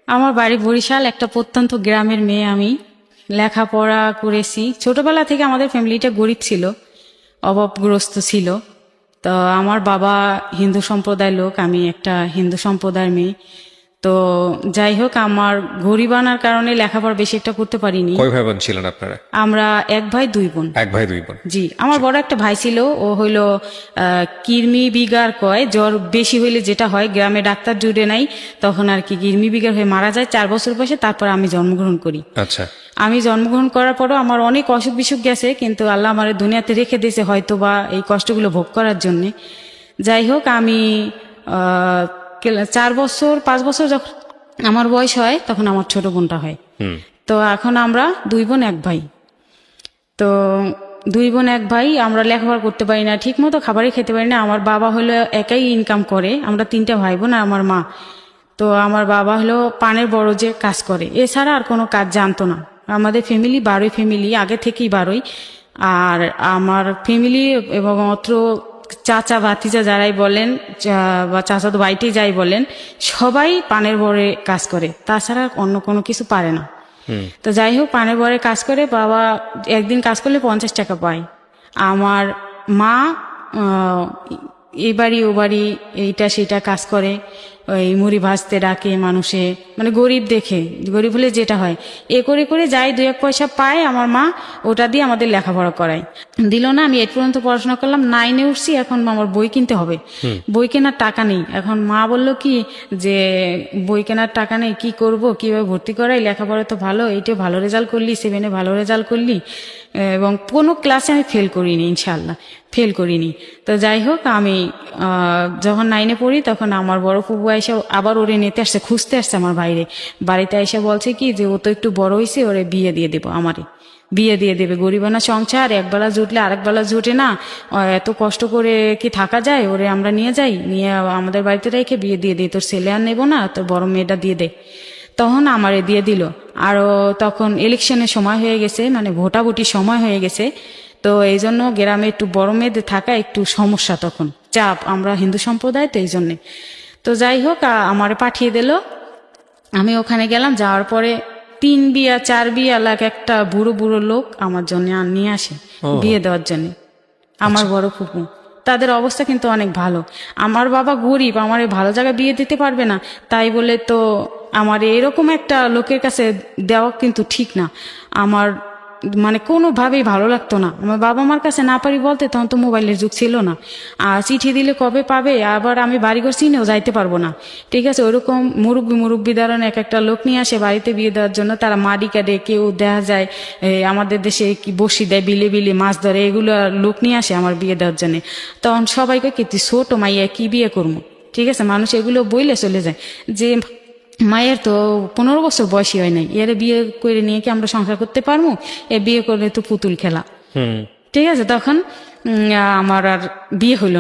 আমার বাড়ি বরিশাল, একটা প্রত্যন্ত গ্রামের মেয়ে আমি। লেখাপড়া করেছি ছোটবেলা থেকে। আমাদের ফ্যামিলিটা গরিব ছিল, অভাবগ্রস্ত ছিল। তো আমার বাবা হিন্দু সম্প্রদায়ের লোক, আমি একটা হিন্দু সম্প্রদায়ের মেয়ে। তো যাই হোক, আমার গরিব আনার কারণে লেখাপড়া বেশি একটা করতে পারিনি। কয় ভাই বোন ছিলেন আপনারা? আমরা এক ভাই দুই বোন। এক ভাই দুই বোন। জি, আমার বড় একটা ভাই ছিল, ও হইল কিরমি বিগার কয়, জ্বর বেশি হইলে যেটা হয়, গ্রামে ডাক্তার জুড়ে নাই, তখন আর কি কিরমি বিগার হয়ে মারা যায় 4 বছর বয়সে। তারপর আমি জন্মগ্রহণ করি। আচ্ছা। আমি জন্মগ্রহণ করার পরও আমার অনেক অসুখ বিসুখ গেছে, কিন্তু আল্লাহ আমার দুনিয়াতে রেখে দিয়েছে হয়তো বা এই কষ্টগুলো ভোগ করার জন্যে। যাই হোক, আমি 4 বছর 5 বছর যখন আমার বয়স হয়, তখন আমার ছোট বোনটা হয়। তো এখন আমরা 2 বোন 1 ভাই। তো 2 বোন 1 ভাই, আমরা লেখাপড়া করতে পারি না, ঠিক মতো খাবারই খেতে পারি না। আমার বাবা হলো একাই ইনকাম করে, আমরা 3টা ভাই বোন আর আমার মা। তো আমার বাবা হলো পানের বড় যে কাজ করে, এছাড়া আর কোনো কাজ জানতো না। আমাদের ফ্যামিলি 12 ফ্যামিলি, আগে থেকেই 12। আর আমার ফ্যামিলি এবং অত্র চাচা ভাতিজা যারাই বলেন, বা চাচাতো ভাইটি যাই বলেন, সবাই পানের বড়ে কাজ করে, তাছাড়া অন্য কোনো কিছু পারে না। তো যাই হোক, পানের বরে কাজ করে। বাবা একদিন কাজ করলে 50 টাকা পায়। আমার মা এই বাড়ি ও বাড়ি এইটা সেটা কাজ করে, ওই মুড়ি ভাজতে ডাকে মানুষে, মানে গরিব দেখে, গরিব হলে যেটা হয় এ করে করে যাই 2-1 পয়সা পায় আমার মা, ওটা দিয়ে আমাদের লেখাপড়া করায়। দিল না, আমি 8 পর্যন্ত পড়াশোনা করলাম, 9-এ উঠছি। এখন আমার বই কিনতে হবে, বই কেনার টাকা নেই। এখন মা বলল কি যে বই কেনার টাকা নেই, কি করব, কিভাবে ভর্তি করাই, লেখাপড়া তো ভালো, এইটা ভালো রেজাল্ট করলি, 7-এ ভালো রেজাল্ট করলি, এবং কোনো ক্লাসে আমি ফেল করিনি, ইনশাল্লাহ ফেল করিনি। তো যাই হোক, আমি যখন 9-এ পড়ি, তখন আমার বড় ফুবু এসে আবার ওরে নিতে আসছে, খুঁজতে আসছে আমার বাইরে বাড়িতে এসে, বলছে কি যে ও তো একটু বড় হয়েছে, ওরে বিয়ে দিয়ে দেবো, আমারে বিয়ে দিয়ে দেবে। গরিবানা সংসার, একবেলা জুটলে আরেক বেলা জুটে না, এত কষ্ট করে কি থাকা যায়, ওরে আমরা নিয়ে যাই, নিয়ে আমাদের বাড়িতে রেখে বিয়ে দিয়ে দিই, তোর ছেলে আর নেবো না, তোর বড় মেয়েটা দিয়ে দে। তখন আমারে দিয়ে দিল। আরও তখন ইলেকশনের সময় হয়ে গেছে, মানে ভোটাভুটির সময় হয়ে গেছে। তো এই জন্য গ্রামে একটু বড় মেয়েদের থাকা একটু সমস্যা, তখন চাপ, আমরা হিন্দু সম্প্রদায়, তো এই জন্যে। তো যাই হোক, আমারে পাঠিয়ে দিল। আমি ওখানে গেলাম, যাওয়ার পরে 3 বিয়া 4 বিয়া লাখ একটা বুড়ো বুড়ো লোক আমার জন্য নিয়ে আসে বিয়ে দেওয়ার জন্য। আমার বড় ফুপু, তাদের অবস্থা কিন্তু অনেক ভালো। আমার বাবা গরিব, আমার ভালো জায়গায় বিয়ে দিতে পারবে না, তাই বলে তো আমার এরকম একটা লোকের কাছে দেওয়া কিন্তু ঠিক না। আমার মানে কোনোভাবেই ভালো লাগতো না। আমার বাবা মার কাছে না পারি বলতে, তখন তো মোবাইলের যুগ ছিল না, আর চিঠি দিলে কবে পাবে, আবার আমি বাড়িঘর চিনেও যাইতে পারবো না। ঠিক আছে, ওরকম মুরব্বী ধরনের এক একটা লোক নিয়ে আসে বাড়িতে বিয়ে দেওয়ার জন্য। তারা মাড়ি কাটে, কেউ দেখা যায় আমাদের দেশে কি বসি দেয়, বিলে বিলে মাছ ধরে, এগুলো লোক নিয়ে আসে আমার বিয়ে দেওয়ার জন্য। তখন সবাইকে কি তুই ছোট মাইয়া কি বিয়ে করবো, ঠিক আছে, মানুষ এগুলো বইলে চলে যায় যে মায়ের তো 15 বছর বয়সী হয় নাই, এর বিয়ে করে নিয়ে কি আমরা সংসার করতে পারবো, এ বিয়ে করলে তো পুতুল খেলা। ঠিক আছে, তখন আমার আর বিয়ে হইল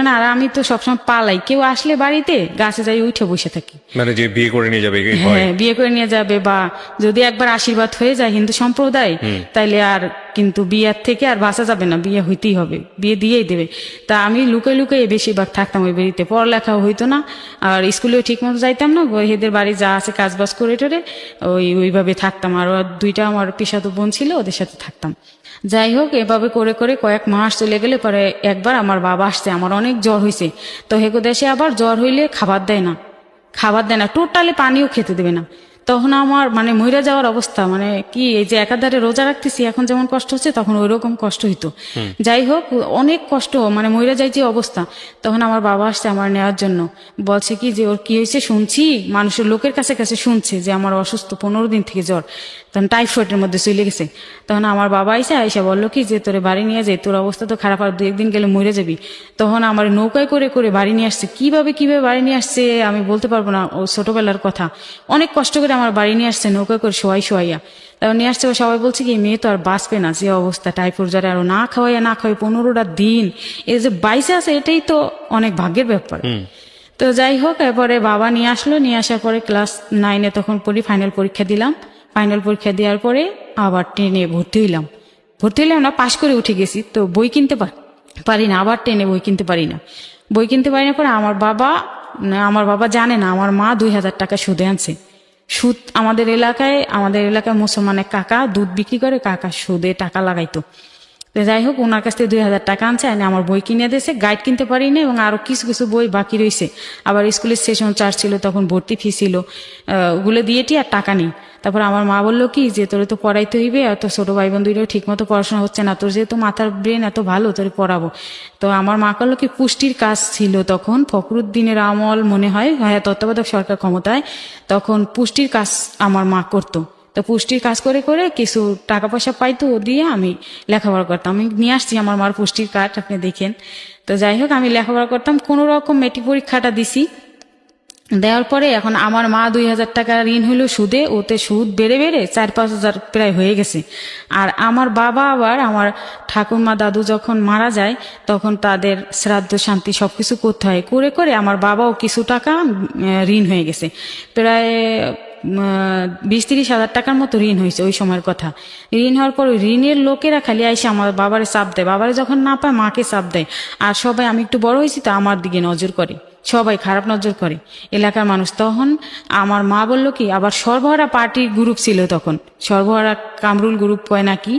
না। আর আমি তো সবসময় পালাই, কেউ আসলে বাড়িতে গাছে যাই উঠে বসে থাকি, মানে যে বিয়ে করে নিয়ে যাবে। হ্যাঁ, বিয়ে করে নিয়ে যাবে, বা যদি একবার আশীর্বাদ হয়ে যায় হিন্দু সম্প্রদায়, তাইলে আর কিন্তু বিয়ের থেকে আর বাঁচা যাবে না, বিয়ে হইতেই হবে, বিয়ে দিয়েই দেবে। তা আমি লুকাই লুকাই বেশিরভাগ থাকতাম ওই বাড়িতে, পড়ালেখাও হইতো না, আর স্কুলেও ঠিক মতো যাইতাম না। এদের বাড়ি যা আছে কাজবাজ করে টোরে ওইভাবে থাকতাম। আর 2টা আমার পিসাতো বোন ছিল, ওদের সাথে থাকতাম। যাই হোক, এভাবে করে করে কয়েক মাস চলে গেলে পরে একবার আমার বাবা আসছে, আমার অনেক জ্বর হয়েছে। তো হেকো দেশে আবার জ্বর হইলে খাবার দেয় না, টোটালি পানিও খেতে দেবে না। তখন আমার মানে মইরা যাওয়ার অবস্থা, মানে কি, এই যে একাধারে রোজা রাখতেছি, এখন যেমন কষ্ট হচ্ছে তখন ওইরকম কষ্ট হইতো। যাই হোক, অনেক কষ্ট, মানে মইরা যাই যে অবস্থা। তখন আমার বাবা আসছে আমার নেওয়ার জন্য, বলছে কি যে ওর কি হয়েছে শুনছি, মানুষের লোকের কাছে কাছে শুনছে যে আমার অসুস্থ, 15 দিন থেকে জ্বর, তখন টাইফয়েডের মধ্যে চলে গেছে। তখন আমার বাবা আইসা বললো কি যে তোরে বাড়ি নিয়ে যাই, তোর অবস্থা তো খারাপ, আর 2-1 দিন গেলে মরে যাবি। তখন আমার নৌকায় করে করে বাড়ি নিয়ে আসছে। কিভাবে বাড়ি নিয়ে আসছে আমি বলতে পারবো না, ও ছোটবেলার কথা। অনেক কষ্ট করে আমার বাড়ি নিয়ে আসছে নৌকা করে শোয়াইয়া। তখন নিয়ে আসছে, সবাই বলছে কি মেয়ে তো আর বাঁচবে না, যে অবস্থা টাইফয়েড জ্বরে, আর না খাওয়াই 15টা দিন এই যে বাইসে আছে, এটাই তো অনেক ভাগ্যের ব্যাপার। তো যাই হোক, এরপরে বাবা নিয়ে আসলো, নিয়ে আসার পরে ক্লাস 9-এ তখন পড়ি, ফাইনাল পরীক্ষা দিলাম। ফাইনাল পরীক্ষা দেওয়ার পরে আবার 10-এ ভর্তি হইলাম না, পাশ করে উঠে গেছি। তো বই কিনতে পারি না, আবার 10-এ বই কিনতে পারি না পরে আমার বাবা জানে না আমার মা 2000 টাকা সুদে আনছে। সুদ আমাদের এলাকায় মুসলমানের কাকা দুধ বিক্রি করে, কাকা সুদে টাকা লাগাইতো। তো যাই হোক, ওনার কাছ থেকে 2000 টাকা আনছে, এনে আমার বই কিনে দিয়েছে, গাইড কিনতে পারিনি এবং আরো কিছু কিছু বই বাকি রয়েছে। আবার স্কুলের সেশন চার্জ ছিল, তখন ভর্তি ফি ছিল, ওগুলো দিয়েটি আর টাকা নেই। তারপর আমার মা বললো কি যে তোরে তো পড়াইতে হইবে, এত ছোট ভাই বোন দুইটাও ঠিক মতো পড়াশোনা হচ্ছে না, তোর যেহেতু মাথার ব্রেন এত ভালো, তোরে পড়াবো। তো আমার মা করলো কি, পুষ্টির কাজ ছিল তখন, ফখরুদ্দিনের আমল মনে হয়, হ্যাঁ তত্ত্বাবধায়ক সরকার ক্ষমতায়, তখন পুষ্টির কাজ আমার মা করতো। তো পুষ্টির কাজ করে করে কিছু টাকা পয়সা পাইতো, ও দিয়ে আমি লেখাপড়া করতাম। আমি নিয়ে আসছি আমার মার পুষ্টির কার্ড, আপনি দেখেন। তো যাই হোক, আমি লেখাপড়া করতাম, কোনো রকম মেট্রিক পরীক্ষাটা দিছি। দেওয়ার পরে এখন আমার মা 2000 টাকা ঋণ হলো সুদে, ওতে সুদ বেড়ে বেড়ে 4-5 হাজার প্রায় হয়ে গেছে। আর আমার বাবা আবার, আমার ঠাকুরমা দাদু যখন মারা যায় তখন তাদের শ্রাদ্ধ শান্তি সবকিছু করতে হয়, করে করে আমার বাবাও কিছু টাকা ঋণ হয়ে গেছে, প্রায় 20-30 হাজার টাকার মতো ঋণ হয়েছে ওই সময়ের কথা। ঋণ হওয়ার পর ওই ঋণের লোকেরা খালি আইসে আমার বাবারে চাপ দেয়, বাবারে যখন না পায় মাকে চাপ দেয়। আর সবাই, আমি একটু বড় হয়েছি তো আমার দিকে নজর করে, সবাই খারাপ নজর করে এলাকার মানুষ। তখন আমার মা বললো কি, আবার সর্বহারা পার্টির গ্রুপ ছিল তখন, সর্বহারা কামরুল গ্রুপ কয় নাকি,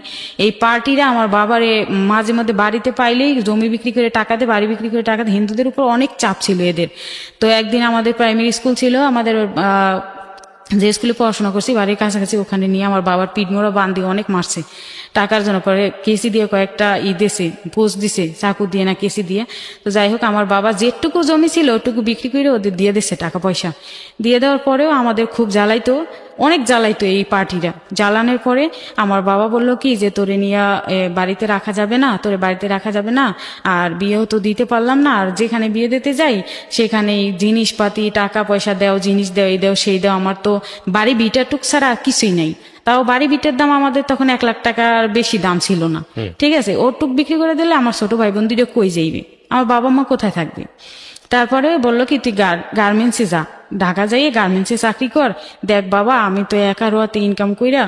এই পার্টিরা আমার বাবারে মাঝে মধ্যে বাড়িতে পাইলেই জমি বিক্রি করে টাকা দেয়, বাড়ি বিক্রি করে টাকা দেয়। হিন্দুদের উপর অনেক চাপ ছিল এদের। তো একদিন আমাদের প্রাইমারি স্কুল ছিল, আমাদের যে স্কুলে পড়াশোনা করছি বাড়ির কাছাকাছি, ওখানে নিয়ে আমার বাবার পিঠমোড়া বান্ধি অনেক মারছে টাকার জন্য। পরে কেসি দিয়ে কয়েকটা দিছে, পোস্ট দিছে, চাকু দিয়ে না কেসি দিয়ে। তো যাই হোক, আমার বাবা যেটুকু জমি ছিল ওটুকু বিক্রি করে ওদের দিয়ে দিচ্ছে টাকা পয়সা। দিয়ে দেওয়ার পরেও আমাদের খুব জ্বালাইতো, অনেক জ্বালাইতো এই পার্টিরা। জ্বালানোর পরে আমার বাবা বললো কি যে তোরে নিয়ে বাড়িতে রাখা যাবে না, তোরে বাড়িতে রাখা যাবে না, আর বিয়েও তো দিতে পারলাম না, আর যেখানে বিয়ে দিতে যাই সেখানেই জিনিসপাতি টাকা পয়সা দেও, জিনিস দেও, এই দেও সেই দেও, আমার তো বাড়ি ভিটা টুক ছাড়া আর কিছুই নাই। তাও বাড়ি ভিটার দাম আমাদের তখন 1 লাখ টাকার বেশি দাম ছিল না, ঠিক আছে। ওর টুক বিক্রি করে দিলে আমার ছোট ভাই বোন দুটো কই যাইবে, আমার বাবা মা কোথায় থাকবে। তারপরে বললো কি, তুই গার্মেন্টসে যা, ঢাকা যাইয়ে গার্মেন্টসে চাকরি কর। দেখ বাবা, আমি তো একা রোয়াতে ইনকাম কইরা,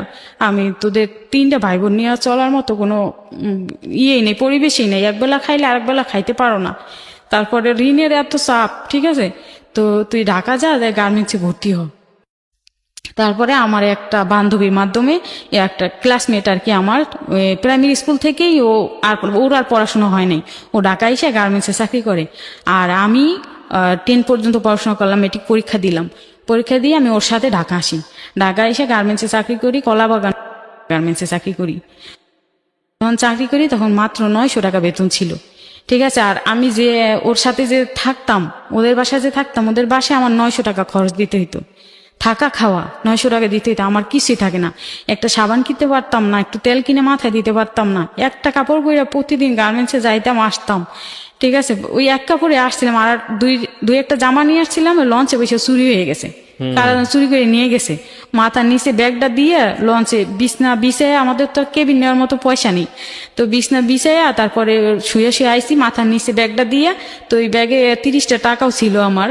আমি তোদের 3টা ভাই বোন নিয়ে চলার মতো কোনো নেই, পরিবেশই নেই, একবেলা খাইলে আরেকবেলা খাইতে পারো না। তারপরে ঋণের এত চাপ, ঠিক আছে, তো তুই ঢাকা যা, গার্মেন্টসে ভর্তি হ। তারপরে আমার একটা বান্ধবীর মাধ্যমে, একটা ক্লাসমেট আর কি, আমার প্রাইমারি স্কুল থেকেই ওর আর পড়াশোনা হয় নাই, ও ঢাকায় এসে গার্মেন্টসে চাকরি করে। আর আমি 10 পর্যন্ত পড়াশোনা করলাম, মেট্রিক পরীক্ষা দিলাম, পরীক্ষা দিয়ে আমি ওর সাথে ঢাকা আসি। ঢাকা এসে গার্মেন্টসে চাকরি করি, কলাবাগান গার্মেন্টসে চাকরি করি। যখন চাকরি করি তখন মাত্র 900 টাকা বেতন ছিল, ঠিক আছে। আর আমি যে ওর সাথে যে থাকতাম, ওদের বাসায় যে থাকতাম, ওদের বাসায় আমার 900 টাকা খরচ দিতে হইতো, থাকা খাওয়া 900 টাকা দিতে হইতো, আমার কিছুই থাকে না। একটা সাবান কিনতে পারতাম না, একটু তেল কিনে মাথায় দিতে পারতাম না, একটা কাপড় পরে প্রতিদিন গার্মেন্টসে যাইতাম আসতাম, ঠিক আছে। ওই এক কাপড়ে আসছিলাম, আর দুই একটা জামা নিয়ে আসছিলাম, লঞ্চে বসে চুরি হয়ে গেছে, কারণ চুরি করে নিয়ে গেছে। মাথার নিচে ব্যাগটা দিয়ে লঞ্চে বিছনা বিছাইয়া, আমাদের তো কেবিন নেওয়ার মতো পয়সা নেই, তো বিছনা বিছাইয়া তারপরে শুয়ে শুয়ে আইসি, মাথার নিচে ব্যাগটা দিয়ে। তো ওই ব্যাগে 30টা টাকাও ছিল আমার,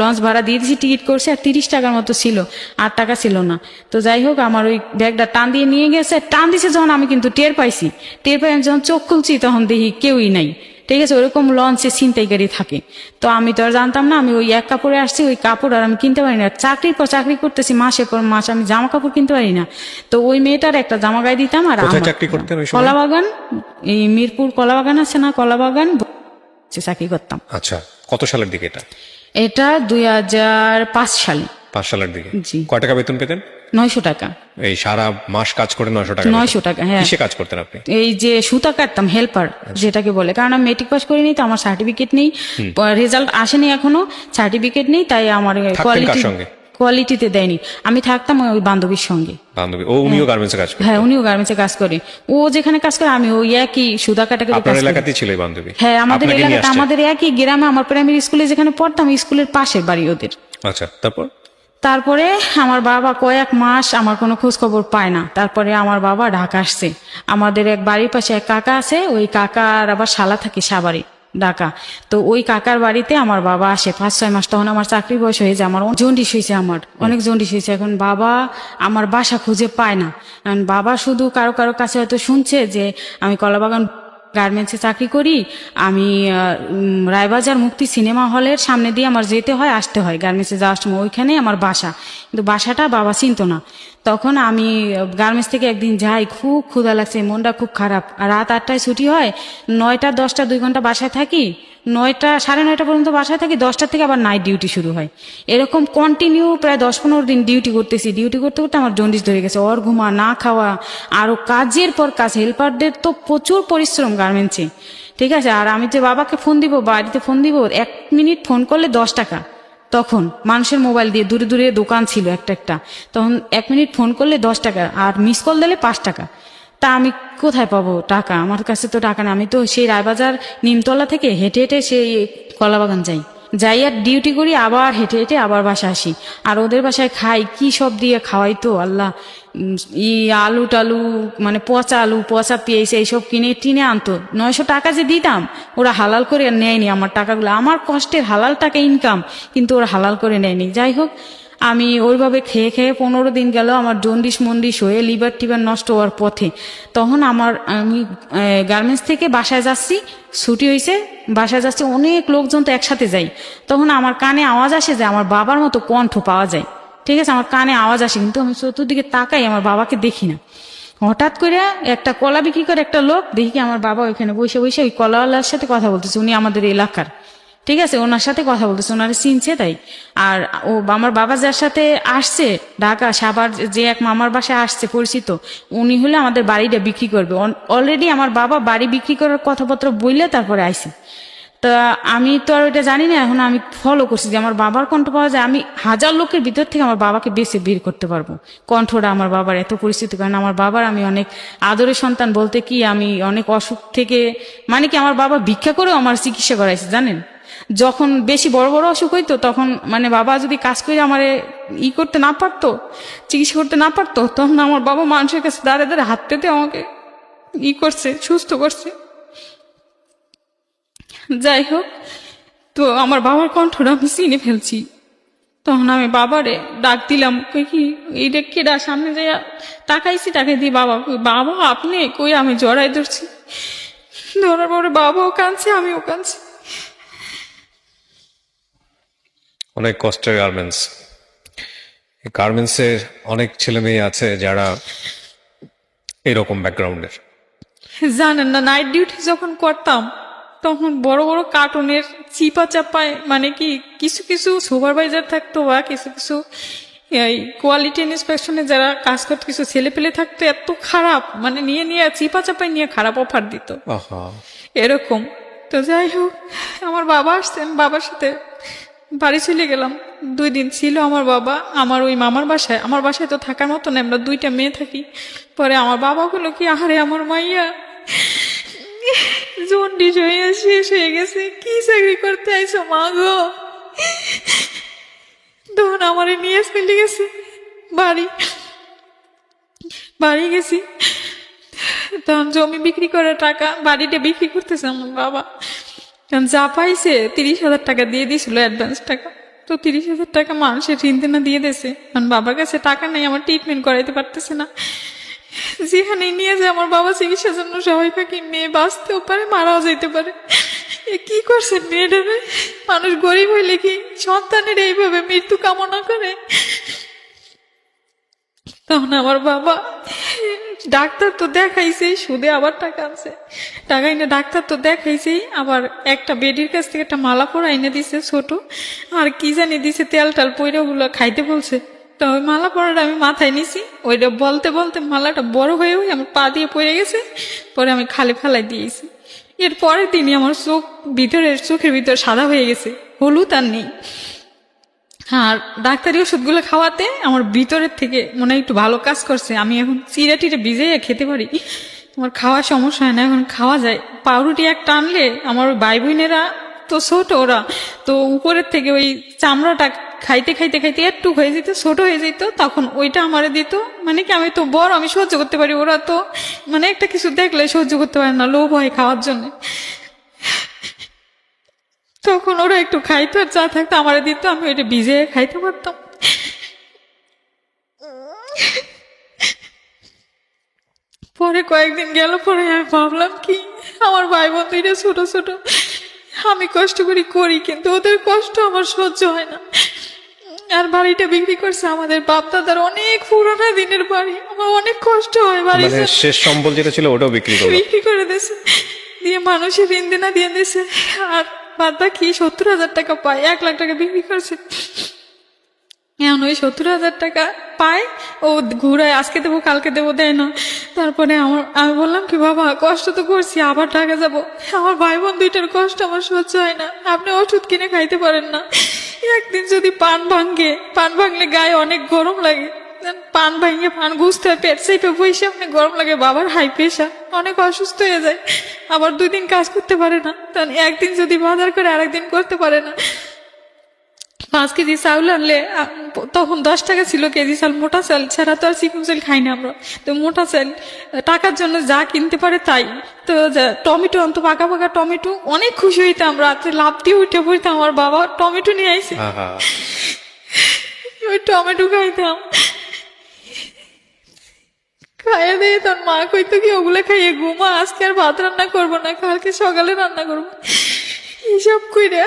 লঞ্চ ভাড়া দিয়ে দিয়েছি, টিকিট করছে, আর 30 টাকার মতো ছিল, 8 টাকা ছিল না। তো যাই হোক, আমার ওই ব্যাগটা টান দিয়ে নিয়ে গেছে, টান দিছে যখন আমি কিন্তু টের পাই, আমি যখন চোখ খুলছি তখন দেখি কেউই নাই, ঠিক আছে। ওরকম লঞ্চে ছিনতাইকারী থাকে, তো আমি তো আর জানতাম না। আমি ওই এক কাপড়ে আসছি, ওই কাপড় আর আমি কিনতে পারি না, চাকরির পর চাকরি করতেছি, মাসের পর মাস আমি জামা কাপড় কিনতে পারি না। তো ওই মেয়েটার একটা জামা গায়ে দিতাম। আর চাকরি করতেন ওই সময়? কলাবাগান, এই মিরপুর কলাবাগান আছে না, কলাবাগান চাকরি করতাম। আচ্ছা, কত সালের দিকে এটা? এটা 2005 সালে। 5 সালের দিকে। জি। কয় টাকা বেতন পেতেন? 900 টাকা। এই সারা মাস কাজ করে 900 টাকা? 900 টাকা, হ্যাঁ। কিসে কাজ করতেন আপনি? এই যে সুতা কাটতাম, হেল্পার যেটাকে বলে, কারণ আমি মেট্রিক পাস করিনি, তো আমার সার্টিফিকেট নেই, রেজাল্ট আসেনি এখনো, সার্টিফিকেট নেই, তাই আমার কোয়ালিটিতে দেয়নি। আমি থাকতাম ওই বান্ধবীর সঙ্গে। বান্ধবী? ও উনিও গার্মেন্টসে কাজ করে? হ্যাঁ, উনিও গার্মেন্টসে কাজ করে। ও যেখানে কাজ করে আমি ওই একই সুতা কাটাকাটি। আপনার এলাকাতেই ছিল এই বান্ধবী? হ্যাঁ, আমাদের এলাকাতে, আমাদের একই গ্রামে, আমার প্রাইমারি স্কুলে যেখানে পড়তাম, স্কুলের পাশের বাড়ি ওদের। আচ্ছা, তারপরে আমার বাবা কয়েক মাস আমার কোনো খোঁজ খবর পায় না। তারপরে আমার বাবা ঢাকা আসছে। আমাদের এক বাড়ির পাশে এক কাকা আছে, ওই কাকার আবার শালা থাকে সাভারে, ঢাকা। তো ওই কাকার বাড়িতে আমার বাবা আসে 5-6 মাস। তখন আমার চাকরি বয়স হয়ে যায়, আমার জন্ডিস হয়েছে, আমার অনেক জন্ডিস হয়েছে। এখন বাবা আমার বাসা খুঁজে পায় না, কারণ বাবা শুধু কারো কারো কাছে হয়তো শুনছে যে আমি কলাবাগান গার্মেন্টসে চাকরি করি। আমি রায়বাজার মুক্তি সিনেমা হলের সামনে দিয়ে আমার যেতে হয় আসতে হয় গার্মেন্টসে যাওয়ার সময়, ওইখানেই আমার বাসা। কিন্তু বাসাটা বাবা চিনতো না। তখন আমি গার্মেন্টস থেকে একদিন যাই, খুব ক্ষুধা লাগছে, মনটা খুব খারাপ। আর রাত 8টায় ছুটি হয়, 9টা 10টা 2 ঘন্টা বাসায় থাকি, 9টা 9:30 পর্যন্ত বাসায় থাকি, 10টার থেকে আবার নাইট ডিউটি শুরু হয়। এরকম কন্টিনিউ প্রায় 10-15 দিন ডিউটি করতেছি। ডিউটি করতে করতে আমার জন্ডিস ধরে গেছে, ওর ঘুমা না খাওয়া, আরো কাজের পর কাজ। হেল্পারদের তো প্রচুর পরিশ্রম গার্মেন্টসে, ঠিক আছে। আর আমি যে বাবাকে ফোন দিব, বাড়িতে ফোন দিব, 1 মিনিট ফোন করলে 10 টাকা। তখন মানুষের মোবাইল দিয়ে দূরে দূরে দোকান ছিল একটা একটা, তখন 1 মিনিট ফোন করলে 10 টাকা, আর মিস কল দিলে 5 টাকা। তা আমি কোথায় পাবো টাকা? আমার কাছে তো টাকা না। আমি তো সেই রায়বাজার নিমতলা থেকে হেঁটে হেঁটে সেই কলাবাগান যাই আর ডিউটি করি, আবার হেঁটে হেঁটে আবার বাসায় আসি। আর ওদের বাসায় খাই কি সব দিয়ে খাওয়াই তো আল্লাহ, আলু টালু, মানে পচা আলু, পচা পেঁয়াজ এইসব কিনে টিনে আনতো। 900 টাকা যে দিতাম, ওরা হালাল করে নেয়নি আমার টাকাগুলো। আমার কষ্টের হালাল টাকা ইনকাম, কিন্তু ওরা হালাল করে নেয়নি। যাই হোক, আমি ওইভাবে খেয়ে খেয়ে 15 দিন গেল, আমার জন্ডিস মন্ডিস হয়ে লিভার টিভার নষ্ট হওয়ার পথে। তখন আমি গার্মেন্টস থেকে বাসায় যাচ্ছি, ছুটি হয়েছে, বাসায় যাচ্ছি, অনেক লোকজন তো একসাথে যাই। তখন আমার কানে আওয়াজ আসে যে আমার বাবার মতো কণ্ঠ পাওয়া যায়, ঠিক আছে। আমার কানে আওয়াজ আসে, কিন্তু আমি চতুর্দিকে তাকাই, আমার বাবাকে দেখি না। হঠাৎ করে একটা কলা বিক্রি করে একটা লোক দেখি, আমার বাবা ওইখানে বসে বসে ওই কলাওয়ালার সাথে কথা বলতেছে। উনি আমাদের এলাকার, ঠিক আছে, ওনার সাথে কথা বলতেছে, ওনারে চিনছে তাই। আর ও আমার বাবা যার সাথে আসছে ঢাকা সাভার, যে এক মামার বাসায় আসছে পরিচিত, উনি হলে আমাদের বাড়িটা বিক্রি করবে। অলরেডি আমার বাবা বাড়ি বিক্রি করার কথাপত্র বললে তারপরে আইসি। তা আমি তো আর ওইটা জানি না, এখন আমি ফলো করছি যে আমার বাবার কণ্ঠ পাওয়া যায়। আমি 1000 লোকের ভিতর থেকে আমার বাবাকে বেছে বের করতে পারবো, কণ্ঠটা আমার বাবার এত পরিস্থিতি। কারণ আমার বাবার আমি অনেক আদরের সন্তান, বলতে কি আমি অনেক অসুখ থেকে, মানে কি আমার বাবা ভিক্ষা করেও আমার চিকিৎসা করাইছে জানেন। যখন বেশি বড় বড় অসুখ হইতো, তখন মানে বাবা যদি কাজ করে আমারে করতে না পারতো, চিকিৎসা করতে না পারতো, তখন আমার বাবা মানুষের কাছে দাঁড়ে দাঁড়ে হাত পেতে আমাকে করছে, সুস্থ করছে। যাই হোক, তো আমার বাবার কণ্ঠটা আমি চিনে ফেলছি। তখন আমি বাবারে ডাক দিলাম, কই কি এইটা কেডা? সামনে যাইয়া তাকাইছি, তাকাই দিয়ে বাবা, বাবা আপনি কই? আমি জড়াই ধরছি, ধরার পরে বাবাও কাঁদছে, আমিও কাঁদছি। অনেক কষ্টের গার্মেন্টস। গার্মেন্টসের অনেক ছেলে মেয়ে আছে যারা এরকম ব্যাকগ্রাউন্ডের। জানেন না, নাইট ডিউটি যখন করতাম, তখন বড় বড় কার্টুনের চিপা চাপায়, মানে কি কিছু কিছু সুপারভাইজার থাকতো বা কিছু কিছু এই কোয়ালিটি ইন্সপেকশনে যারা কাজ করতো, কিছু ছেলে পেলে থাকতো এত খারাপ, মানে নিয়ে নিয়ে চিপা চাপায় নিয়ে খারাপ অফার দিত এরকম। তো যাই হোক, আমার বাবা আসছেন, বাবার সাথে বাড়ি চলে গেলাম। 2 দিন ছিল আমার বাবা আমার ওই মামার বাসায়। আমার বাসায় তো থাকার মতো না, আমরা 2টা মেয়ে থাকি। পরে আমার বাবা হলো কি, আহারে আমার মাইয়া জন্ডিস হয়ে শেষ হয়ে গেছে, কি চাকরি করতে আইসো মা গো? তখন আমারে নিয়ে চলে গেছে বাড়ি গেছি। তখন জমি বিক্রি করে টাকা, বাড়িটা বিক্রি করতেছে আমার বাবা। যা পাইছে 30,000 টাকা দিয়ে দিয়েছিল অ্যাডভান্স টাকা। তো 30,000 টাকা মানুষের ঋণ দেনা দিয়ে দিয়েছে। কারণ বাবার কাছে টাকা নেই, আমার ট্রিটমেন্ট করাইতে পারতেছে না। যেখানে নিয়ে যায় আমার বাবা চিকিৎসার জন্য সবাই পাখি, মেয়ে বাঁচতেও পারে, মারাও যেতে পারে। কি করছে মেয়েটারে? মানুষ গরিব হইলে কি সন্তানের এইভাবে মৃত্যু কামনা করে? তখন আমার বাবা ডাক্তার তো দেখাইছে, সুদে আবার টাকা আনছে, টাকা এনে ডাক্তার তো দেখাইছেই, আবার একটা বেডির কাছ থেকে একটা মালা পরা এনে দিছে ছোট, আর কি জানি দিছে তেল টাল পয়রা, ওগুলো খাইতে বলছে। তো ওই মালা পরাটা আমি মাথায় নিছি, ওইটা বলতে বলতে মালাটা বড় হয়ে আমার পা দিয়ে পড়ে গেছে। পরে আমি খালি ফেলাই দিয়েছি। এর পরের দিনই আমার চোখের ভিতর সাদা হয়ে গেছে, হলুদ আর নেই। আর ডাক্তারি ওষুধগুলো খাওয়াতে আমার ভিতরের থেকে মনে হয় একটু ভালো কাজ করছে। আমি এখন চিড়ে টিড়ে ভিজে খেতে পারি, আমার খাওয়ার সমস্যা হয় না, এখন খাওয়া যায়। পাউরুটি একটা আনলে আমার ওই ভাই বোনেরা তো ছোট, ওরা তো উপরের থেকে ওই চামড়াটা খাইতে খাইতে খাইতে একটু হয়ে যেত, ছোট হয়ে যেত, তখন ওইটা আমারে দিত। মানে কি আমি তো বড়, আমি সহ্য করতে পারি, ওরা তো মানে একটা কিছু দেখলে সহ্য করতে পারে না, লোভ হয় খাওয়ার জন্য। তখন ওরা একটু খাইতো, আর যা থাকতো আমার দিত, আমি ওইটা ভিজে খাইতে পারতাম। পরে কয়েকদিন গেল পরে আমি ভাবলাম কি আমার ভাই বোন দুইটা ছোট ছোট, আমি কষ্ট করি কিন্তু ওদের কষ্ট আমার সহ্য হয় না। আর বাড়িটা বিক্রি করছে আমাদের বাপ দাদার অনেক পুরোনো দিনের বাড়ি, আমার অনেক কষ্ট হয় বাড়ি মানে শেষ সম্বল যেটা ছিল ওটাও বিক্রি করলো? বিক্রি করে দিয়েছে, দিয়ে মানুষের ঋণ দেনা দিয়ে দিয়েছে। আর বাদ বাকি 70,000 টাকা পায়, 1 লাখ টাকা বিক্রি করছে। এখন ওই 70,000 টাকা পায়, ও ঘুরায়, আজকে দেবো কালকে দেবো, দেয় না। তারপরে আমি বললাম কি বাবা কষ্ট তো করছি, আবার টাকা যাবো, আমার ভাই বোন দুইটার কষ্ট আমার সহ্য হয় না, আপনি ওষুধ কিনে খাইতে পারেন না। একদিন যদি পান ভাঙলে গায়ে অনেক গরম লাগে, পান ভাঙে পান গুছতে হয়, পেট চেপে বসে আপনি গরম লাগে, বাবার হাই প্রেশার, অনেক অসুস্থ হয়ে যায়, আবার 2 দিন কাজ করতে পারে না। তখন একদিন যদি বাজার করে আরেকদিন করতে পারে না। 5 কেজি চাউল আনলে তখন 10 টাকা ছিল কেজি চাল, মোটা চাল ছাড়া তো আর চিকন চাল খাই না আমরা, তো মোটা চাল টাকার জন্য যা কিনতে পারে তাই। তো টমেটো আনতো, পাকা পাকা টমেটো, অনেক খুশি হইতাম, রাত্রে লাভ দিয়ে উঠে পড়তাম, আমার বাবা টমেটো নিয়ে আইছে, আহা, ওই টমেটো খাইতাম, খাইয়ে দিয়ে তোর মা কইতো কি ওগুলো খাইয়ে ঘুমা, আজকে আর ভাত রান্না করবো না, কালকে সকালে রান্না করবো। এইসব কইরে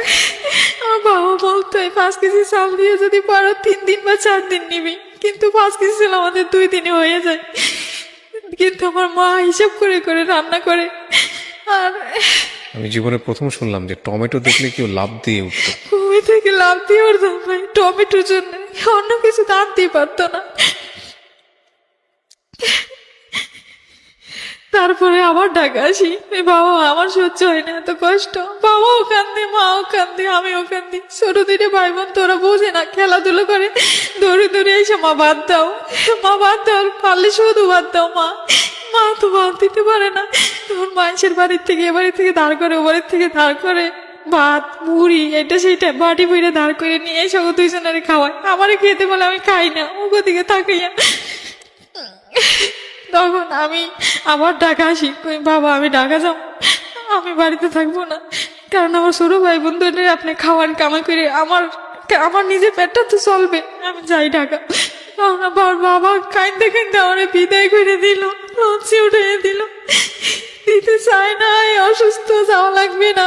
আমার বাবা বলতো 5 কেজি চাল দিয়ে যদি পারো 3 দিন বা 4 দিন নিবি, কিন্তু 5 কেজি চাল আমাদের 2 দিনে হয়ে যায়। কিন্তু আমার মা হিসাব করে করে রান্না করে। আর আমি জীবনে প্রথম শুনলাম যে টমেটো দেখলে কেউ লাভ দিয়ে উঠতো। ঘুমি থেকে লাভ দিয়ে উঠতাম ভাই টমেটোর জন্য, অন্য কিছু দাম দিয়ে পারতো না। তারপরে আবার ঢাকা আসি, বাবা আমার সহ্য হয় না এত কষ্ট, বাবাও কান্দে মাও কান্দে আমিও কান্দি, ছোট দিনে ভাই বোন তোরা বোঝে না, খেলাধুলো করে দৌড়ে দৌড়ে এসে মা ভাত দাও, মা ভাত দাও, পারলে শুধু ভাত দাও, মা তো ভাত দিতে পারে না। তখন মানুষের বাড়ির থেকে এ বাড়ি থেকে ধার করে ও বাড়ির থেকে ধার করে ভাত মুড়ি এটা সেটা বাটি বইরে ধার করে নিয়ে এসে ও 2 জনের খাওয়ায়, আমারে খেতে বলে আমি খাই না, ওগো দিকে তাকাইয়া। তখন আমি আবার ঢাকা আসি, কই বাবা আমি ঢাকা যাব, আমি বাড়িতে থাকবো না, কারণ আমার ছোট ভাই বন্ধুদের আপনি খাওয়ান কামাই করে আমার নিজের পেটটা তো চলবে, আমি যাই ঢাকা। তখন আবার বাবা কাইন্দে কাইন্দে আমার বিদায় করে দিল, লঞ্চে উঠে দিল, দিতে চায় না, অসুস্থ, যাওয়া লাগবে না,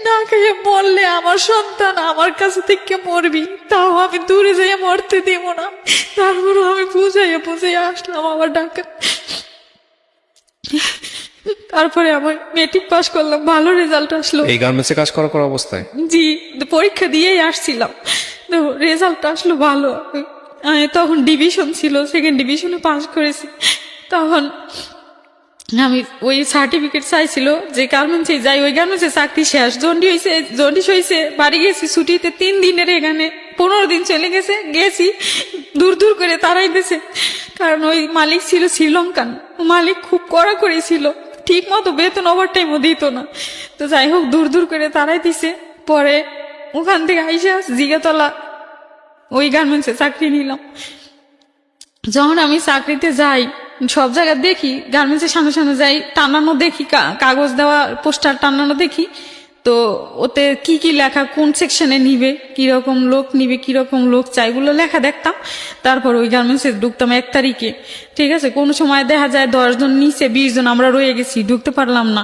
না খেয়ে মরলে আমার সন্তান আমার কাছে থেকে মরবি, তাও আমি দূরে যাইয়া মরতে দিব না। তারপরে আমি বুঝাইয়া আসলাম আবার ঢাকা। তারপরে আমার মেট্রিক পাস করলাম, ভালো রেজাল্ট আসলো। এই গার্মেন্টসে কাজ করা অবস্থায়? জি, পরীক্ষা দিয়েই আসছিলাম, তো রেজাল্ট আসলো ভালো। তখন ডিভিশন ছিল, 2nd ডিভিশনে পাস করেছি। তখন আমি ওই সার্টিফিকেট চাইছিল যে গার্মেন্টসে যাই, ওই গার্মেন্টসে চাকরি শেষ, জন্ডিস হয়েছে, বাড়ি গেছি ছুটিতে 3 দিনের, এখানে 15 দিন চলে গেছি দূর করে তারাই দিয়েছে, কারণ ওই মালিক ছিল শ্রীলঙ্কান, মালিক খুব কড়াকড়ি ছিল, ঠিক মতো বেতন ওভারটাইমও দিত না। তো যাই হোক দূর করে তারাই দিছে। পরে ওখান থেকে আইসা জিগাতলা ওই গার্মেন্টসে চাকরি নিলাম। যখন আমি চাকরিতে যাই সব জায়গা দেখি, গার্মেন্টসের সামনে যাই, টানানো দেখি, কাগজ দেওয়া পোস্টার টানানো দেখি, তো ওতে কি কি লেখা, কোন সেকশনে নিবে, কিরকম লোক নিবে, কিরকম লোক চাই, এগুলো লেখা দেখতাম। তারপর ওই গার্মেন্টসে ঢুকতাম 1 তারিখে, ঠিক আছে। কোনো সময় দেখা যায় 10 জন নিচে 20 জন আমরা রয়ে গেছি, ঢুকতে পারলাম না।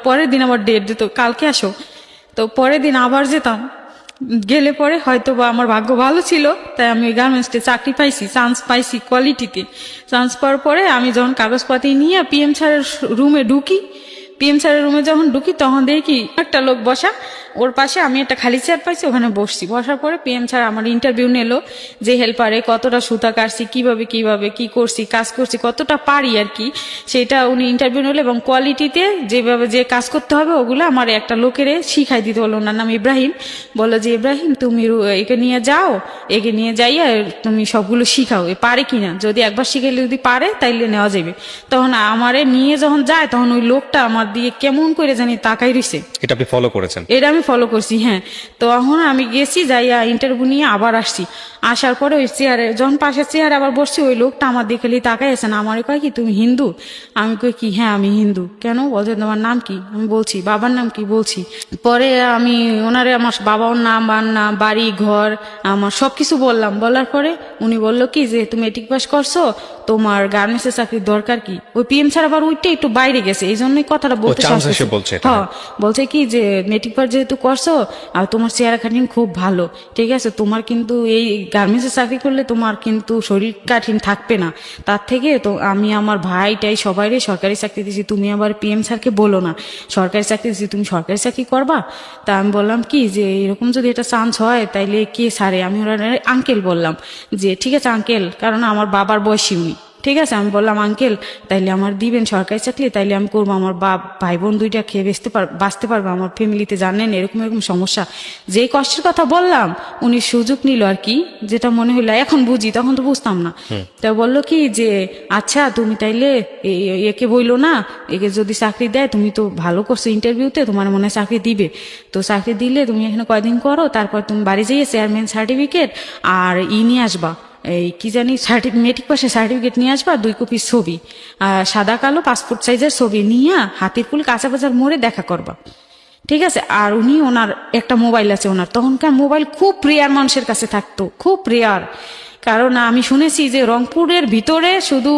পরের দিন আবার ডেট দিত, কালকে আসো, তো পরের দিন আবার যেতাম। গেলে পরে হয়তো বা আমার ভাগ্য ভালো ছিল, তাই আমি ওই গার্মেন্টসে চাকরি পাইছি, চান্স পাইছি কোয়ালিটিতে। চান্স পাওয়ার পরে আমি যখন কাগজপাতি নিয়ে PM স্যারের রুমে ঢুকি, PM স্যারের রুমে যখন ঢুকি তখন দেখি একটা লোক বসা, ওর পাশে আমি একটা খালি চেয়ার পাইছি, ওখানে বসছি। বসার পরে PM স্যার আমার ইন্টারভিউ নিলো, যে হেল্পারে কতটা সুতা কাটছি, কিভাবে কি করছি, কাজ করছি, কতটা পারি আর কি, সেটা উনি ইন্টারভিউ নিলো। এবং কোয়ালিটিতে যেভাবে যে কাজ করতে হবে ওগুলো আমার একটা লোকেরে শিখাই দিতে হলো, ওনার নাম ইব্রাহিম। বললো যে ইব্রাহিম তুমি একে নিয়ে যাও, একে নিয়ে যাইয়া তুমি সবগুলো শিখাও, পারে কিনা, যদি একবার শিখাইলে যদি পারে তাইলে নেওয়া যাবে। তখন আমারে নিয়ে যখন যায় তখন ওই লোকটা আমার দিকে কেমন করে জানি তাকাই রইছে। এটা আপনি ফলো করেছেন? এটা আমি ফলো করছি। হ্যাঁ, তো এখন আমি গেছি, যাইয়া ইন্টারভিউ নিয়ে আবার আসছি। আসার পরে ওই চেয়ারে যখন পাশের চেয়ারে আবার বসছি, ওই লোকটা আমার দিকে তাকাই আছে না, আমার কয় কি তুমি হিন্দু? আমি কই কি হ্যাঁ আমি হিন্দু। কেন? বলছে তোমার নাম কি? আমি বলছি বাবার নাম কি বলছি। পরে আমি ওনারে আমার বাবার নাম, বাড়ি ঘর আমার সবকিছু বললাম। বলার পরে উনি বললো কি যে তুমি মেট্রিক পাস করছো, তোমার গার্মেন্টসের চাকরির দরকার কি? ওই পিএম স্যার আবার উইটে একটু বাইরে গেছে, এই জন্যই কথাটা বলতে চান্স সাহস এসে পেয়েছে। বলছে এটা। হ্যাঁ, বলছে কি যে মেট্রিক পাস যেহেতু করছো আর তোমার চেহারা কাঠিন খুব ভালো, ঠিক আছে, তোমার কিন্তু এই গার্মেন্টসের চাকরি করলে তোমার কিন্তু শরীর কাঠিন থাকবে না। তার থেকে তো আমি আমার ভাইটাই সবাইরে সরকারি চাকরি দিয়েছি, তুমি আবার পিএম স্যারকে বলো না সরকারি চাকরি দিয়েছি, তুমি সরকারি চাকরি করবা। তা আমি বললাম কি যে এরকম যদি এটা চান্স হয় তাইলে কে সারে? আমি ওরা আঙ্কেল বললাম যে ঠিক আছে আঙ্কেল, কারণ আমার বাবার বয়সী উনি। ঠিক আছে, আমি বললাম আঙ্কেল তাইলে আমার দিবেন সরকারি চাকরি, তাইলে আমি করবো, আমার ভাই বোন দুইটা খেয়ে বাঁচতে পারবো, আমার ফ্যামিলিতে জানেন এরকম এরকম সমস্যা। যেই কষ্টের কথা বললাম উনি সুযোগ নিল আর কি, যেটা মনে হইলো এখন বুঝি, তখন তো বুঝতাম না। তা বললো কি যে আচ্ছা তুমি তাইলে একে বইলো না, একে যদি চাকরি দেয়, তুমি তো ভালো করছো ইন্টারভিউতে, তোমার মনে হয় চাকরি দিবে, তো চাকরি দিলে তুমি এখানে কয়দিন করো, তারপর তুমি বাড়ি যাইয়ে চেয়ারম্যান সার্টিফিকেট আর নিয়ে আসবা, এই কি জানি মেট্রিক পাশে সার্টিফিকেট নিয়ে আসবা, 2 কপি ছবি, সাদা কালো পাসপোর্ট সাইজের ছবি নিয়ে হাতিরপুল কাঁচা বাজার মোড়ে দেখা করবা। ঠিক আছে, আর উনি ওনার একটা মোবাইল আছে, ওনার তখনকার মোবাইল খুব রেয়ার মানুষের কাছে থাকতো, খুব রেয়ার। কারণ আমি শুনেছি যে রংপুরের ভিতরে শুধু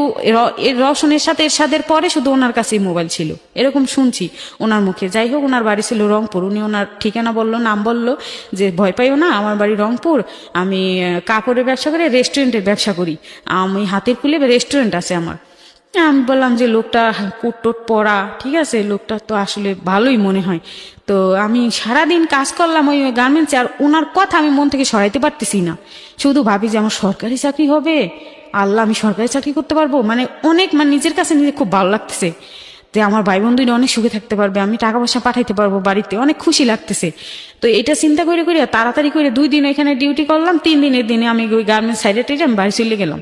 রওশনের সাথে এরশাদের পরে শুধু ওনার কাছেই মোবাইল ছিল, এরকম শুনছি ওনার মুখে। যাই হোক, ওনার বাড়ি ছিল রংপুর, উনি ওনার ঠিকানা বললো, নাম বললো যে ভয় পাইও না, আমার বাড়ি রংপুর, আমি কাপড়ের ব্যবসা করি, রেস্টুরেন্টের ব্যবসা করি, আমি হাতের পুলে রেস্টুরেন্ট আছে আমার। আমি বললাম যে লোকটা কোট টোট পরা, ঠিক আছে, লোকটা তো আসলে ভালোই মনে হয়। তো আমি সারাদিন কাজ করলাম ওই গার্মেন্টসে, আর ওনার কথা আমি মন থেকে সরাইতে পারতেছি না, শুধু ভাবি যে আমার সরকারি চাকরি হবে, আল্লাহ আমি সরকারি চাকরি করতে পারবো, মানে অনেক, মানে নিজের কাছে নিজে খুব ভালো লাগতেছে যে আমার ভাই বোন দুইটা অনেক সুখে থাকতে পারবে, আমি টাকা পয়সা পাঠাইতে পারবো বাড়িতে, অনেক খুশি লাগতেছে। তো এটা চিন্তা করে তাড়াতাড়ি করে 2 দিন এখানে ডিউটি করলাম, 3 দিনের দিনে আমি ওই গার্মেন্টস সাইডে আমি বাড়ি চলে গেলাম।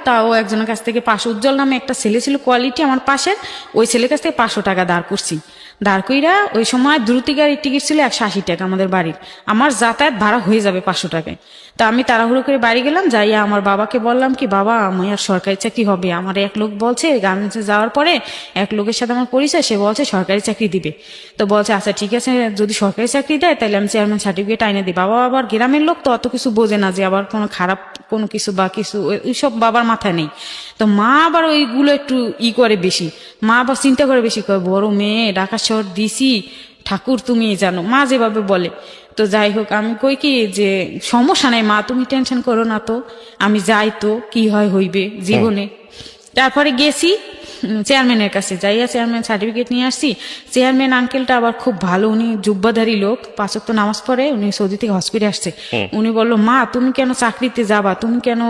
তাও একজনের কাছ থেকে 500, উজ্জ্বল নামে একটা ছেলে ছিল কোয়ালিটি আমার পাশের, ওই ছেলের কাছ থেকে 500 টাকা দাঁড় করছি। দাঁড় কইরা ওই সময় দ্রুতি গাড়ির টিকিট ছিল 180 টাকা আমাদের বাড়ির, আমার যাতায়াত ভাড়া হয়ে যাবে 500 টাকায়। তা আমি তাড়াহুড়ো করে বাড়ি গেলাম, যাইয়া আমার বাবাকে বললাম কি বাবা আমি আর সরকারি চাকরি হবে, আমার এক লোক বলছে গার্মেন্টসে যাওয়ার পরে এক লোকের সাথে আমার পরিচয়, সে বলছে সরকারি চাকরি দিবে। তো বলছে আচ্ছা ঠিক আছে, যদি সরকারি চাকরি দেয় তাহলে আমি চেয়ারম্যান সার্টিফিকেট আইনে দিই। বাবা আবার গ্রামের লোক তো অত কিছু বোঝে না যে আবার কোনো খারাপ কোনো কিছু বা কিছু, ওইসব বাবার মাথায় নেই। তো মা আবার ওইগুলো একটু করে বেশি, মা আবার চিন্তা করে বেশি, করে বড় মেয়ে ঢাকা শহর দিছি, ঠাকুর তুমি জানো, মা যেভাবে বলে। তো যাই হোক, আমি কই কি যে সমস্যা নাই মা, তুমি টেনশন করো না, তো আমি যাই, তো কি হয় হইবে জীবনে। তারপরে গেছি চেয়ারম্যানের কাছে, যাইয়া চেয়ারম্যান সার্টিফিকেট নিয়ে আসছি। চেয়ারম্যান আঙ্কেলটা আবার খুব ভালো, উনি জুব্বাধারী লোক, 5 ওয়াক্ত নামাজ পড়ে, উনি সৌদি থেকে হজ করে আসছে। উনি বললো মা তুমি কেন চাকরিতে যাবা, তুমি কেন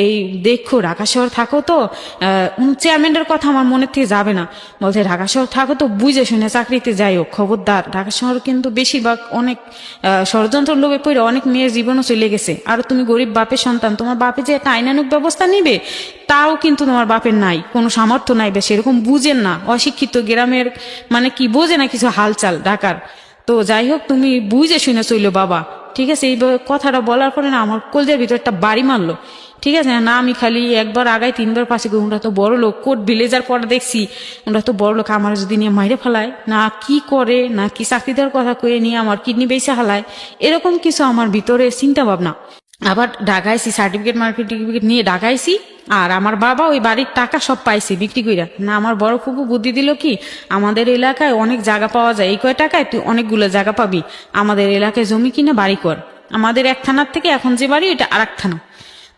এই দেখো ঢাকা শহর থাকো, তো চেয়ারম্যানের কথা আমার মনের থেকে যাবে না, বলছে ঢাকা শহর থাকো তো বুঝে শুনে চাকরিতে যাইও, খবরদার, ঢাকা শহর কিন্তু বেশিরভাগ অনেক ষড়যন্ত্র লোভে পড়ে অনেক মেয়ের জীবনও চলে গেছে, আর তুমি গরিব বাপের সন্তান, তোমার বাপে যে একটা আইনানুক ব্যবস্থা নিবে তাও কিন্তু তোমার বাপের নাই, কোনো সামর্থ্য নাই, বা সেরকম বুঝেন না, অশিক্ষিত গ্রামের, মানে কি বোঝে না কিছু হালচাল ঢাকার। তো যাই হোক, তুমি বুঝে শুনে চইলো বাবা, ঠিক আছে। এই কথাটা বলার পরে না আমার কলজের ভিতর একটা বাড়ি মারলো, ঠিক আছে না, আমি খালি একবার আগাই 3বার পাশে, ওরা তো বড় লোক, কোট ভিলেজার পরে দেখছি ওরা তো বড় লোক, আমার যদি নিয়ে মাইরে ফেলায় না, কি করে না কি চাকরি দেওয়ার কথা কয়ে নিয়ে আমার কিডনি বেঁচে হালায়, এরকম কিছু আমার ভিতরে চিন্তা ভাবনা। আবার ঢাকাইছি, সার্টিফিকেট মার্টিফিকেট নিয়ে ঢাকাইছি, আর আমার বাবা ওই বাড়ির টাকা সব পাইছে বিক্রি কইরা না। আমার বড় ফুপু বুদ্ধি দিল কি, আমাদের এলাকায় অনেক জায়গা পাওয়া যায়, এই কয় টাকায় তুই অনেকগুলো জায়গা পাবি, আমাদের এলাকায় জমি কিনে বাড়ি কর। আমাদের এক থানার থেকে এখন যে বাড়ি ওইটা আর এক থানা,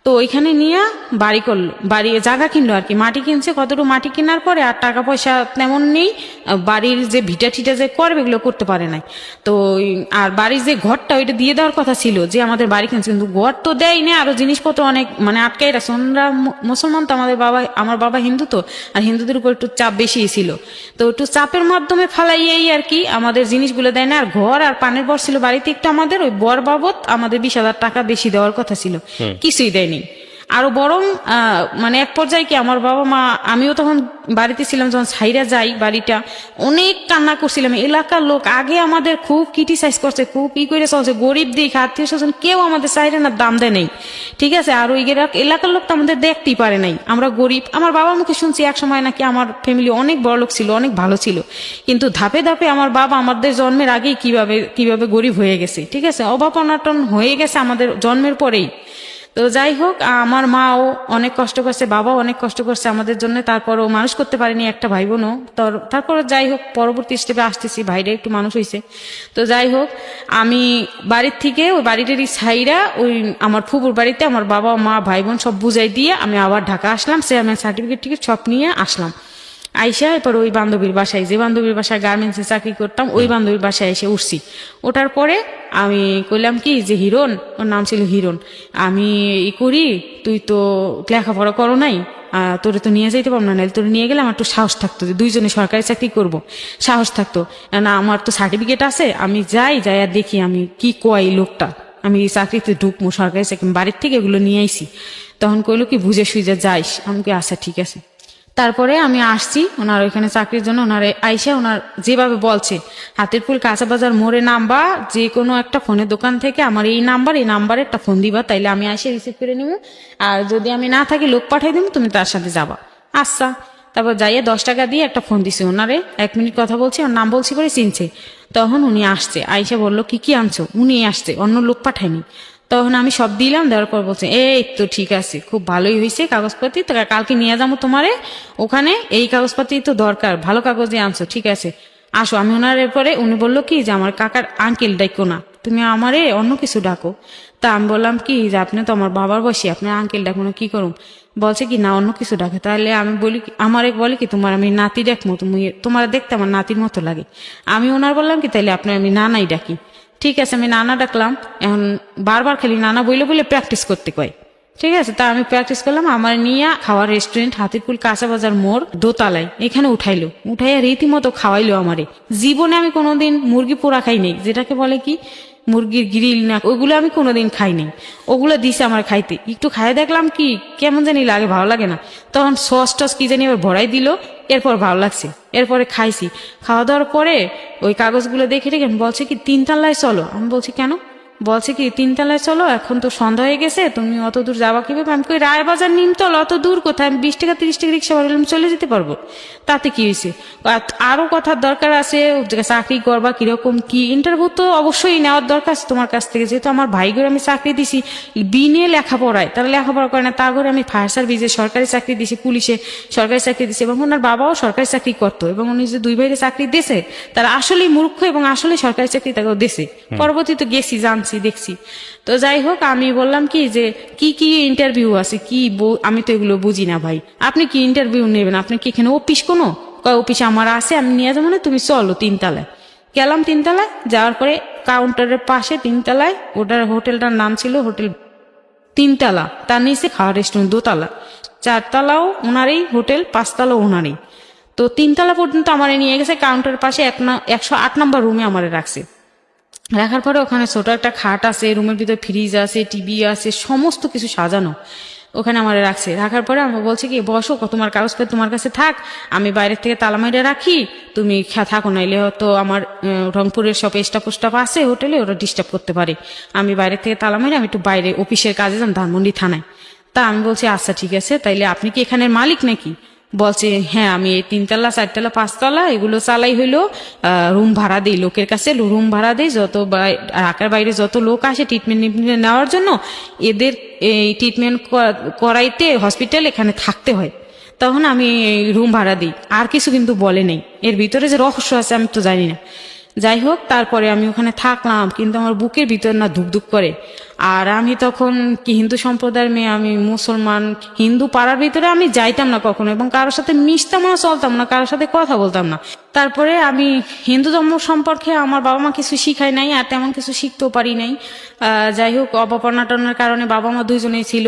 তো ওইখানে নিয়ে বাড়ি করলো, বাড়ি জায়গা কিনলো আর কি, মাটি কিনছে, কতটুকু মাটি কেনার পরে আর টাকা পয়সা তেমন নেই, বাড়ির যে ভিটা টিটা যে করবে এগুলো করতে পারে নাই। তো আর বাড়ির যে ঘরটা ওইটা দিয়ে দেওয়ার কথা ছিল, যে আমাদের বাড়ি কিনছে, কিন্তু ঘর তো দেয় না, আরো জিনিসপত্র অনেক মানে আটকাই রাখছে। ওনারা মুসলমান তো, আমার বাবা হিন্দু তো, আর হিন্দুদের উপর একটু চাপ বেশি ছিল, তো একটু চাপের মাধ্যমে ফালাইয়াই আর কি আমাদের জিনিসগুলো দেয় না। আর ঘর আর পানের বর ছিল বাড়িতে একটু, আমাদের ওই বর বাবদ আমাদের 20,000 টাকা বেশি দেওয়ার কথা ছিল, কিছুই দেয়নি। আরো বরং মানে এক পর্যায়ে কি আমার বাবা মা, আমিও তখন বাড়িতে ছিলাম, যখন ছাইরা যাই বাড়িটা, অনেক কান্না করছিলাম। এলাকার লোক আগে আমাদের খুব ক্রিটিসাইজ করছে, খুব করে চলছে, গরিব দিক আত্মীয় স্বজন কেউ আমাদের চাইরে না, দাম দেয় নেই, ঠিক আছে। আর ওই এলাকার লোক তো আমাদের দেখতেই পারে নাই, আমরা গরিব। আমার বাবার মুখে শুনছি এক সময় নাকি আমার ফ্যামিলি অনেক বড় লোক ছিল, অনেক ভালো ছিল, কিন্তু ধাপে ধাপে আমার বাবা আমাদের জন্মের আগেই কিভাবে গরিব হয়ে গেছে, ঠিক আছে, অভাব অনাটন হয়ে গেছে আমাদের জন্মের পরেই। তো যাই হোক, আমার মাও অনেক কষ্ট করছে, বাবাও অনেক কষ্ট করছে আমাদের জন্য, তারপরও মানুষ করতে পারেনি একটা ভাই বোনও। তারপর যাই হোক, পরবর্তী স্টেপে আসতেছি, ভাইরা একটু মানুষ হয়েছে। তো যাই হোক, আমি বাড়ির থেকে ওই বাড়িটারই ছাইরা ওই আমার ফুপুর বাড়িতে আমার বাবা মা ভাই বোন সব বুঝাই দিয়ে আমি আবার ঢাকা আসলাম, চেয়ারম্যান সার্টিফিকেট টিকিট সব নিয়ে আসলাম। আইসা এরপর ওই বান্ধবীর বাসায়, যে বান্ধবীর বাসায় গার্মেন্টসে চাকরি করতাম, ওই বান্ধবীর বাসায় এসে উঠছি। ওঠার পরে আমি কইলাম কি যে হিরণ, ওর নাম ছিল হিরণ, আমি করি, তুই তো লেখাপড়া করো নাই, তোরে তো নিয়ে যাইতে পারবো না, নাহলে তোরে নিয়ে গেলে আমার একটু সাহস থাকতো যে দুইজনে সরকারি চাকরি করব, সাহস থাকতো না, আমার তো সার্টিফিকেট আছে, আমি যাই আর দেখি আমি কি কয় লোকটা, আমি চাকরিতে ঢুকবো, সরকারি চাকরি, বাড়ির থেকে এগুলো নিয়ে আইসি। তখন কইলো কি বুঝে সুইজে যাইস, আমি কি আচ্ছা ঠিক আছে। তারপরে আমি আসছি ওনার ওইখানে চাকরির জন্য। ওনারে আইসা ওনার যেভাবে বলছে, হাতিরপুল কাঁচা বাজার মোড়ে নামবা, যে কোনো একটা ফোনের দোকান থেকে আমার এই নাম্বারে একটা ফোন দিবা, তাইলে আমি এসে রিসিভ করে নিব, আর যদি আমি না থাকি লোক পাঠাই দিব, তুমি তার সাথে যাবা। আচ্ছা, তারপর যাইয়ে 10 টাকা দিয়ে একটা ফোন দিছে ওনারে, 1 মিনিট কথা বলছি, ওর নাম বলছি করে চিনছে। তখন উনি আসছে, আইসা বললো কি আনছো, উনি আসছে, অন্য লোক পাঠায়নি। তখন আমি সব দিলাম, দেওয়ার পর বলছে এই তো ঠিক আছে, খুব ভালোই হয়েছে কাগজপাতি, তো কালকে নিয়ে যাবো তোমারে ওখানে, এই কাগজপাতি তো দরকার, ভালো কাগজে আনছো, ঠিক আছে আসো। আমি ওনার এরপরে উনি বললো কি যে আমার কাকার আঙ্কেল ডাকো না, তুমি আমারে অন্য কিছু ডাকো। তা আমি বললাম কি যে আপনি তো আমার বাবার বয়সী, আপনার আঙ্কেল ডাকো না, কি করুম? বলছে কি না অন্য কিছু ডাকে। তাহলে আমি বলি আমারে বলে কি তোমার আমি নাতি ডাকবো, তুমি তোমার দেখতে আমার নাতির মতো লাগে। আমি ওনার বললাম কি তাইলে আপনার আমি নানাই ডাকি। ঠিক আছে, আমি নানা ডাকলাম। এখন বারবার খালি নানা বলে প্র্যাকটিস করতে কয়, ঠিক আছে। তা আমি প্র্যাকটিস করলাম, আমার নিয়ে খাওয়ার রেস্টুরেন্ট হাতিরপুল কাঁচা বাজার মোড় দোতলায়, এখানে উঠাইয়া রীতিমতো খাওয়াইলো আমারে। জীবনে আমি কোনোদিন মুরগি পোড়া খাই নাই, যেটাকে বলে কি মুরগির গ্রিল না, ওইগুলো আমি কোনোদিন খাই নাই। ওগুলো দিছে আমার খাইতে, একটু খাই দেখলাম কি কেমন জানি লাগে, ভালো লাগে না। তখন সস টস কি জানি আবার ভরাই দিল, এরপর ভালো লাগছে, এরপরে খাইছি। খাওয়া দাওয়ার পরে ওই কাগজগুলো দেখে বলছে কি 3 তলায় চলো। আমি বলছি কেন? বলছে কি 3 তলায় চলো, এখন তো সন্ধ্যা হয়ে গেছে, তুমি অত দূর যাবা কিভাবে? আমি কই রায়বাজার নিমতল, অত দূর কোথায়, আমি 20 টাকা 30 টাকা রিক্সা ভাড়া চলে যেতে পারবো, তাতে কি হয়েছে? আরো কথার দরকার আছে, চাকরি করবা কিরকম কি, ইন্টারভিউ তো অবশ্যই নেওয়ার দরকার আছে তোমার কাছ থেকে, যেহেতু আমার ভাই ঘরে আমি চাকরি দিছি বিনে লেখাপড়ায়, তারা লেখাপড়া করে না, তার ঘরে আমি ফায়ার সার্ভিসে সরকারি চাকরি দিছি, পুলিশে সরকারি চাকরি দিছি, এবং ওনার বাবাও সরকারি চাকরি করতো, এবং উনি যে 2 ভাইয়ের চাকরি দিয়েছে তারা আসলেই মূর্খ, এবং আসলে সরকারি চাকরি তাকেও দিয়েছে। পরবর্তীতে গেছি, জানছি, দেখছি। তো যাই হোক, আমি বললাম কি যে কি ইন্টারভিউ আছে, আমি তো এগুলো বুঝি না ভাই, আপনি কি ইন্টারভিউ নেবেন? আপনি কি এখানে অফিস কোনো? অফিসে আমার আছে, আমি নিয়ে যাবো, মানে তুমি চলো 3 তলায়। গেলাম 3 তলায়, যাওয়ার পরে কাউন্টারের পাশে 3 তলায়, ওটার হোটেলটার নাম ছিল হোটেল 3 তলা, তার নিচে খাওয়ার রেস্টুরেন্ট 2 তলা, 4 তলাও ওনারই হোটেল, 5 তলাও ওনারই। তো 3 তলা পর্যন্ত আমার নিয়ে গেছে, কাউন্টারের পাশে 108 নম্বর রুমে আমারে রাখছে। রাখার পরে ওখানে ছোট একটা খাট আছে, রুমের ভিতরে ফ্রিজ আছে, টিভি আছে, সমস্ত কিছু সাজানো, ওখানে আমার রাখছে। রাখার পরে আমি বলছি কি বসো, তোমার কাগজপত্র তোমার কাছে থাক, আমি বাইরের থেকে তালা মাইরে রাখি, তুমি থাকো, নাইলে হয়তো আমার রংপুরের সব স্টাফ আছে হোটেলে, ওরা ডিস্টার্ব করতে পারে, আমি বাইরের থেকে তালা মাইরে আমি একটু বাইরে অফিসের কাজে যান ধানমন্ডি থানায়। তা আমি বলছি আচ্ছা ঠিক আছে, তাইলে আপনি কি এখানের মালিক নাকি? বলছে হ্যাঁ, আমি 3 তলা 4 তলা 5 তলা এগুলো চালাই হইলো রুম ভাড়া দিই, লোকের কাছে রুম ভাড়া দিই, যত ঢাকার বাইরে যত লোক আসে ট্রিটমেন্ট নেওয়ার জন্য, এদের এই ট্রিটমেন্ট করাইতে হসপিটাল এখানে থাকতে হয়, তখন আমি রুম ভাড়া দিই। আর কিছু কিন্তু বলে নেই, এর ভিতরে যে রহস্য আছে আমি তো জানি না। যাই হোক, তারপরে আমি ওখানে থাকলাম, কিন্তু আমার বুকের ভিতর না ধুকধুক করে। আর আমি তখন কি হিন্দু সম্প্রদায়ের মেয়ে, আমি মুসলমান, হিন্দু পাড়ার ভিতরে আমি যাইতাম না কখনো, এবং কারোর সাথে মিশতাম না, চলতাম না, কারোর সাথে কথা বলতাম না। তারপরে আমি হিন্দু ধর্ম সম্পর্কে আমার বাবা মা কিছু শিখাই নাই, আর তেমন কিছু শিখতেও পারি নাই। যাই হোক, অবপর্ণাটনের কারণে বাবা মা দুইজনেই ছিল,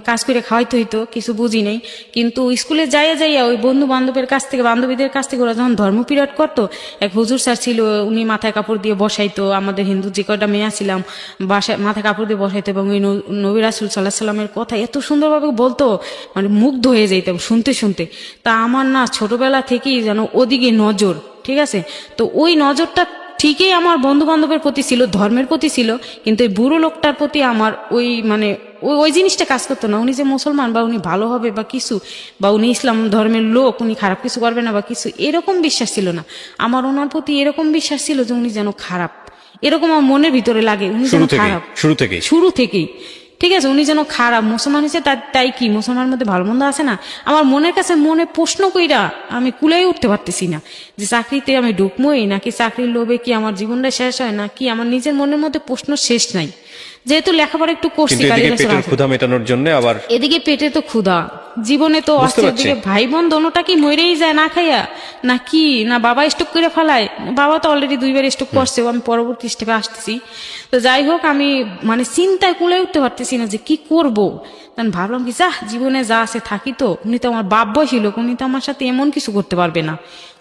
কাজ করে খাওয়াইতে হইতো, কিছু বুঝি নাই। কিন্তু স্কুলে যাইয়া ওই বন্ধু বান্ধবের কাছ থেকে, বান্ধবীদের কাছ থেকে ওরা যখন ধর্ম পিরিয়ড করতো, এক হুজুর স্যার ছিল, উনি মাথায় কাপড় দিয়ে বসাইতো, আমাদের হিন্দু যে কয়টা মেয়ে ছিলাম বাসায় মাথায় কাপড় মধ্যে বসাইতো এবং ওই নবী রাসূল সাল্লাল্লাহু আলাইহি সাল্লামের কথা এত সুন্দরভাবে বলতো, মানে মুগ্ধ হয়ে যেতাম শুনতে শুনতে। তা আমার না ছোটবেলা থেকেই যেন ওদিকে নজর, ঠিক আছে। তো ওই নজরটা ঠিকই আমার বন্ধু বান্ধবের প্রতি ছিল, ধর্মের প্রতি ছিল, কিন্তু এই বুড়ো লোকটার প্রতি আমার ওই মানে ওই জিনিসটা কাজ করতো না। উনি যে মুসলমান বা উনি ভালো হবে বা কিছু, বা উনি ইসলাম ধর্মের লোক, উনি খারাপ কিছু করবে না বা কিছু, এরকম বিশ্বাস ছিল না আমার। ওনার প্রতি এরকম বিশ্বাস ছিল যে উনি যেন খারাপ, এরকম আমার মনের ভিতরে লাগে উনি যেন খারাপ শুরু থেকেই, ঠিক আছে। উনি যেন খারাপ, মুসলমান হয়েছে তাই কি মুসলমানের মধ্যে ভালো মন্দ আছে না। আমার মনের কাছে মনে প্রশ্ন কইরা আমি কুলাই উঠতে পারতেছি না যে চাকরিতে আমি ঢুকমই নাকি চাকরির লোভে কি আমার জীবনটা শেষ হয় নাকি, আমার নিজের মনের মধ্যে প্রশ্ন শেষ নাই। যেহেতু লেখাপড়া একটু করছি, ক্ষুধা মেটানোর জন্য আবার এদিকে পেটে তো ক্ষুধা, জীবনে তো অস্ত্রের দিকে ভাই বোন দোনোটা কি মরেই যায় না খাইয়া, না কি না বাবা স্টক করে ফেলায়। বাবা তো অলরেডি 2 বার স্টক করছে, আমি পরবর্তী স্টেপে আসতেছি। তো যাই হোক, আমি মানে চিন্তায় কুলে উঠতে পারতেছি না যে কি করব। তখন ভাবলাম কি, যা জীবনে যা আছে থাকি, তো উনি তো আমার বাপ বয়সী লোক, উনি তো আমার সাথে এমন কিছু করতে পারবে না।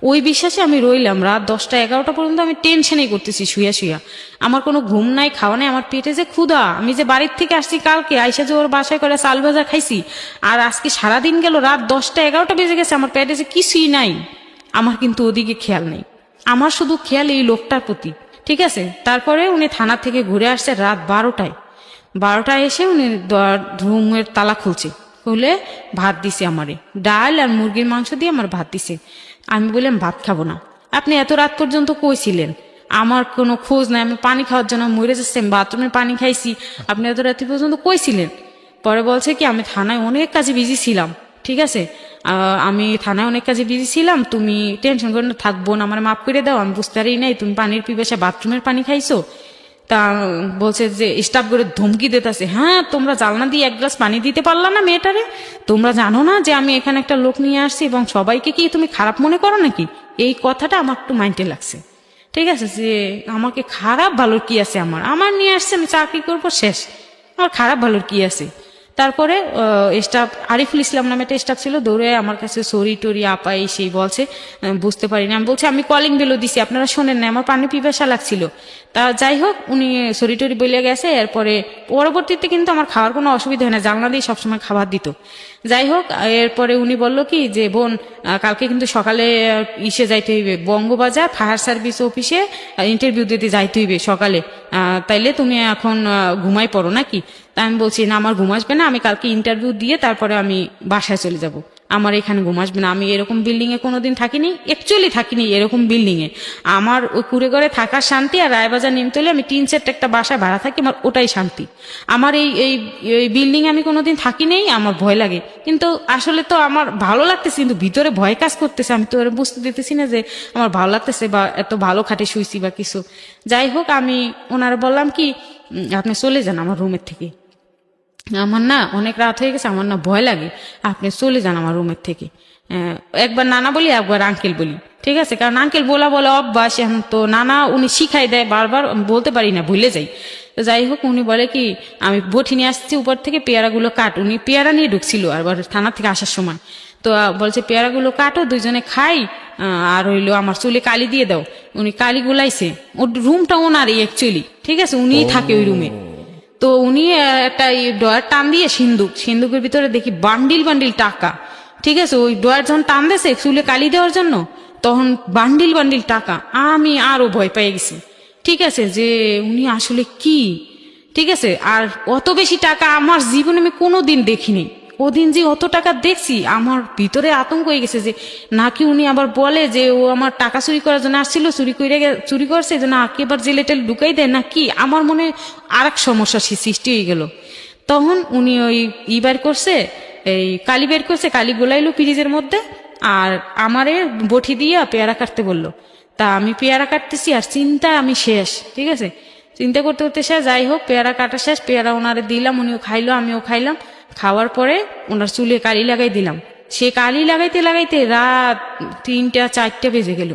ওই বিশ্বাসে আমি রইলাম। রাত 10টা 11টা পর্যন্ত আমি টেনশনেই করতেছি শুয়া শুয়া। আমার কোনো ঘুম নাই, খাওয়া নাই, আমার পেটে যে ক্ষুধা। আমি যে বাড়ির থেকে আসছি কালকে, আইসা যে ওর বাসায় করে চাল ভাজা খাইছি, আর আজকে সারাদিন গেল, রাত 10টা 11টা বেজে গেছে, আমার পেটে যে কিছুই নাই। আমার কিন্তু ওদিকে খেয়াল নেই, আমার শুধু খেয়াল এই লোকটার প্রতি, ঠিক আছে। তারপরে উনি থানা থেকে ঘুরে আসছে রাত 12টায় এসে উনি রুমের তালা খুলে ভাত দিছে আমারে, ডাল আর মুরগির মাংস দিয়ে আমার ভাত দিছে। আমি বললাম ভাত খাবো না। আপনি এত রাত পর্যন্ত কই ছিলেন? আমার কোনো খোঁজ নাই, আমি পানি খাওয়ার জন্য মরে যাচ্ছি, আমি বাথরুমে পানি খাইছি, আপনি এত রাত্রি পর্যন্ত কই ছিলেন? পরে বলছে কি, আমি থানায় অনেক কাজে বিজি ছিলাম, ঠিক আছে, আমি থানায় অনেক কাজে বিজি ছিলাম, তুমি টেনশন করে থাকবো না, আমার মাফ করে দাও, আমি বুঝতে পারি নাই তুমি পানির পিপাসা বাথরুমের পানি খাইছো। তা বলছে যে স্টাফ করে ধমকি দিতেছে, হ্যাঁ তোমরা জালনা দিয়ে 1 গ্লাস পানি দিতে পারলা না মেয়েটারে? তোমরা জানো না যে আমি এখানে একটা লোক নিয়ে আসছি এবং সবাইকে কি তুমি খারাপ মনে করো নাকি? এই কথাটা আমার একটু মাইন্ডে লাগছে, ঠিক আছে, যে আমাকে খারাপ ভালোর কি আছে, আমার নিয়ে আসছে, আমি চাকরি করবো, শেষ, আমার খারাপ ভালোর কি আছে। তারপরে স্টাফ আরিফুল ইসলাম নামে একটা স্টাফ ছিল, দৌড়ে আমার কাছে সরি টরি আপা এই সেই বলছে, বুঝতে পারিনি। আমি বলছি আমি কলিং বেলও দিছি, আপনারা শোনেন না, আমার পানি পিপাসা লাগছিল। তা যাই হোক, উনি সরি টরি বলে গেছে। এরপরে পরবর্তীতে কিন্তু আমার খাওয়ার কোনো অসুবিধা হয় না, জানলা দিয়ে সবসময় খাবার দিত। যাই হোক, এরপরে উনি বলল কি যে বোন, কালকে কিন্তু সকালে ইসে যাইতে হইবে, বঙ্গবাজার ফায়ার সার্ভিস অফিসে ইন্টারভিউ দিতে যাইতে হইবে সকালে, তাইলে তুমি এখন ঘুমাই পড়ো নাকি? তা আমি বলছি না, আমার ঘুম আসবে না, আমি কালকে ইন্টারভিউ দিয়ে তারপরে আমি বাসায় চলে যাব, আমার এখানে ঘুম আসবে না। আমি এরকম বিল্ডিং এ কোনোদিন থাকিনি, অ্যাকচুয়ালি থাকিনি এরকম বিল্ডিং এ। আমার ওই কুড়ে ঘরে থাকার শান্তি, আর রায়বাজার নিমতলে আমি 3 সেট একটা বাসায় ভাড়া থাকি, আমার ওটাই শান্তি। আমার এই বিল্ডিং এ আমি কোনোদিন থাকি নেই, আমার ভয় লাগে। কিন্তু আসলে তো আমার ভালো লাগতেছে, কিন্তু ভিতরে ভয় কাজ করতেছে, আমি তো বুঝতে দিতেছি না যে আমার ভালো লাগতেছে বা এত ভালো খাটে শুইছি বা কিছু। যাই হোক, আমি ওনারা বললাম কি, আপনি চলে যান আমার রুমের থেকে, আমার না অনেক রাত হয়ে গেছে, আমার না ভয় লাগে, আপনি চলে যান আমার রুমের থেকে। একবার নানা বলি, একবার আঙ্কেল বলি, ঠিক আছে, কারণ আঙ্কেল বলা অভ্যাস, এখন তো নানা উনি শিখাই দেয় বারবার, বলতে পারি না, ভুলে যাই। তো যাই হোক, উনি বলে কি, আমি বটি নিয়ে আসছি উপর থেকে, পেয়ারাগুলো কাট। উনি পেয়ারা নিয়ে ঢুকছিল আর থানা থেকে আসার সময়, তো বলছে পেয়ারাগুলো কাটো, দুইজনে খাই, আর হইলো আমার চুলে কালি দিয়ে দাও। উনি কালি গুলাইছে, ওর রুমটা ওনারই অ্যাকচুয়ালি, ঠিক আছে, উনিই থাকে ওই রুমে। তো উনি একটা ডয়ার টান দিয়ে সিন্দুকের ভিতরে দেখি বান্ডিল টাকা, ঠিক আছে। ওই ডয়ার যখন টান দিয়েছে চুলে কালি দেওয়ার জন্য, তখন বান্ডিল টাকা। আমি আরো ভয় পেয়ে গেছি, ঠিক আছে, যে উনি আসলে কি, ঠিক আছে। আর অত বেশি টাকা আমার জীবনে আমি কোনোদিন দেখিনি। ওদিন যে অত টাকা দেখছি, আমার ভিতরে আতঙ্ক হয়ে গেছে যে নাকি উনি আবার বলে যে ও আমার টাকা চুরি করার জন্য আসছিল, চুরি করছে, যে না এবার জেলে টেলে ঢুকাই দেয় নাকি, আমার মনে আর এক সমস্যা সৃষ্টি হয়ে গেল। তখন উনি ওই বের করছে, এই কালি বের করছে, কালি গোলাইলো ফ্রিজের মধ্যে, আর আমারে বটি দিয়ে পেয়ারা কাটতে বললো। তা আমি পেয়ারা কাটতেছি আর চিন্তায় আমি শেষ, ঠিক আছে, চিন্তা করতে করতে শেষ। যাই হোক, পেয়ারা কাটা শেষ, পেয়ারা ওনারে দিলাম, উনিও খাইলো, আমিও খাইলাম। খাওয়ার পরে ওনার চুলে কালি লাগাই দিলাম। সে কালি লাগাইতে রাত 3টা 4টা বেজে গেল।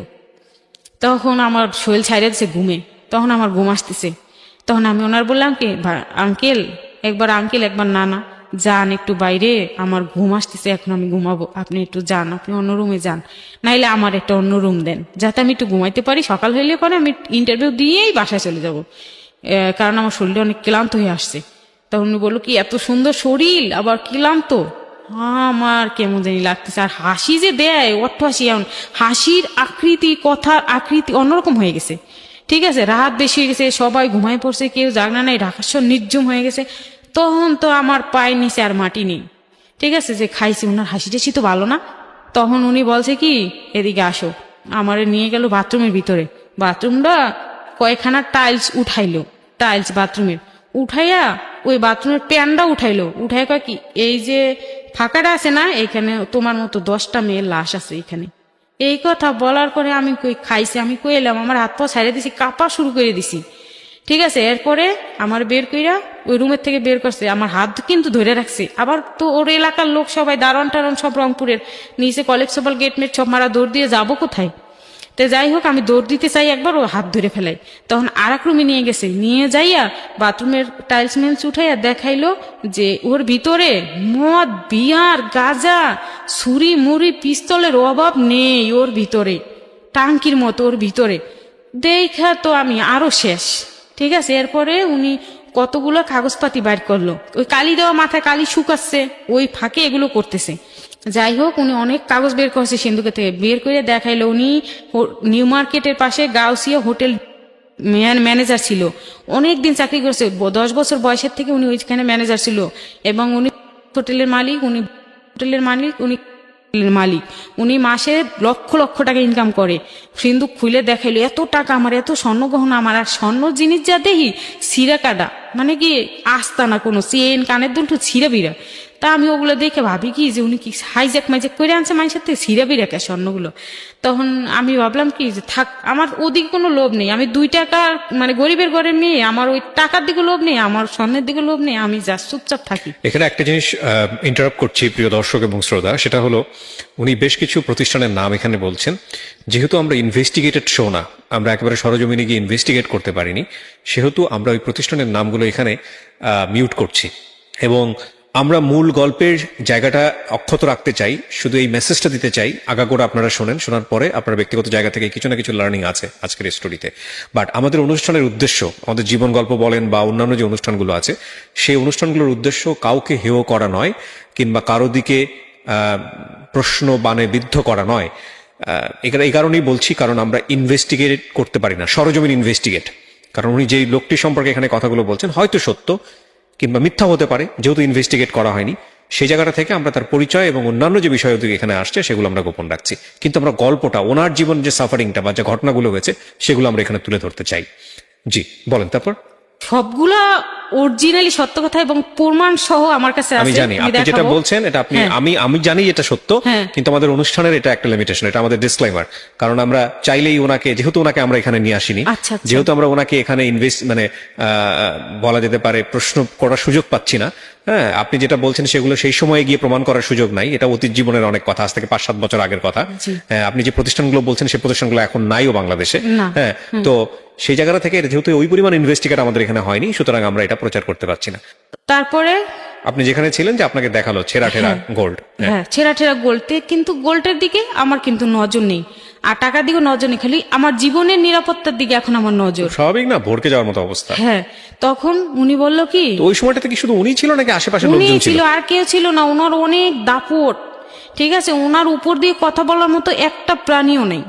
তখন আমার শরীর ছাইড়ে দিচ্ছে ঘুমে, তখন আমার ঘুম আসতেছে। তখন আমি ওনার বললাম কি, আঙ্কেল, একবার আঙ্কেল একবার নানা, যান একটু বাইরে, আমার ঘুম আসতেছে, এখন আমি ঘুমাবো, আপনি একটু যান, আপনি অন্য রুমে যান, নাইলে আমার একটা অন্য রুম দেন, যাতে আমি একটু ঘুমাইতে পারি, সকাল হইলে পরে আমি ইন্টারভিউ দিয়েই বাসায় চলে যাব। কারণ আমার শরীরটা অনেক ক্লান্ত হয়ে আসছে। তখন উনি বললো কি এত সুন্দর শরীর আবার ক্লান্ত, আমার কেমন জানি লাগতেছে। আর হাসি যে দেয় অট্ট হাসি, এমন হাসির আকৃতি, কথার আকৃতি অন্যরকম হয়ে গেছে। ঠিক আছে, রাত বেশি হয়ে গেছে, সবাই ঘুমায় পড়ছে, কেউ জাগনা নাই, ঢাকাশর নির্জম হয়ে গেছে। তখন তো আমার পায়ের নিচে আর মাটি নেই। ঠিক আছে, যে খাইছি, ওনার হাসি টাসি তো ভালো না। তখন উনি বলছে কি এদিকে আসো, আমারে নিয়ে গেল বাথরুমের ভিতরে। বাথরুমটা কয়েকখানা টাইলস উঠাইলো, টাইলস বাথরুমের উঠাইয়া ওই বাথরুমের প্যানটা উঠাইলো, উঠাই কয় কি এই যে ফাঁকাটা আছে না, এখানে তোমার মতো 10টা মেয়ের লাশ আছে এখানে। এই কথা বলার পরে আমি কই খাইছি, আমি কই এলাম, আমার হাত পা ছাড়িয়ে দিছি, কাঁপা শুরু করে দিছি। ঠিক আছে, এরপরে আমার বের কইরা ওই রুমের থেকে বের করছে, আমার হাত কিন্তু ধরে রাখছে। আবার তো ওর এলাকার লোক সবাই দারোয়ান টারন সব রংপুরের, নিচে কলেজসভাল গেটমেট সব মারা, দৌড় দিয়ে যাবো কোথায়। তো যাই হোক, আমি দৌড় দিতে চাই, একবার ও হাত ধরে ফেলাই। তখন আর এক রুমে নিয়ে গেছে, নিয়ে যাইয়া বাথরুমের টাইলস মেলস উঠাইয়া দেখাইলো যে ওর ভিতরে মদ, বিয়ার, গাঁজা, ছুরি মুড়ি পিস্তলের অভাব নেই ওর ভিতরে, টাঙ্কির মতো ওর ভিতরে। দেখা তো আমি আরো শেষ। ঠিক আছে, এরপরে উনি কতগুলো কাগজপাতি বাইর করলো, ওই কালি দেওয়া মাথায় কালি শুকাচ্ছে, ওই ফাঁকে এগুলো করতেছে। যাই হোক, উনি অনেক কাগজ বের করছে সিন্ধুকে থেকে, বের করে দেখাইলো উনি নিউ মার্কেটের পাশে গাউসিয়া হোটেল ম্যানেজার ছিল, অনেক দিন চাকরি করছে, 10 বছর বয়সের থেকে উনি ওইখানে ম্যানেজার ছিল। এবং উনি হোটেলের মালিক, উনি হোটেলের মালিক, উনি মালিক, উনি মাসে লক্ষ লক্ষ টাকা ইনকাম করে। সিন্ধুক খুলে দেখাইলো এত টাকা আমার, এত স্বর্ণ গহনা আমার, আর স্বর্ণ জিনিস যা দেখি সিরা কাটা, মানে কি আস্তা না, কোনো চেন কানের দুলটু ছিঁড়া বিরা। তা আমি ওগুলো দেখে ভাবি কি যে উনি কি হাইজ্যাক মাইজ্যাক করে আনছে মানুষের থেকে, ছিঁড়া বিরা কে স্বর্ণগুলো। তখন আমি ভাবলাম কি যে থাক, আমার ওদিকে কোনো লোভ নেই, আমি 2 টাকা মানে গরিবের ঘরের মেয়ে, আমার ওই টাকার দিকে লোভ নেই, আমার স্বর্ণের দিকে লোভ নেই, আমি যা চুপচাপ থাকি। এখানে একটা জিনিস ইন্টারাপ্ট করছি প্রিয় দর্শক এবং শ্রোতা, সেটা হলো উনি বেশ কিছু প্রতিষ্ঠানের নাম এখানে বলছেন। যেহেতু আমরা ইনভেস্টিগেটেড শো না, আমরা একেবারে সরজমিনে গিয়ে ইনভেস্টিগেট করতে পারিনি, সেহেতু আমরা ওই প্রতিষ্ঠানের নামগুলো এখানে মিউট করছি। এবং আমরা মূল গল্পের জায়গাটা অক্ষত রাখতে চাই, শুধু এই মেসেজটা দিতে চাই, আগাগোড়া আপনারা শোনেন, শোনার পরে আপনার ব্যক্তিগত জায়গা থেকে কিছু না কিছু লার্নিং আছে আজকের স্টোরিতে। বাট আমাদের অনুষ্ঠানের উদ্দেশ্য, আমাদের জীবন গল্প বলেন বা অন্যান্য যে অনুষ্ঠানগুলো আছে, সেই অনুষ্ঠানগুলোর উদ্দেশ্য কাউকে হেয় করা নয়, কিংবা কারো দিকে প্রশ্ন বানে বিদ্ধ করা নয়। এই কারণেই বলছি, কারণ আমরা ইনভেস্টিগেট করতে পারি না, সরজমিন ইনভেস্টিগেট। কারণ উনি যেই লোকটি সম্পর্কে এখানে কথাগুলো বলছেন হয়তো সত্য কিংবা মিথ্যা হতে পারে, যেহেতু ইনভেস্টিগেট করা হয়নি, সেই জায়গাটা থেকে আমরা তার পরিচয় এবং অন্যান্য যে বিষয় এখানে আসছে সেগুলো আমরা গোপন রাখছি। কিন্তু আমরা গল্পটা, ওনার জীবন যে সাফারিংটা বা যে ঘটনাগুলো হয়েছে সেগুলো আমরা এখানে তুলে ধরতে চাই। জি বলেন। তারপর সবগুলা অরিজিনালি সত্য কথা এবং প্রমাণ সহ আমার কাছে আছে। আমি জানি আপনি যেটা বলছেন এটা আপনি, আমি জানি এটা সত্য, কিন্তু আমাদের অনুষ্ঠানের এটা একটা লিমিটেশন, এটা আমাদের ডিসক্লেমার। কারণ আমরা চাইলেই ওনাকে, যেহেতু ওনাকে আমরা এখানে নিয়ে আসিনি, যেহেতু আমরা ওনাকে এখানে বলা যেতে পারে প্রশ্ন করার সুযোগ পাচ্ছি না। হ্যাঁ, আপনি যেটা বলছেন সেগুলো সেই সময়ে গিয়ে প্রমাণ করার সুযোগ নাই, এটা অতীত জীবনের অনেক কথা, আজ থেকে 5-7 বছর আগের কথা। হ্যাঁ, আপনি যে প্রতিষ্ঠানগুলো বলছেন সেই প্রতিষ্ঠানগুলো এখন নাইও বাংলাদেশে। হ্যাঁ, তো সেই জায়গা থেকে যেহেতু ওই পরিমাণ ইনভেস্টিগেট আমাদের এখানে হয়নি, সুতরাং আমরা এটা প্রচার করতে পারছি না। তারপরে আপনি যেখানে ছিলেন যে আপনাকে দেখালো ছেঁড়া ঠেরা গোল্ড, হ্যাঁ ছেঁড়া ঠেরা গোল্ড, কিন্তু গোল্ডের দিকে আমার কিন্তু নজর নেই, আর টাকার দিকে নজর নেই, খালি আমার জীবনের নিরাপত্তার দিকে এখন আমার নজর। স্বাভাবিক না, ভরকে যাওয়ার মতো অবস্থা। হ্যাঁ, তখন উনি বলল কি ওই সময়টাতে কি শুধু উনি ছিল নাকি আশেপাশে উনি লোকজন ছিল? আর কেউ ছিল না, ওনার অনেক দাপট। ঠিক আছে, ওনার উপর দিয়ে কথা বলার মতো একটা প্রাণীও নেই।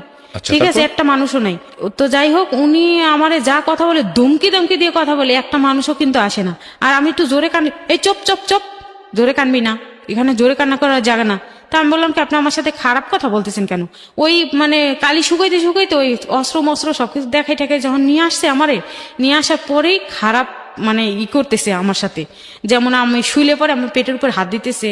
ঠিক আছে, একটা মানুষও নাই। তো যাই হোক, উনি আমারে যা কথা বলে ধমকি ধমকি দিয়ে কথা বলে, একটা মানুষও কিন্তু আসে না। আর আমি একটু জোরে কান্দি, এই চপ চপ চপ, জোরে কানবি না, এখানে জোরে কান্না করার জায়গা না। তা আমি বললাম কি আপনি আমার সাথে খারাপ কথা বলতেছেন কেন? ওই মানে কালি শুকাইতে শুকাইতে ওই অস্ত্র মস্ত্র সবকিছু দেখাই ঠেকাই যখন নিয়ে আসছে আমারে, নিয়ে আসার পরেই খারাপ মানে করতেছে আমার সাথে। যেমন আমি শুইলে পরে আমার পেটের উপর হাত দিতেছে,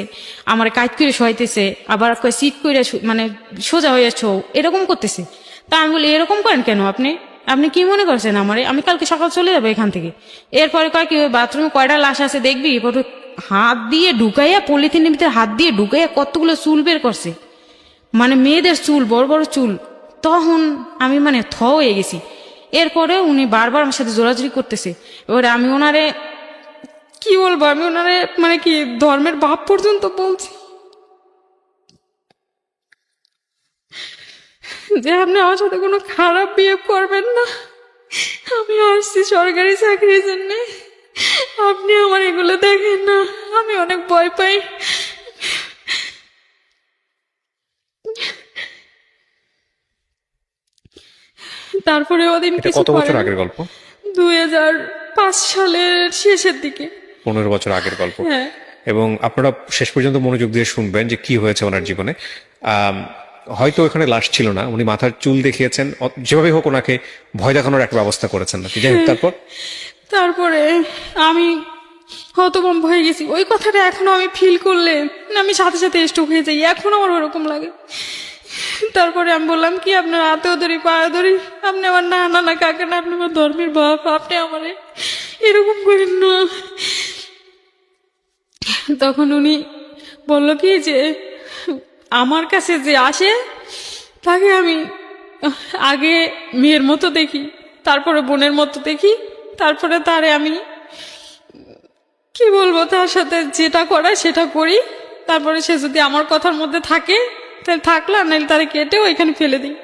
আমার কাজ করে শোয়াইতেছে, আবার সিট করে মানে সোজা হয়ে যাচ্ছ, এরকম করতেছে। তা আমি বলি এরকম করেন কেন আপনি? আপনি কি মনে করছেন আমারে? আমি কালকে সকাল চলে যাবো এখান থেকে। এরপরে কয় কি বাথরুমে কয়টা লাশ আছে দেখবি? হাত দিয়ে ঢুকাইয়া, পলিথিনের ভিতরে হাত দিয়ে ঢুকাইয়া কতগুলো চুল বের করছে, মানে মেয়েদের চুল, বড় বড় চুল। তখন আমি মানে হয়ে গেছি। এরপরে উনি বারবার আমার সাথে জোরাজুরি করতেছে। এবারে আমি ওনারে কি বলবো, আমি ওনারে মানে কি ধর্মের বাপ পর্যন্ত বলছি যে আপনি আমার সাথে কোনো খারাপ বিহেভ করবেন না, আমি আসছি সরকারি চাকরির জন্য, আপনি আমার এগুলো দেখেন না, আমি অনেক ভয় পাই। তারপরে ওদিন এটা কিছু কত বছর করে আগের গল্প? 2005 সালের শেষের দিকে। 15 বছর আগের গল্প। হ্যাঁ। এবং আপনারা শেষ পর্যন্ত মনোযোগ দিয়ে শুনবেন যে কি হয়েছে ওনার জীবনে। হয়তো এখানে লাশ ছিল না, উনি মাথার চুল দেখিয়েছেন, যেভাবে হোক ওনাকে ভয় দেখানোর একটা ব্যবস্থা করেছেন নাকি, যাই হোক। তারপরে আমি হতভম্ব হয়ে গেছি। ওই কথাটা এখনো আমি ফিল করলে আমি সাথে সাথে স্ট্রোক হয়ে যাই, এখন আমার ওরকম লাগে। তারপরে আমি বললাম কি, আপনার হাতেও ধরি পায়ে ধরি, আপনি আমার না কাকা না, আপনি আমার ধর্মের বাপ, আপনি আমার এরকম করেন না। তখন উনি বলল কি যে আমার কাছে যে আসে তাকে আমি আগে মেয়ের মতো দেখি, তারপরে বোনের মতো দেখি, তারপরে তারে আমি কি বলবো, তার সাথে যেটা করায় সেটা করি, তারপরে সে যদি আমার কথার মধ্যে থাকে তাহলে থাকলো, আর নাহলে তারে কেটে ওইখানে ফেলে দিই।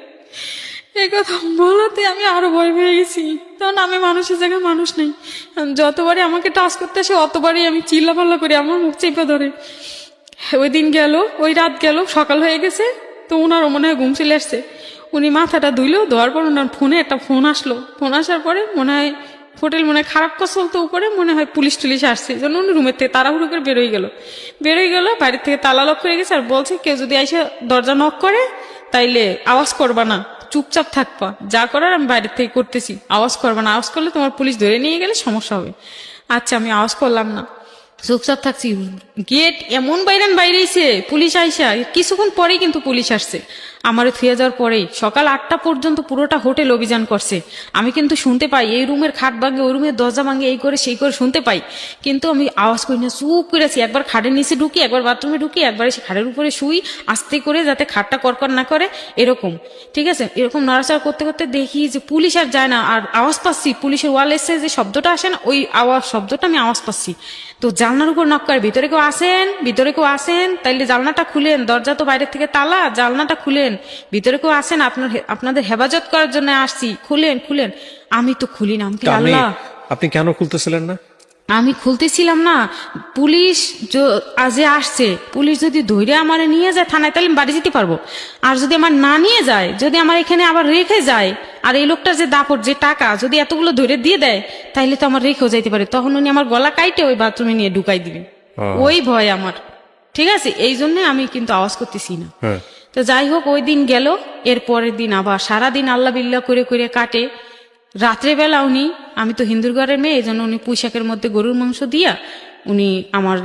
এই কথা বলাতে আমি আরো ভয় পেয়ে গেছি, কারণ আমি মানুষের জায়গায় মানুষ নেই। যতবারই আমাকে টাচ করতে আসে অতবারই আমি চিল্লাপাল্লা করি, আমার মুখ চেপে ধরে। ওই দিন গেল, ওই রাত গেল, সকাল হয়ে গেছে, তো ওনারও মনে হয় ঘুম চলে আসছে। উনি মাথাটা ধুইলো, ধোয়ার পর ওনার ফোনে একটা ফোন আসলো। ফোন আসার পরে মনে হয় হোটেল মনে হয় খারাপ কাজ চলতো উপরে, মনে হয় পুলিশ টুলিশ আসছে, জন্য উনি রুমের থেকে তাড়াহুড়ো করে বেরোয় গেল, বাইরের থেকে তালা লক করে গেছে। আর বলছে কেউ যদি এসে দরজা নক করে তাইলে আওয়াজ করবা না, চুপচাপ থাকবা, যা করার আমি বাইরের থেকে করতেছি, আওয়াজ করবা না, আওয়াজ করলে তোমার পুলিশ ধরে নিয়ে গেলে সমস্যা হবে। আচ্ছা, আমি আওয়াজ করলাম না, চুপচাপ থাকছি। গেট এমন বাইরেছে পুলিশ আইসা, কিছুক্ষণ পরেই কিন্তু পুলিশ আসছে। আমার থুয়ে যাওয়ার পরেই সকাল 8টা পর্যন্ত পুরোটা হোটেল অভিযান করছে। আমি কিন্তু শুনতে পাই এই রুমের খাট ভাঙে, ওই রুমের দরজা ভাঙে, এই করে সেই করে শুনতে পাই, কিন্তু আমি আওয়াজ করি না, চুপ করে আছি। একবার খাটের নিচে ঢুকি, একবার বাথরুমে ঢুকি, একবার এসে খাটের উপরে শুই আস্তে করে, যাতে খাটটা করকর না করে, এরকম। ঠিক আছে, এরকম নড়াচড়া করতে করতে দেখি যে পুলিশ আর যায় না, আর আওয়াজ পাচ্ছি পুলিশের ওয়াল এসে যে শব্দটা আসে না, ওই শব্দটা আমি আওয়াজ পাচ্ছি। তো জানলার উপর নক করে, ভিতরে কেউ আসেন, তাইলে জানলাটা খুলেন, দরজা তো বাইরের থেকে তালা, জানলাটা খুলেন, ভিতরে কেউ আসেন, আপনাদের হেফাজত করার জন্য আসছি, খুলেন। আমি তো খুলি না, আমি কি আল্লাহ। আপনি কেন খুলতেছিলেন না? আমি খুলতেছিলাম না, পুলিশ যে আসছে, পুলিশ যদি ধৈর্য আমার নিয়ে যায় থানায়, তাহলে আমি বাড়ি যেতে পারবো। আর যদি আমার না নিয়ে যায়, যদি আমার এখানে আবার রেখে যায়, আর এই লোকটার যে দাপট, যে টাকা যদি এতগুলো ধৈর্য দিয়ে দেয়, তাইলে তো আমার রেখেও যাইতে পারে। তখন উনি আমার গলা কাইটে ওই বাথরুমে নিয়ে ঢুকাই দিবে, ওই ভয় আমার। ঠিক আছে, এই জন্য আমি কিন্তু আওয়াজ করতেছি না। তো যাই হোক, ওই দিন গেল। এর পরের দিন আবার সারাদিন আল্লাহ বিল্লাহ করে কাটে। রাত্রেবেলা আমি তো হিন্দুর ঘরের মেয়ে, এই জন্য উনি পুঁইশাকের মধ্যে গরুর মাংস দিয়া উনি আমার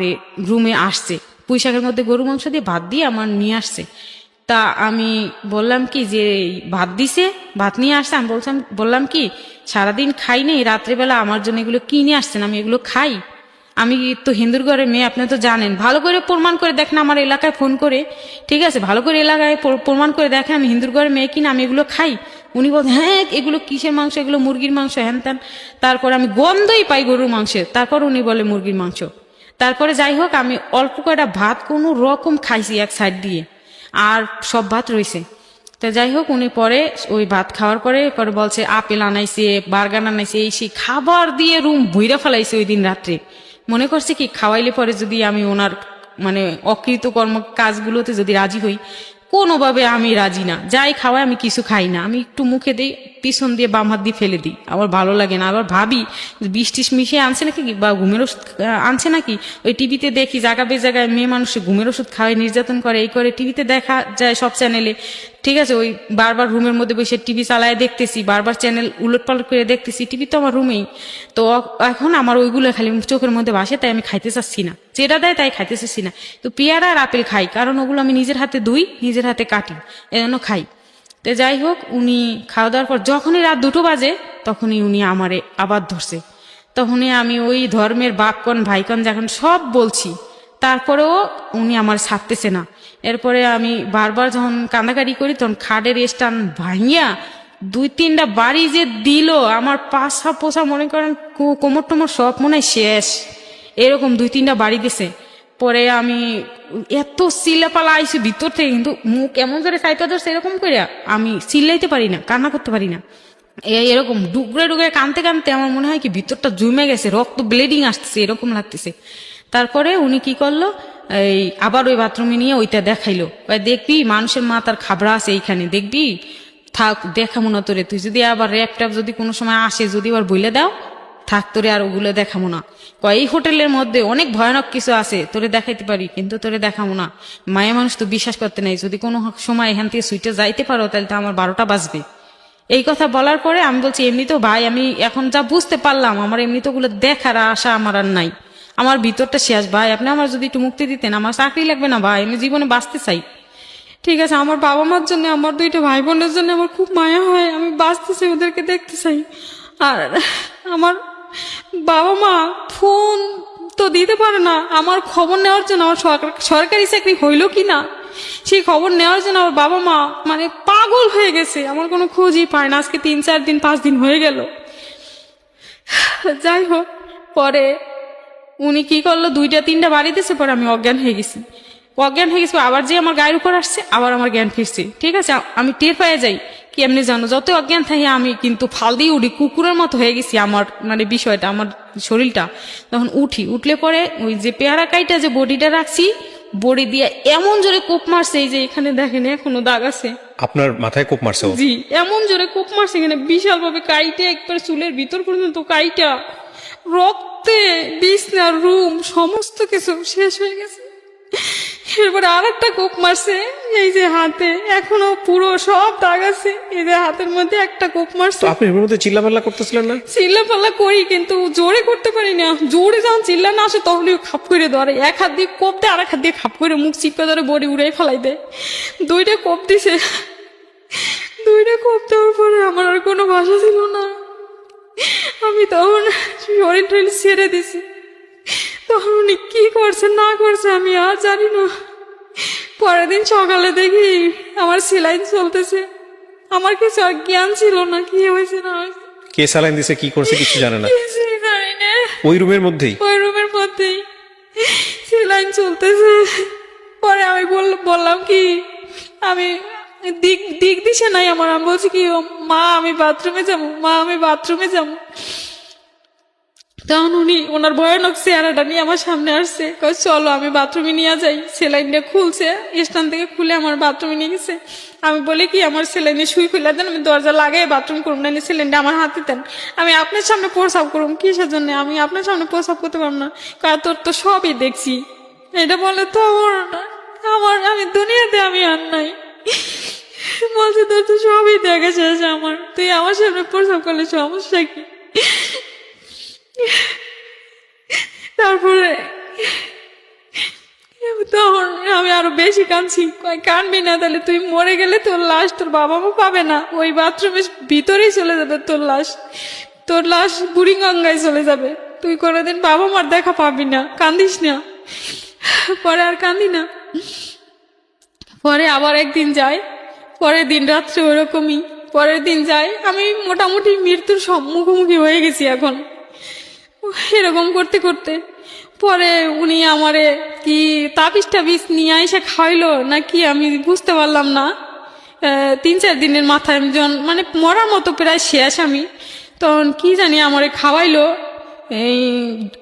রুমে আসছে, পুঁইশাকের মধ্যে গরুর মাংস দিয়ে ভাত দিয়ে আমার নিয়ে আসছে। তা আমি বললাম কি যে ভাত দিছে, ভাত নিয়ে আসছে, আমি বললাম কি সারাদিন খাই নেই, রাত্রেবেলা আমার জন্য এগুলো কিনে আসছেন, আমি এগুলো খাই? আমি তো হিন্দুর ঘরের মেয়ে, আপনি তো জানেন। ভালো করে প্রমাণ করে দেখেন আমার এলাকায় ফোন করে, ঠিক আছে, ভালো করে এলাকায় প্রমাণ করে দেখেন আমি হিন্দুর ঘরের মেয়ে কিনা, আমি এগুলো খাই? উনি বলেন হ্যাঁ, এগুলো কিসের মাংস, এগুলো মুরগির মাংস, হ্যান ত্যান। তারপর আমি গন্ধই পাই গরুর মাংসের, তারপর উনি বলে মুরগির মাংস। তারপরে যাই হোক, আমি অল্প কয়টা ভাত কোনো রকম খাইছি এক সাইড দিয়ে, আর সব ভাত রয়েছে। তো যাই হোক, উনি পরে ওই ভাত খাওয়ার পরে বলছে আপেল আনাইছে, বার্গার আনাইছে, এই সেই খাবার দিয়ে রুম ভুইরা ফেলাইছে ওই দিন রাত্রে। মনে করছে কি খাওয়াইলে পরে যদি আমি ওনার অকৃতকর্ম কাজগুলোতে যদি রাজি হই, কোনোভাবে আমি রাজি না। যাই খাওয়াই আমি কিছু খাই না, আমি একটু মুখে দিই, পিছন দিয়ে বাম হাত দিয়ে ফেলে দিই, আমার ভালো লাগে না। আবার ভাবি বিষ টিস মিশিয়ে আনছে নাকি, বা ঘুমের ওষুধ আনছে নাকি। ওই টিভিতে দেখি জায়গা জায়গায় মেয়ে মানুষে ঘুমের ওষুধ খাওয়ায়, নির্যাতন করে, এই করে, টিভিতে দেখা যায় সব চ্যানেলে। ঠিক আছে, ওই বারবার রুমের মধ্যে বসে টিভি চালায় দেখতেছি, বারবার চ্যানেল উলট পালট করে দেখতেছি, টিভি তো আমার রুমেই। তো এখন আমার ওইগুলো খালি চোখের মধ্যে ভাসে, তাই আমি খাইতে চাচ্ছি না, যেটা দেয় তাই খাইতে চাচ্ছি না। তো পেয়ারা আর আপেল খাই, কারণ ওগুলো আমি নিজের হাতে ধুই, নিজের হাতে কাটি, এজন্য খাই। তো যাই হোক, উনি খাওয়া দাওয়ার পর যখনই রাত 2টো বাজে, তখনই উনি আমারে আবার ধরছে। তখনই আমি ওই ধর্মের বাপকন ভাইকন যখন সব বলছি, তারপরেও উনি আমার ছাড়তেছে না। এরপরে আমি বারবার যখন কান্দাকাটি করি, তখন খাটের স্টান ভাঙিয়া 2-3টা বাড়ি যে দিল, আমার পাশা পোষা মনে করেন কোমর টোমর সব মনে হয় শেষ, এরকম 2-3টা বাড়ি দিছে। পরে আমি এত চিল্লাপালা আইছি ভিতর থেকে, কিন্তু মুখ এমন করে চাইপা ধরছে এরকম করে, আমি চিল্লাইতে পারি না, কান্না করতে পারি না। এরকম ডুগরে ডুগরে কানতে কানতে আমার মনে হয় কি ভিতরটা জমে গেছে, রক্ত ব্লিডিং আসতেছে, এরকম লাগতেছে। তারপরে উনি কি করলো, এই আবার ওই বাথরুমে নিয়ে ওইটা দেখাইলো, দেখবি মানুষের মাথার খাবরা আছে এইখানে, দেখবি থাক দেখাবো না তোরে, তুই যদি আবার র্যাপ ট্যাপ যদি কোনো সময় আসে যদি আবার বইলে দাও থাক, তোরে আর ওগুলো দেখাবো না। এই হোটেলের মধ্যে অনেক ভয়ানক কিছু আছে, তোরে দেখাইতে পারি কিন্তু তোরে দেখাবো না। মায়া মানুষ তো বিশ্বাস করতে নাই, যদি কোনো সময় এখান থেকে সুইটে যাইতে পারো তাহলে তো আমার 12টা বাজবে। এই কথা বলার পরে আমি বলছি, এমনি তো ভাই আমি এখন যা বুঝতে পারলাম, আমার এমনি তো ওগুলো দেখার আশা আমার আর নাই, আমার ভিতরটা শেষ ভাই, আপনি আমার যদি একটু মুক্তি দিতেন, আমার চাকরি লাগবে না ভাই, আমি জীবনে বাঁচতে চাই। ঠিক আছে, আমার বাবা মার জন্য, আমার 2টা ভাই বোনের জন্য আমার খুব মায়া হয়, আমি বাঁচতে চাই, ওদেরকে দেখতে চাই। আর আমার বাবা মা ফোন তো দিতে পারে না, আমার খবর নেওয়ার জন্য, আমার সরকারি চাকরি হইলো কি না সেই খবর নেওয়ার জন্য আমার বাবা মা মানে পাগল হয়ে গেছে, আমার কোনো খোঁজই পায় না। আজকে 3-4 দিন 5 দিন হয়ে গেল। যাই হোক, পরে উনি কি করলো, 2টা-3টা বাড়ি দিয়েছে, পরে আমি অজ্ঞান হয়ে গেছি। আবার যে আমার গায়ের উপর আসছে, আবার আমার জ্ঞান ফিরছে। ঠিক আছে, আমি টের পেয়ে যাই কি এমনি জানো, যত অজ্ঞান থাকি আমি কিন্তু ফাল দিয়ে উঠি, কুকুরের মতো হয়ে গেছি। আমার মানে বিষয়টা, আমার শরীরটা তখন উঠলে পরে ওই যে পেয়ারা কাইটা যে বডিটা রাখছি, বডি দিয়ে এমন জোরে কোপ মারছে, এই যে এখানে দেখেন এখনো দাগ আছে। আপনার মাথায় কোপ মারছে ও? জি, এমন জোরে কোপ মারছে, এখানে বিশাল ভাবে কাইটে একবার চুলের ভিতর পর্যন্ত কাইটা, রক্তে বিছনার রুম সমস্ত কিছু শেষ হয়ে গেছে। এরপরে আরেকটা কোপ মারছে এই যে হাতে, এখনো পুরো সব দাগ আছে, এই যে হাতের মধ্যে একটা কোপ মারছে। আপনি এর মধ্যে চিল্লাপাল্লা করতেছিলেন না? চিল্লাপাল্লা করি কিন্তু জোরে করতে পারি না, জোরে যখন চিল্লা না আসে তখনই খাপ করে ধরে, এক হাত দিয়ে কোপ দেয়, আর এক হাত দিয়ে খাপ করে মুখ চিপে ধরে বডি উড়াই ফেলাই দেয়। 2টা কোপ দিছে, 2টা কোপ দেওয়ার পরে আমার আর কোনো ভাষা ছিল না, আমি তখন শরীর টরীর ছেড়ে দিছি। তখন উনি কি করছে না করছে আমি আর জানি না। পরের দিন সকালে দেখি আমার সেলাইন চলতেছে, আমার কিছু আর জ্ঞান ছিল না কি হয়েছে না হয়েছে। কে স্যালাইন দিছে, কি করছে কিছু জানে না? কিছুই জানি না। ওই রুমের মধ্যেই ওই রুমের মধ্যেই সেলাইন চলতেছে। পরে আমি বললাম কি আমি দিক দিশে নাই আমার, আমি বলছি কি মা আমি বাথরুমে যাবো, মা আমি বাথরুমে যাবো। তখন উনি ওনার ভয়ানক চেহারাটা নিয়ে আমার সামনে আসছে, কয় চলো আমি বাথরুমে নিয়ে যাই। সেলাইনটা খুলছে, স্ট্যান্ড থেকে খুলে আমার বাথরুমে নিয়ে গেছে। আমি বলি কি আমার সেলাইনে সুই খুলে দেন, আমি দরজা লাগাই বাথরুম করুন, না সেলাইনটা আমার হাতে দেন, আমি আপনার সামনে প্রসাব করুন। কিসের জন্য আমি আপনার সামনে প্রসাব করতে পারবো না? কয় তোর তো সবই দেখছি। এটা বলে তো আমার আমি দুনিয়াতে আমি আর নাই। বলছে তোর তো সবই দেখা শেষ, আমার তুই আমার সামনে প্রসাব করলে সমস্যা কি? তারপরে তখন আমি আরো বেশি কাঁদছি, কানবি না তাহলে তুই মরে গেলে তোর লাশ তোর বাবা মা পাবে না, ওই বাথরুমের ভিতরেই চলে যাবে তোর লাশ বুড়িগঙ্গায় চলে যাবে, তুই কোনোদিন বাবা মার দেখা পাবি না, কান্দিস না। পরে আর কান্দি না। পরে আবার একদিন যাই, পরের দিন রাত্রে ওরকমই, পরের দিন যাই, আমি মোটামুটি মৃত্যুর মুখোমুখি হয়ে গেছি এখন। এরকম করতে করতে পরে উনি আমারে কি তাবিজ নিয়ে এসে খাইলো নাকি আমি বুঝতে পারলাম না। 3-4 দিনের মাথায় আমি যখন মানে মরার মতো প্রায় শেষ আমি, তখন কি জানি আমারে খাওয়াইলো এই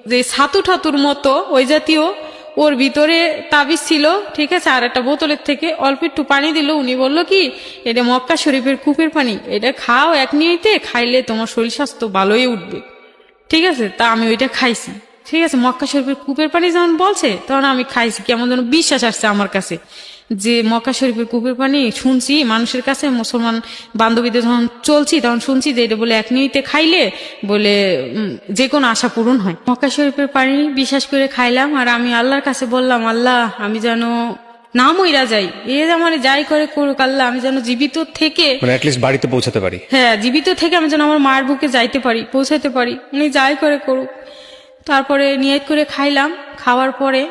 যে ছাতু ঠাতুর মতো ওই জাতীয়, ওর ভিতরে তাবিজ ছিল। ঠিক আছে, আর একটা বোতলের থেকে অল্প একটু পানি দিল। উনি বললো কি এটা মক্কা শরীফের কূপের পানি, এটা খাও 1 নিয়তে, খাইলে তোমার শরীর স্বাস্থ্য ভালোই উঠবে। ঠিক আছে, তা আমি ওইটা খাইছি। ঠিক আছে, মক্কা শরীফের কূপের পানি যখন বলছে তখন আমি খাইছি, কেমন যেন বিশ্বাস আসছে আমার কাছে যে মক্কা শরীফের কূপের পানি। শুনছি মানুষের কাছে, মুসলমান বান্ধবীদের যখন চলছি তখন শুনছি যে এটা বলে 1 নিয়তে খাইলে বলে যে কোনো আশা পূরণ হয়। মক্কা শরীফের পানি বিশ্বাস করে খাইলাম, আর আমি আল্লাহর কাছে বললাম, আল্লাহ আমি যেন না মইরা যাই, আমার যাই করে করুক আল্লাহ, আমি যেন জীবিত থেকে মানে অ্যাটলিস্ট বাড়িতে পৌঁছাতে পারি। হ্যাঁ, জীবিত থেকে আমি যেন আমার মায়ের বুকে যাইতে পারি, পৌঁছাতে পারি, উনি যাই করে করুক। তারপরে নিয়ত করে খাইলাম, খাওয়ার পরে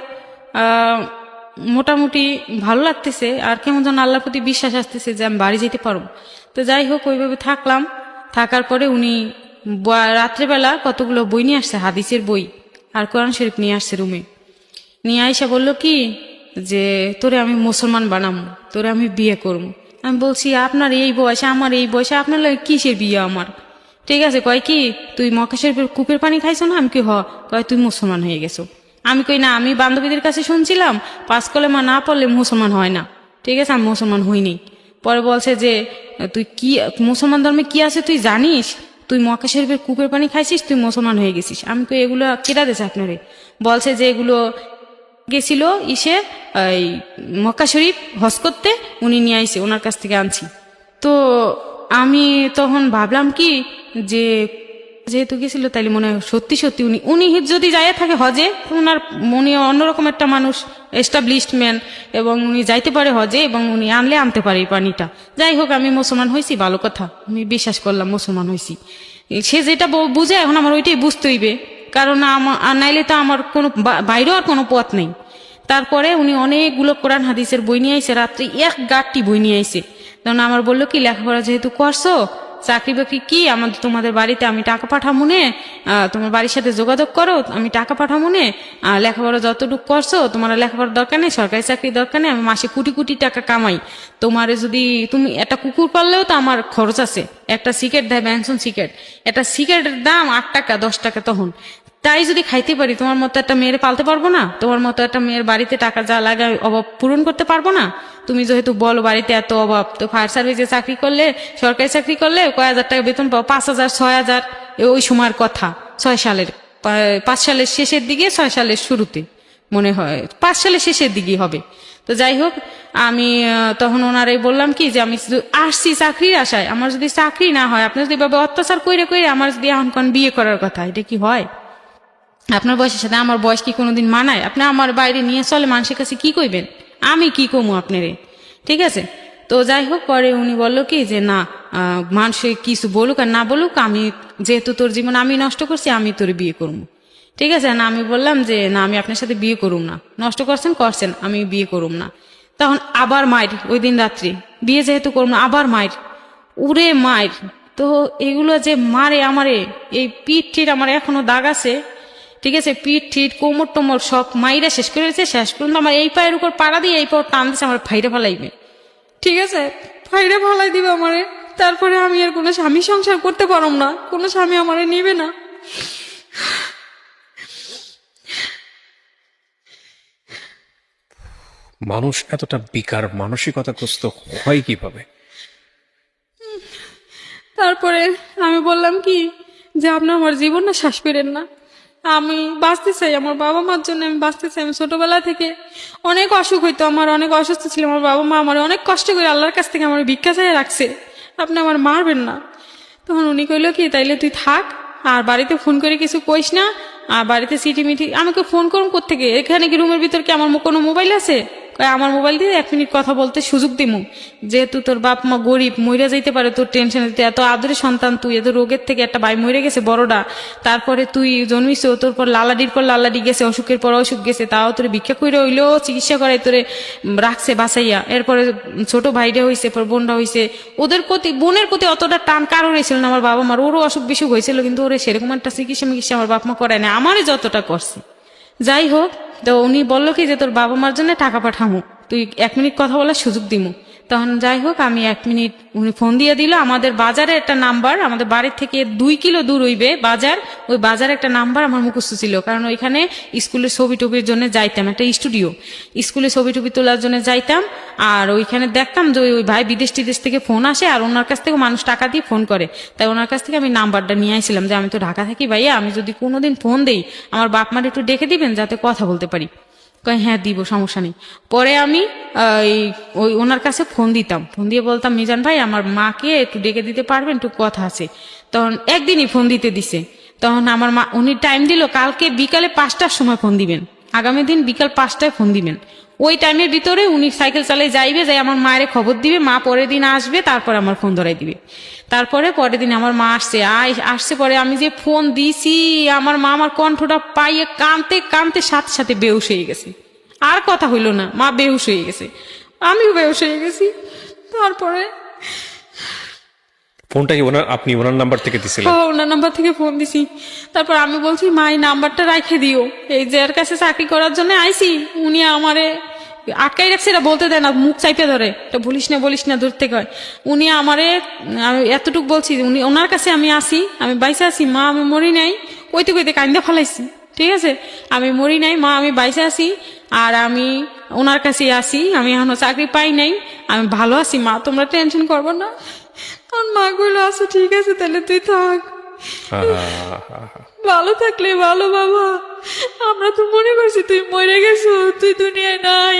মোটামুটি ভালো লাগতেছে, আর কেমন যেন আল্লাহর প্রতি বিশ্বাস আসতেছে যে আমি বাড়ি যেতে পারবো। তো যাই হোক ওইভাবে থাকলাম। থাকার পরে উনি রাত্রেবেলা কতগুলো বই নিয়ে আসছে, হাদিসের বই আর কোরআন শরীফ নিয়ে আসছে রুমে। নিয়ে আইসা বললো কি যে তোরে আমি মুসলমান বানাবো, তোরে আমি বিয়ে করবো। আমি বলছি আপনার এই বয়সে আমার এই বয়সে আপনার লাগে কিসের বিয়ে আমার? ঠিক আছে, কয় কি তুই মক্কা শরীফের কূপের পানি খাইছো না? আমি কি কয় তুই মুসলমান হয়ে গেছো। আমি কই না, আমি বান্ধবীদের কাছে শুনছিলাম 5 কলেমা না পড়লে মুসলমান হয় না। ঠিক আছে, আমি মুসলমান হইনি। পরে বলছে যে তুই কি মুসলমান ধর্মে কি আছে তুই জানিস? তুই মক্কা শরীফের কূপের পানি খাইছিস, তুই মুসলমান হয়ে গেছিস। আমি কই এগুলো কেটা দিয়েছে আপনারে? বলছে যে এগুলো গেছিল এই মক্কা শরীফ হজ করতে, উনি নিয়ে আইছে, ওনার কাছ থেকে আনছি। তো আমি তখন ভাবলাম কি যে যেহেতু গেছিল তাইলে মনে হয় সত্যি সত্যি উনি যদি যাইয়া থাকে হজে, উনার উনি অন্যরকম একটা মানুষ, এস্টাবলিশড ম্যান, এবং উনি যাইতে পারে হজে এবং উনি আনতে পারে এই পানিটা। যাই হোক, আমি মুসলমান হয়েছি, ভালো কথা, আমি বিশ্বাস করলাম মুসলমান হয়েছি। সে যেটা বুঝে এখন আমার ওইটাই বুঝতে হইবে, কারণ নাইলে তো আমার কোনো বাইরেও আর কোনো পথ নেই। তারপরে উনি অনেকগুলো কোরআন হাদিসের বই নিয়ে আইসে, রাত্রি 1 গাঁটটি বই নিয়ে আইসে। তখন আমার বললো কি, লেখাপড়া যেহেতু করছো, চাকরি বাকরি কি আমাদের, তোমাদের বাড়িতে আমি টাকা পাঠাবো নে, তোমার বাড়ির সাথে যোগাযোগ করো, আমি টাকা পাঠাবো নে, লেখাপড়া যতটুকু করছো, তোমার লেখাপড়ার দরকার নেই, সরকারি চাকরির দরকার নেই, আমি মাসে কোটি কোটি টাকা কামাই, তোমার যদি তুমি একটা কুকুর পাললেও তো আমার খরচ আছে। একটা সিগারেট দেয়, ব্যানসন সিগারেট, একটা সিগারেটের দাম 8 টাকা 10 টাকা তখন। তাই যদি খাইতে পারি, তোমার মতো একটা মেয়ের পালতে পারবো না? তোমার মতো একটা মেয়ের বাড়িতে টাকা যা লাগে অভাব পূরণ করতে পারবো না? তুমি যেহেতু বলো বাড়িতে এত অভাব, তো ফায়ার সার্ভিসে চাকরি করলে, সরকারি চাকরি করলে কয় হাজার টাকা বেতন পাও, 5,000 6,000, ওই সময়ের কথা, 6 সালের 5 সালের শেষের দিকে, 6 সালের শুরুতে মনে হয়, 5 সালের শেষের দিকে হবে। তো যাই হোক, আমি তখন ওনারাই বললাম কি যে আমি আসছি চাকরির আশায়, আমার যদি চাকরি না হয়, আপনার যদি বাবা অত্যাচার কইরে আমার যদি এখন কোন বিয়ে করার কথা, এটা কি হয়? আপনার বয়সের সাথে আমার বয়স কি কোনোদিন মানায়? আপনি আমার বাইরে নিয়ে চলে মানুষের কাছে কি কইবেন? আমি কি কমু আপনারে? ঠিক আছে। তো যাই হোক, পরে উনি বললো কি যে না, মানুষ কিছু বলুক আর না বলুক, আমি যেহেতু তোর জীবন আমি নষ্ট করছি, আমি তোর বিয়ে করবো। ঠিক আছে না, আমি বললাম যে না, আমি আপনার সাথে বিয়ে করুম না, নষ্ট করছেন, আমি বিয়ে করুম না। তখন আবার মায়ের ওই দিন রাত্রি, বিয়ে যেহেতু করুম না, আবার মায়ের, উড়ে মায়ের। তো এগুলো যে মারে আমারে, এই পিঠ টিঠ আমার এখনো দাগ আছে। ঠিক আছে, পিঠ ঠিট কোমর টোমর সব মাইরা শেষ করে দিয়েছে। শেষ পর্যন্ত আমার এই পায়ের উপর পাড়া দিয়ে এই পর টান দিচ্ছে, আমার ফাইরে ফালাইবে। ঠিক আছে, ফাইরে ফালাই দিবে আমারে। তারপরে আমি আর কোনো স্বামী সংসার করতে পারম না, কোনো স্বামী আমারে নিবে না। মানুষ এতটা বিকার মানসিকতাগ্রস্ত হয় কিভাবে? তারপরে আমি বললাম কি যে আপনি আমার জীবন না শ্বাস করেন না, আমি বাঁচতে চাই, আমার বাবা মার জন্য আমি বাঁচতে চাই। আমি ছোটবেলা থেকে অনেক অসুখ হইতো, আমার অনেক অসুস্থ ছিল, আমার বাবা মা আমার অনেক কষ্ট করে আল্লাহর কাছ থেকে আমার ভিক্ষা চাই রাখছে, আপনি আমার মারবেন না। তখন উনি কইলো কি, তাইলে তুই থাক, আর বাড়িতে ফোন করে কিছু কইস না, আর বাড়িতে সিটি মিটি আমাকে ফোন করুন কোত্থেকে, এখানে কি রুমের ভিতর কি আমার কোনো মোবাইল আছে? আমার মোবাইল দিয়ে 1 মিনিট কথা বলতে সুযোগ দিমু, যেহেতু তোর বাপ মা গরিব, মইরা যাইতে পারে, তোর টেনশন দিতে, এত আদরের সন্তান তুই, এত রোগের থেকে একটা ভাই মরে গেছে বড়টা, তারপরে তুই জন্মিস, তোর পর লালাডির পর লালাডি গেছে, অসুখের পর অসুখ গেছে, তাও তোরে ভিক্ষা কইরা হইলেও চিকিৎসা করাই তোরে রাখছে বাঁচাইয়া। এরপরে ছোট ভাইটা হইছে, পর বোনটা হইছে, ওদের প্রতি, বোনের প্রতি অতটা টান কারোর ছিল না আমার বাবা মার। ওরও অসুখ বিসুখ হয়েছিল, কিন্তু ওরে সেরকম একটা চিকিৎসা আমার বাপ মা করায় না, আমারই যতটা করছে। যাই হোক, তো উনি বললো কি যে তোর বাবা মার জন্য টাকা পাঠামু, তুই 1 মিনিট কথা বলার সুযোগ দিমু। তখন যাই হোক, আমি 1 মিনিট, উনি ফোন দিয়ে দিল। আমাদের বাজারে একটা নাম্বার, আমাদের বাড়ির থেকে 2 কিলো দূর হইবে বাজার, ওই বাজারে একটা নাম্বার আমার মুখস্থ ছিল, কারণ ওইখানে স্কুলের ছবি টবির জন্য যাইতাম, একটা স্টুডিও, স্কুলে ছবি টবি তোলার জন্য যাইতাম। আর ওইখানে দেখতাম যে ওই ভাই বিদেশ টিদেশ থেকে ফোন আসে, আর ওনার কাছ থেকে মানুষ টাকা দিয়ে ফোন করে, তাই ওনার কাছ থেকে আমি নাম্বারটা নিয়ে আইছিলাম যে আমি তো ঢাকা থাকি ভাইয়া, আমি যদি কোনোদিন ফোন দেই আমার বাপ মার একটু ডেকে দিবেন যাতে কথা বলতে পারি। হ্যাঁ দিব, সমস্যা নেই। পরে আমি ওই ওনার কাছে ফোন দিতাম, ফোন দিয়ে বলতাম মিজান ভাই আমার মাকে একটু ডেকে দিতে পারবেন, একটু কথা আছে। তখন একদিনই ফোন দিতে দিছে। তখন আমার মা, উনি টাইম দিল কালকে বিকালে 5টার সময় ফোন দিবেন, আগামী দিন বিকাল 5টায় ফোন দিবেন। ওই টাইমের ভিতরে উনি সাইকেল চালিয়ে যাইবে, যাই আমার মায়ের খবর দিবে, মা পরের দিন আসবে, তারপর আমার ফোন ধরাই দিবে। তারপরে পরের দিন আমার মা আসছে পরে আমি যে ফোন দিছি, আমার মা আমার কণ্ঠটা পাইয়ে কানতে কানতে সাথে সাথে বেহুশ হয়ে গেছে, আর কথা হইল না, মা বেহুশ হয়ে গেছে, আমিও বেহুশ হয়ে গেছি। তারপরে ফোনটা কি আপনি ওনার নাম্বার থেকে দিছিলেন? ওনার নাম্বার থেকে ফোন দিছি। তারপর আমি বলছি মা এই নাম্বারটা রাখে দিও, এই যার কাছে চাকরি করার জন্য আইছি উনি আমারে আটকাই রাখছে, এটা বলতে দেয় না, মুখ চাইপে ধরে, এটা বলিস না দূর থেকে হয়। উনি আমারে, আমি এতটুকু বলছি, উনি ওনার কাছে আমি আসি, আমি বাইসে আছি, মা আমি মরি নাই, কইতে কইতে কান্দা ফেলাইছি, ঠিক আছে, আমি মরি নাই মা, আমি বাইসে আছি, আর আমি ওনার কাছে আসি, আমি এখনো চাকরি পাই নাই, আমি ভালো আছি মা, তোমরা টেনশন করবো না। তখন মা কইলো আচ্ছা ঠিক আছে তাহলে তুই থাক, ভালো থাকলে ভালো বাবা, আমরা তো মনে করছি তুই মরে গেছো, তুই দুনিয়ায় নাই,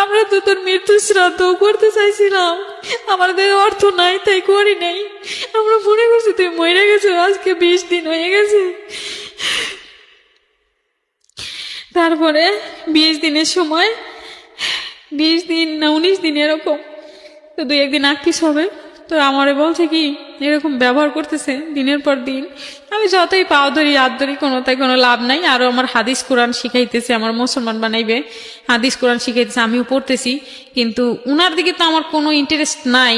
আমরা তো তোর মৃত্যু শ্রাদ্ধ করতে চাইছিলাম, আমাদের অর্থ নাই তাই করি নাই, আমরা মনে করছি তুই মরে গেছো, আজকে 20 দিন হয়ে গেছে। তারপরে 20 দিনের সময়, 20 দিন না 19 দিন এরকম, তো 2-1 দিন আগ-পিছ হবে, তো আমারে বলছে কি এরকম ব্যবহার করতেছে দিনের পর দিন, আমি যতই পাও ধরি হাত ধরি, কোনো লাভ নাই। আরো আমার হাদিস কোরআন শিখাইতেছে, আমার মুসলমান বানাইবে, হাদিস কোরআন শিখাইতেছে, আমিও পড়তেছি, কিন্তু উনার দিকে তো আমার কোনো ইন্টারেস্ট নাই,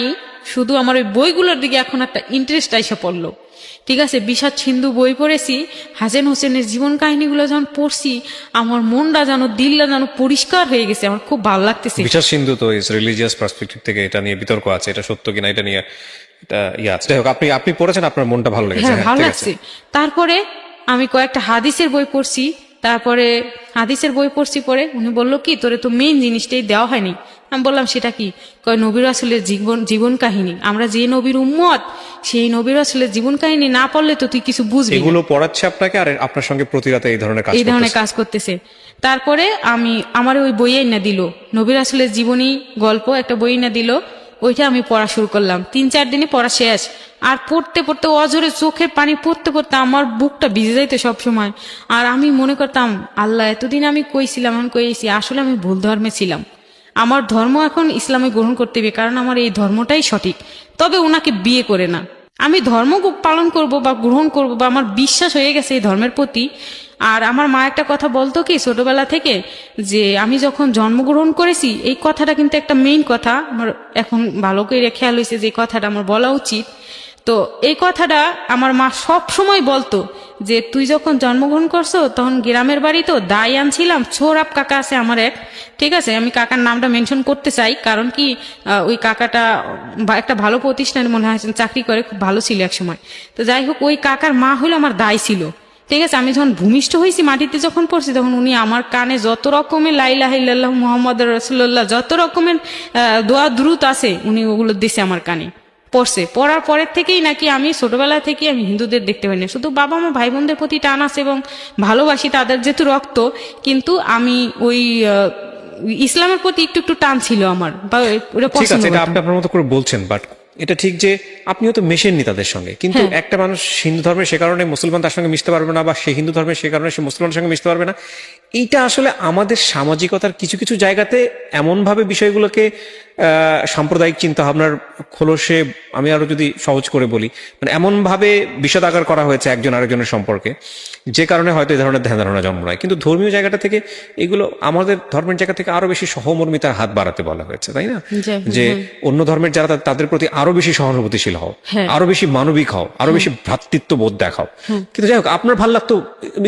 শুধু আমার ওই বইগুলোর দিকে এখন একটা ইন্টারেস্ট আইসা পড়লো, ঠিক আছে। বিষাদ সিন্ধু বই পড়েছি, হাসান হোসেনের জীবন কাহিনীগুলো যখন পড়ছি, আমার মনটা যেন, দিলটা যেন পরিষ্কার হয়ে গেছে, আমার খুব ভালো লাগতেছে। বিশ্বাস সিন্ধু তো রিলিজিয়াস পার্সপেক্টিভ থেকে এটা নিয়ে বিতর্ক আছে, এটা সত্য কিনা এটা নিয়ে এটা আছে। যাই হোক, আপনি পড়েছেন, আপনার মনটা ভালো লেগেছে। হ্যাঁ, হ্যাঁ, ভালো ঠিক লাগছে। আছে। তারপরে আমি কয়েকটা হাদিসের বই পড়ছি, তারপরে হাদিসের বই পড়ছি, পরে উনি বললো কি তোরে তো মেইন জিনিসটাই দেওয়া হয়নি। আমি বললাম সেটা কি? কয় নবী রাসূলের জীবন কাহিনী, আমরা যে নবীর উম্মত, সেই নবী রাসূলের জীবন কাহিনী না পড়লে তো তুই কিছু বুঝবি না। এগুলো পড়াচ্ছে আপনাকে, আর আপনার সঙ্গে প্রতি রাতে এই ধরনের কাজ করতেছে। তারপরে আমার ওই বই না দিল, নবী রাসূলের জীবনী গল্প একটা বই না দিল, ওইটা আমি পড়া শুরু করলাম। 3-4 দিনে পড়া শেষ, আর পড়তে পড়তে অজরে চোখের পানি পড়তে পড়তে আমার বুকটা ভিজে যাইতো সবসময়। আর আমি মনে করতাম আল্লাহ এতদিন আমি কইছিলাম, এখন কইছি আসলে আমি ভুল ধর্মে ছিলাম, আমার ধর্ম এখন ইসলামে গ্রহণ করতে হবে, কারণ আমার এই ধর্মটাই সঠিক। তবে ওনাকে বিয়ে করে না, আমি ধর্ম পালন করব বা গ্রহণ করব, বা আমার বিশ্বাস হয়ে গেছে এই ধর্মের প্রতি। আর আমার মা একটা কথা বলতো কি ছোটবেলা থেকে, যে আমি যখন জন্মগ্রহণ করেছি, এই কথাটা কিন্তু একটা মেইন কথা, আমার এখন ভালো করে খেয়াল হয়েছে যে এই কথাটা আমার বলা উচিত। তো এই কথাটা আমার মা সব সময় বলতো যে তুই যখন জন্মগ্রহণ করছো তখন গ্রামের বাড়ি তো দায় আনছিলাম, ছোরাব কাকা আছে আমার এক, ঠিক আছে, আমি কাকার নামটা মেনশন করতে চাই, কারণ কি ওই কাকাটা একটা ভালো প্রতিষ্ঠানে মনে হয় চাকরি করে, খুব ভালো ছিল এক সময়। তো যাই হোক, ওই কাকার মা হলো আমার দায় ছিল, ঠিক আছে। আমি যখন ভূমিষ্ঠ হয়েছি, মাটিতে যখন পড়ছি, তখন উনি আমার কানে যত রকমের লা ইলাহা ইল্লাল্লাহ মুহাম্মাদুর রাসূলুল্লাহ যত রকমের দোয়া দুরূদ আছে, উনি ওগুলো দিছে আমার কানে, পড়ছে। পড়ার পরের থেকেই নাকি আমি ছোটবেলা থেকে আমি হিন্দুদের দেখতে পাই না, শুধু বাবা মা ভাই বোনদের প্রতি টান আছে এবং ভালোবাসি, তাদের যেহেতু রক্ত, কিন্তু আমি ওই ইসলামের প্রতি একটু একটু টান ছিল আমার, বা ওটা ঠিক আছে, পছন্দ এটা করতাম। আপনি আপনার মতো করে বলছেন, বাট এটা ঠিক যে আপনিও তো মেশেননি তাদের সঙ্গে, কিন্তু একটা মানুষ হিন্দু ধর্মের সে কারণে মুসলমান তার সঙ্গে মিশতে পারবে না, বা সে হিন্দু ধর্মের সে কারণে সে মুসলমানের সঙ্গে মিশতে পারবে না। এইটা আসলে আমাদের সামাজিকতার কিছু কিছু জায়গাতে এমন ভাবে বিষয়গুলোকে সাম্প্রদায়িক চিন্তা ভাবনার খোলসে, আমি আরো যদি সহজ করে বলি, মানে এমন ভাবে বিষাদাকার করা হয়েছে একজন আরেকজনের সম্পর্কে, যে কারণে হয়তো এই ধরনের ধ্যান ধারণা জন্ম নেয়। কিন্তু ধর্মীয় জায়গাটা থেকে এগুলো আমাদের ধর্মের জায়গা থেকে আরো বেশি সহমর্মিতার হাত বাড়াতে বলা হয়েছে, তাই না? যে অন্য ধর্মের যারা তাদের প্রতি আরো বেশি সহানুভূতিশীল হও, আরো বেশি মানবিক হও, আরো বেশি ভ্রাতৃত্ব বোধ দেখাও। কিন্তু যাই হোক, আপনার ভালো লাগতো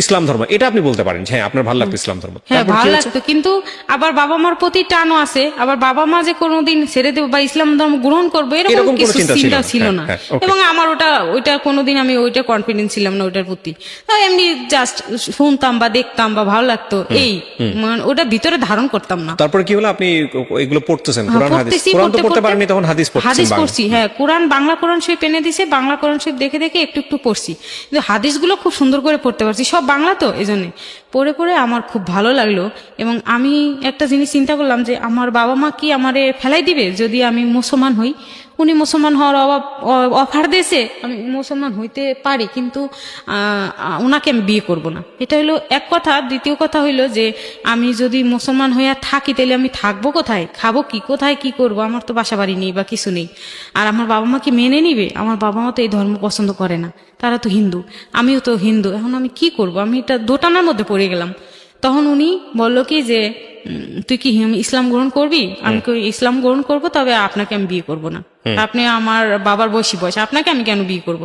ইসলাম ধর্ম, এটা আপনি বলতে পারেন, হ্যাঁ আপনার ভালো লাগতো ইসলাম ধর্ম। হ্যাঁ, ভালো লাগতো, কিন্তু আবার বাবা মার প্রতি টানও আছে, আবার বাবা মা যে কোনোদিন ছেড়ে দেবো বা ইসলাম ধর্ম গ্রহণ করবো এরকম কিছু চিন্তা ছিল না। এবং আমার ওইটা কোনোদিন আমি ওইটা কনফিডেন্স ছিলাম না ওইটার প্রতি, এমনি জাস্ট শুনতাম বা দেখতাম বা ভালো লাগতো, এই ওটা ভিতরে ধারণ করতাম না। তারপরে কি হলো, আপনি এগুলো পড়তেছেন, কোরআন হাদিস, কোরআন তো পড়তে পারেননি তখন, হাদিস পড়ছি। হ্যাঁ, কোরআন, বাংলা কোরআন শরীফ এনে দিছে, বাংলা কোরআন শরীফ দেখে দেখে একটু একটু পড়ছি, কিন্তু হাদিসগুলো খুব সুন্দর করে পড়তে পারছি, সব বাংলা তো, এই জন্য পড়ে পড়ে আমার খুব ভালো লাগলো। এবং আমি একটা জিনিস চিন্তা করলাম যে আমার বাবা মা কি আমারে ফেলাই দিবে যদি আমি মুসলমান হই। উনি মুসলমান হওয়ার অফার দিয়েছে, আমি মুসলমান হইতে পারি, কিন্তু ওনাকে আমি বিয়ে করব না, এটা হলো এক কথা। দ্বিতীয় কথা হইলো যে আমি যদি মুসলমান হইয়া থাকি, তাহলে আমি থাকবো কোথায়, খাবো কি, কোথায় কি করব, আমার তো বাসা বাড়ি নেই বা কিছু নেই। আর আমার বাবা মা কি মেনে নিবে? আমার বাবা মা তো এই ধর্ম পছন্দ করে না, তারা তো হিন্দু, আমিও তো হিন্দু, এখন আমি কি করব? আমি এটা দোটানার মধ্যে পড়ে গেলাম। তখন উনি বললো কি যে তুই কি ইসলাম গ্রহণ করবি? আমি ইসলাম গ্রহণ করব, তবে আপনাকে আমি বিয়ে করব না, আপনি আমার বাবার বয়স, আপনাকে আমি কেন বিয়ে করব?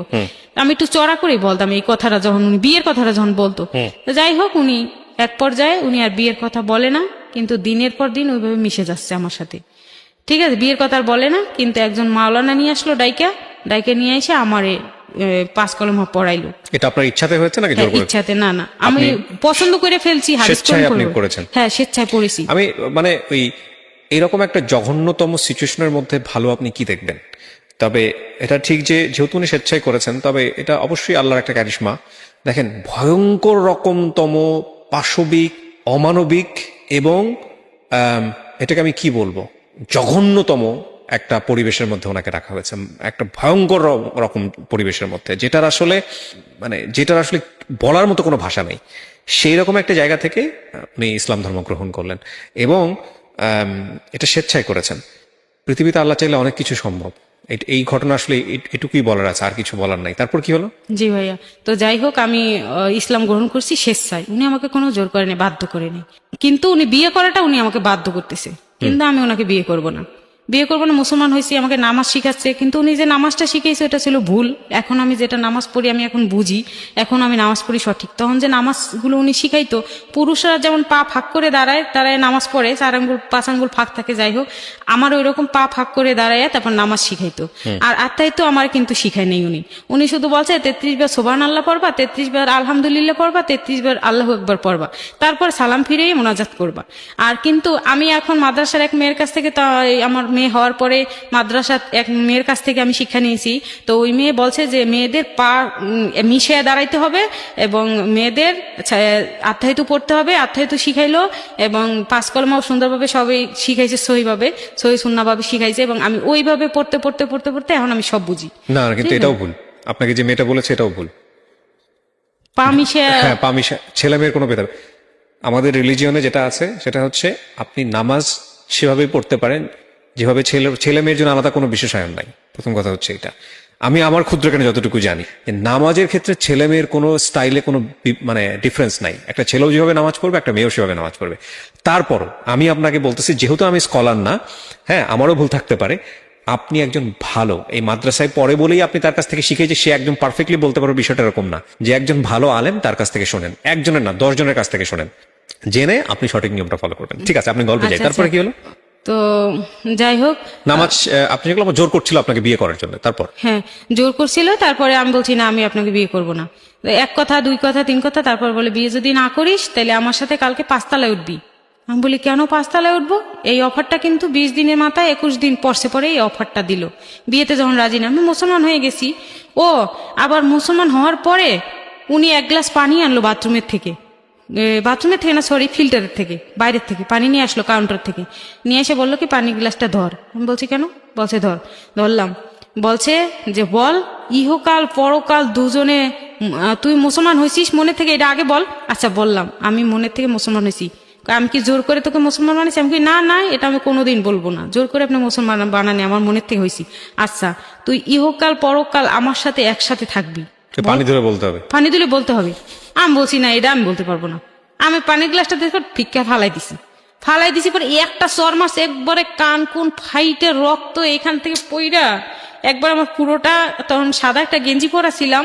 আমি একটু চড়া করেই বলতাম এই কথাটা, যখন উনি বিয়ের কথাটা যখন বলতো। তো যাই হোক, উনি এক পর্যায়ে উনি আর বিয়ের কথা বলে না, কিন্তু দিনের পর দিন ওইভাবে মিশে যাচ্ছে আমার সাথে। ঠিক আছে, বিয়ের কথা আর বলে না, কিন্তু একজন মাওলানা নিয়ে আসলো ডাইকা নিয়ে এসে আমারে 5 কলমা পড়াইলো। এটা আপনার ইচ্ছাতে হয়েছে নাকি জোর হ্যাঁ, করে? ইচ্ছাতে না, আমি পছন্দ করে ফেলছি, হাদিস স্বেচ্ছায় কোরআন আপনি পড়বো। করেছেন? হ্যাঁ, স্বেচ্ছায় পড়েছি। আমি মানে ওই এরকম একটা জঘন্যতম সিচুয়েশনের মধ্যে ভালো আপনি কি দেখবেন? তবে এটা ঠিক যে যেহেতু উনি স্বেচ্ছায় করেছেন, তবে এটা অবশ্যই আল্লাহর একটা ক্যারিশমা। দেখেন, ভয়ঙ্কর রকমতম পাশবিক, অমানবিক এবং এটাকে আমি কি বলবো, জঘন্যতম একটা পরিবেশের মধ্যে ওনাকে রাখা হয়েছে, একটা ভয়ঙ্কর রকম পরিবেশের মধ্যে, যেটার আসলে বলার মতো কোনো ভাষা নেই। সেই রকম একটা জায়গা থেকে উনি ইসলাম ধর্ম গ্রহণ করলেন এবং এটা স্বেচ্ছায় করেছেন। পৃথিবীতে আল্লাহ চাইলে অনেক কিছু সম্ভব। এই ঘটনা আসলে এটুকুই বলার আছে, আর কিছু বলার নাই। তারপর কি হলো? জি ভাইয়া, তো যাই হোক, আমি ইসলাম গ্রহণ করছি স্বেচ্ছায়, উনি আমাকে কোনো জোর করেনি, বাধ্য করেনি। কিন্তু উনি বিয়ে করাটা উনি আমাকে বাধ্য করতেছে, কিন্তু আমি ওনাকে বিয়ে করব না। মুসলমান হয়েছি, আমাকে নামাজ শিখাচ্ছে, কিন্তু উনি যে নামাজটা শিখাইছে এটা ছিল ভুল। এখন আমি যেটা নামাজ পড়ি আমি এখন বুঝি, এখন আমি নামাজ পড়ি সঠিক। তখন যে নামাজগুলো উনি শিখাইতো, পুরুষরা যেমন পা ফাঁক করে দাঁড়ায় নামাজ পড়ে, 4 আঙ্গুল 5 আঙ্গুল ফাঁক থাকে, যাই হোক আমার ওই রকম পা ফাঁক করে দাঁড়ায় তারপর নামাজ শিখাইতো। আর আত্মাই আমার কিন্তু শিখায় নেই উনি শুধু বলছে 33 বার সুবহানাল্লাহ পড়বা, 33 বার আলহামদুলিল্লাহ পড়বা, 33 বার আল্লাহু আকবার পড়বা, তারপর সালাম ফিরেই মোনাজাত করবা। আর কিন্তু আমি এখন মাদ্রাসার এক মেয়ের কাছ থেকে, আমার মেয়ে হওয়ার পরে মাদ্রাসার এক মেয়ের কাছ থেকে আমি শিক্ষা নিয়েছি। তো ওই মেয়ে বলছে যে মেয়েদের পা মিশে দাঁড়াইতে হবে এবং মেয়েদের আত্মাহিতু পড়তে হবে, আত্মাহিতু শিখাইলো এবং 5 কলমাও সুন্দরভাবে সবই শিখাইছে, সহি সুন্নাহভাবে শিখাইছে এবং আমি ওইভাবে পড়তে পড়তে পড়তে পড়তে এখন আমি সব বুঝি। না, কিন্তু এটাও ভুল, আপনাকে যে মেয়েটা বলেছে এটাও ভুল। পা মিশে, হ্যাঁ, পা মিশে ছেলে মেয়ের কোনো ভেদাভেদ আমাদের রিলিজিয়নে যেটা আছে সেটা হচ্ছে আপনি নামাজ সেভাবেই পড়তে পারেন যেভাবে ছেলে মেয়ের জন্য আলাদা কোনো বিশেষায়ন নাই। প্রথম কথা হচ্ছে এটা। আমি আমার ক্ষুদ্র জ্ঞানে যতটুকু জানি, নামাজের ক্ষেত্রে ছেলে মেয়ের কোনো স্টাইলে কোনো মানে ডিফারেন্স নাই। একটা ছেলেও যেভাবে নামাজ পড়বে, একটা মেয়েও সেভাবে নামাজ পড়বে। তারপরও আমি আপনাকে বলতেছি, যেহেতু আমি স্কলার না, হ্যাঁ আমারও ভুল থাকতে পারে, আপনি একজন ভালো এই মাদ্রাসায় পড়ে বলেই আপনি তার কাছ থেকে শিখে যে সে একজন পারফেক্টলি বলতে পারবে, বিষয়টা এরকম না। যে একজন ভালো আলেম তার কাছ থেকে শোনেন, একজনের না 10 জনের কাছ থেকে শোনেন, জেনে আপনি সঠিক নিয়মটা ফলো করবেন। ঠিক আছে, আপনি গল্পে যাই। তারপরে কি হলো? তো যাই হোক, নামাজ আপনি যেগুলো জোর করছিল আপনাকে বিয়ে করার জন্য, তারপর? হ্যাঁ, জোর করছিল। তারপরে আমি বলছি না, আমি আপনাকে বিয়ে করব না। 1 কথা 2 কথা 3 কথা, তারপর বলে বিয়ে যদি না করিস তাহলে আমার সাথে কালকে 5 তলায় উঠবি। আমি বলি কেন 5 তলায় উঠবো? এই অফারটা কিন্তু 20 দিনের মাথায় 21 দিন পরে এই অফারটা দিল। বিয়েতে যখন রাজি না, আমি মুসলমান হয়ে গেছি। ও আবার মুসলমান হওয়ার পরে উনি 1 গ্লাস পানি আনলো বাথরুমের থেকে না, সরি, ফিল্টারের থেকে, বাইরের থেকে পানি নিয়ে আসলো, কাউন্টার থেকে নিয়ে এসে বললো কি পানি গ্লাসটা ধর। আমি বলছি কেন? বলছে ধরলাম। বলছে যে বল ইহকাল পরকাল দুজনে তুই মুসলমান হয়েছিস মনে থেকে, এটা আগে বল। আচ্ছা বললাম, আমি মনের থেকে মুসলমান হয়েছি। আমি কি জোর করে তোকে মুসলমান বানিয়েছি? আমি কি না, এটা আমি কোনোদিন বলবো না, জোর করে আপনি মুসলমান বানানি, আমার মনের থেকে হয়েছি। আচ্ছা তুই ইহকাল পরকাল আমার সাথে একসাথে থাকবি, পানি ধরে বলতে হবে, পানি দিলে বলতে হবে। আমি বলছি না, এটা আমি বলতে পারবো না। আমি পানির গ্লাসটা দেখে ফিক্কা ফালাই দিছি পরে একটা চরমাস একবারে কান কোন ফাইটে রক্ত এখান থেকে পইরা একবার আমার পুরোটা, তখন সাদা একটা গেঞ্জি পরা ছিলাম,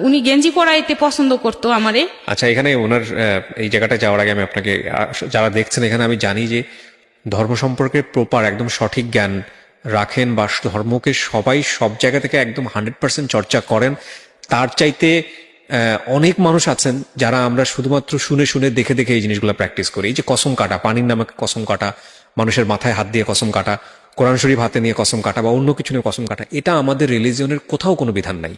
উনি গেঞ্জি পরাইতে পছন্দ করতো আমারে। আচ্ছা, এখানে ওনার এই জায়গাটা যাওয়ার আগে আমি আপনাকে, যারা দেখছেন এখানে, আমি জানি যে ধর্ম সম্পর্কে প্রপার একদম সঠিক জ্ঞান রাখেন বা ধর্মকে সবাই সব জায়গা থেকে একদম 100% চর্চা করেন। তার চাইতে অনেক মানুষ আছেন যারা আমরা শুধুমাত্র শুনে শুনে দেখে দেখে এই জিনিসগুলো প্র্যাকটিস করি। এই যে কসম কাটা, পানির নামে কসম কাটা, মানুষের মাথায় হাত দিয়ে কসম কাটা, কোরআন শরীফ হাতে নিয়ে কসম কাটা বা অন্য কিছু নিয়ে কসম কাটা, এটা আমাদের রিলিজিয়নের কোথাও কোনো বিধান নাই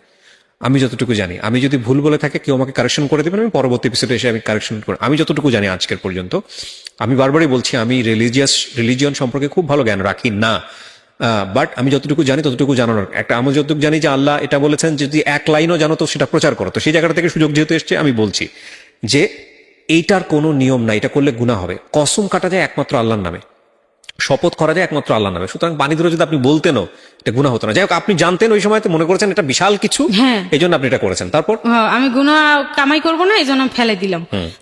আমি যতটুকু জানি। আমি যদি ভুল বলে থাকে কেউ আমাকে কারেকশন করে দেবেন, আমি পরবর্তী এপিসোডে এসে আমি কারেকশন করব। আমি যতটুকু জানি আজকের পর্যন্ত, আমি বারবারই বলছি আমি রিলিজিয়ন সম্পর্কে খুব ভালো জ্ঞান রাখি না, বাট আমি যতটুকু জানি ততটুকু জানানোর একটা, আমি যতটুকু জানি যে আল্লাহ এটা বলেছেন যদি 1 লাইনও জানো তো সেটা প্রচার করো। তো সেই জায়গাটা থেকে সুযোগ যেহেতু এসছে আমি বলছি যে এইটার কোনো নিয়ম নাই, এটা করলে গুনাহ হবে। কসম কাটা যায় একমাত্র আল্লাহর নামে, শপথ করা যায় একমাত্র আল্লাহর নামে। সুতরাং পানি ধরে যদি আপনি বলতেনও এটা গুনাহ হতো না। যাই হোক, আপনি জানতেন ওই সময়, মনে করেছেন এটা বিশাল কিছু, এই জন্য আপনি এটা করেছেন। তারপর আমি গুনাহ কামাই করবো না, এই জন্য আমি ফেলে দিলাম।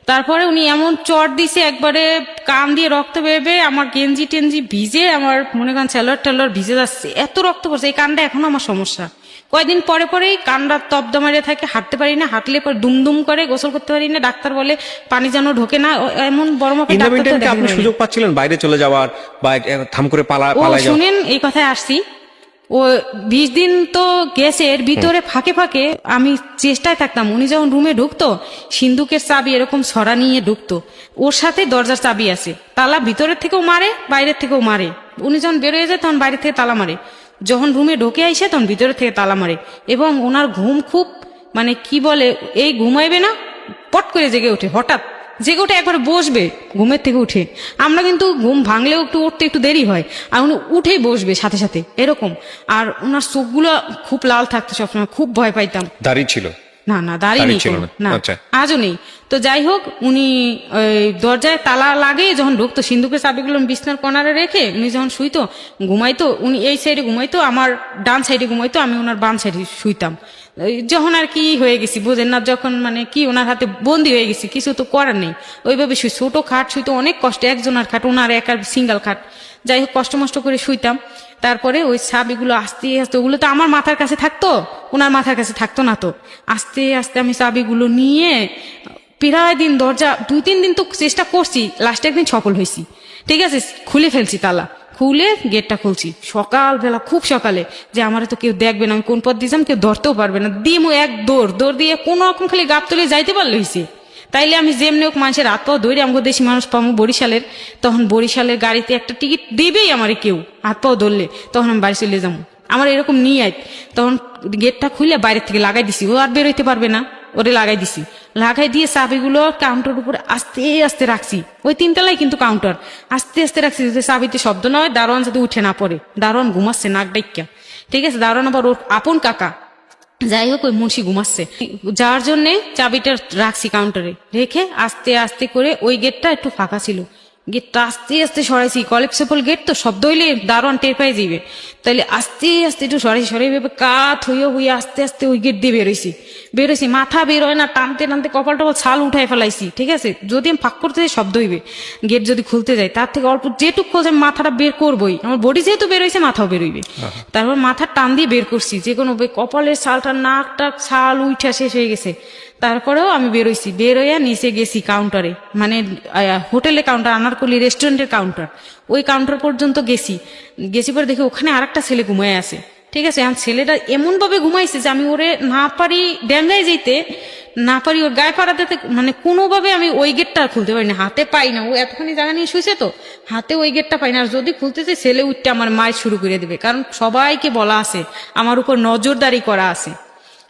তারপরে উনি এমন চট দিছে, একবারে কান দিয়ে রক্ত বেরবে, আমার গেঞ্জি টেঞ্জি ভিজে, আমার মনে করেন সেলর টেলর ভিজে যাচ্ছে, এত রক্ত পড়ছে। এই কানটা এখনো আমার সমস্যা, কয়দিন পরে পরেই কান্ডা তব্দা মারিয়ে থাকে, হাঁটতে পারি না, হাঁটলে পর দুমদুম করে, গোসল করতে পারি না, ডাক্তার বলে পানি যেন ঢোকে না, এমন বড় মাপের ইন দ্য ডাক্তার তো মিনটাইম কি দেখাতে আপনি পারি না। সুযোগ পাচ্ছিলেন বাইরে চলে যাওয়ার বা থাম করে ও পালাই যাওয়ার? শুনেন, এই কথায় আসছি। ও 20 দিন তো গেছে, এর ভিতরে ফাঁকে ফাঁকে আমি চেষ্টায় থাকতাম। উনি যখন রুমে ঢুকতো, সিন্ধুকের চাবি এরকম ছড়া নিয়ে ঢুকতো, ওর সাথে দরজার চাবি আছে, তালা ভিতরের থেকেও মারে, বাইরের থেকেও মারে। উনি যখন বেরোয় যায় তখন বাইরে থেকে তালা মারে, যখন রুমে ঢুকে আইসে তখন ভিতরের থেকে তালা মারে। এবং ওনার ঘুম খুব, মানে কি বলে, এই ঘুমাইবে না, পট করে জেগে ওঠে, হঠাৎ জেগে উঠে একবারে বসবে ঘুমের থেকে উঠে। আমরা কিন্তু ঘুম ভাঙলেও একটু উঠতে একটু দেরি হয়, আর উনি উঠেই বসবে সাথে সাথে এরকম। আর ওনার চোখগুলো খুব লাল থাকতো সবসময়, খুব ভয় পাইতাম। দাঁড়িয়ে ছিল? না না, দাঁড়িয়ে দাড়ি নেই ছিল কোনো, না? না আচ্ছা। আজও নেই। তো যাই হোক, উনি ওই দরজায় তালা লাগে যখন ঢুকতো, সিন্ধুকের চাবিগুলো বিছনার কর্নারে রেখে উনি যখন শুইতো, ঘুমাইতো, উনি এই সাইডে ঘুমাইতো, আমার ডান সাইডে ঘুমাইতো, আমি ওনার বাম সাইডে শুইতাম। যখন আর কি হয়ে গেছি বোঝেন না, যখন মানে কি ওনার হাতে বন্দি হয়ে গেছি, কিছু তো করার নেই, ওইভাবে শুই। ছোট খাট শুইতো অনেক কষ্ট, একজনের খাট, ওনার একার সিঙ্গেল খাট। যাই হোক, কষ্ট মষ্ট করে শুইতাম। তারপরে ওই চাবিগুলো আস্তে আস্তে, ওগুলো তো আমার মাথার কাছে থাকতো, ওনার মাথার কাছে থাকতো না, তো আস্তে আস্তে আমি চাবিগুলো নিয়ে প্রায় দিন দরজা 2-3 দিন তো চেষ্টা করছি, লাস্টে একদিন সফল হয়েছি। ঠিক আছে, খুলে ফেলছি তালা, খুলে গেটটা খুলছি সকালবেলা, খুব সকালে, যে আমার তো কেউ দেখবে না, আমি কোন পথ দিয়েছিলাম কেউ ধরতেও পারবে না। দিমো এক দৌড় দিয়ে কোনো রকম খালি গাপ তুলে যাইতে পারলে হয়েছে। তাইলে আমি যেমনি হোক মানুষের হাত পাও দৌড়ে, আমাকে দেশি মানুষ পাবো বরিশালের, তখন বরিশালের গাড়িতে একটা টিকিট দেবেই আমারে কেউ, হাত পাও ধরলে, তখন আমি বাড়ি চলে যাবো। আমার এরকম নিয়ে আয়, তখন গেটটা খুলে বাইরের থেকে লাগাই দিছি, ও আর বেরোইতে পারবে না, ওরে লাগাই দিছি। লাগাই দিয়ে চাবিগুলো কাউন্টার উপরে আস্তে আস্তে রাখছি, ওই 3 তলায় কিন্তু কাউন্টার, আস্তে আস্তে রাখছি যাতে চাবিতে শব্দ না হয়, দারোয়ান যাতে উঠে না পড়ে। দারোয়ান ঘুমাচ্ছে নাক ডাইক্কা, ঠিক আছে, দারোয়ান আবার ওর আপন কাকা। যাই হোক, ওই মুন্সি ঘুমাচ্ছে, যার জন্যে চাবিটা রাখছি কাউন্টারে রেখে, আস্তে আস্তে করে ওই গেটটা একটু ফাঁকা ছিল, গেটটা আস্তে আস্তে সরাইছি। কলেপসেবল গেট তো, শব্দ হইলে দারোয়ান টের পাই যাইবে, তাইলে আস্তে আস্তে একটু সরাই কাত হইয়া আস্তে আস্তে ওই গেট দিয়ে বেরোইছি। মাথা বের হয় না, টানতে টানতে কপাল টপাল ছাল উঠাই ফেলাইছি। ঠিক আছে, যদি আমি ফাঁক করতে যাই শব্দ হইবে, গেট যদি খুলতে যাই তার থেকে অল্প যেটুক খোঁজ আমি মাথাটা বের করবোই, আমার বডি যেহেতু বের হয়েছে মাথাও বেরোইবে। তারপর মাথার টান দিয়ে বের করছি, যে কোনো কপালের ছালটা, নাকটা ছাল উঠা শেষ হয়ে গেছে। তারপরেও আমি বেরোইছি, বেরোইয়া নিচে গেছি কাউন্টারে, মানে হোটেলে কাউন্টার, আনারকলি রেস্টুরেন্টের কাউন্টার, ওই কাউন্টার পর্যন্ত গেছি পরে দেখি ওখানে আরেকটা ছেলে ঘুমায় আছে। ঠিক আছে, এখন ছেলেটা এমন ভাবে ঘুমাইছে যে আমি ওরে না পারি ড্যাঙ্গায় যেতে, না পারি ওর গায়ে পাড়াতে, মানে কোনোভাবে আমি ওই গেটটা খুলতে পারি না, হাতে পাই না। ও এতখানি জায়গা নিয়ে শুয়েছে তো, হাতে ওই গেটটা পাই না। আর যদি খুলতে চাই ছেলে উঠতে আমার মায়ের শুরু করে দেবে, কারণ সবাইকে বলা আছে, আমার উপর নজরদারি করা আছে।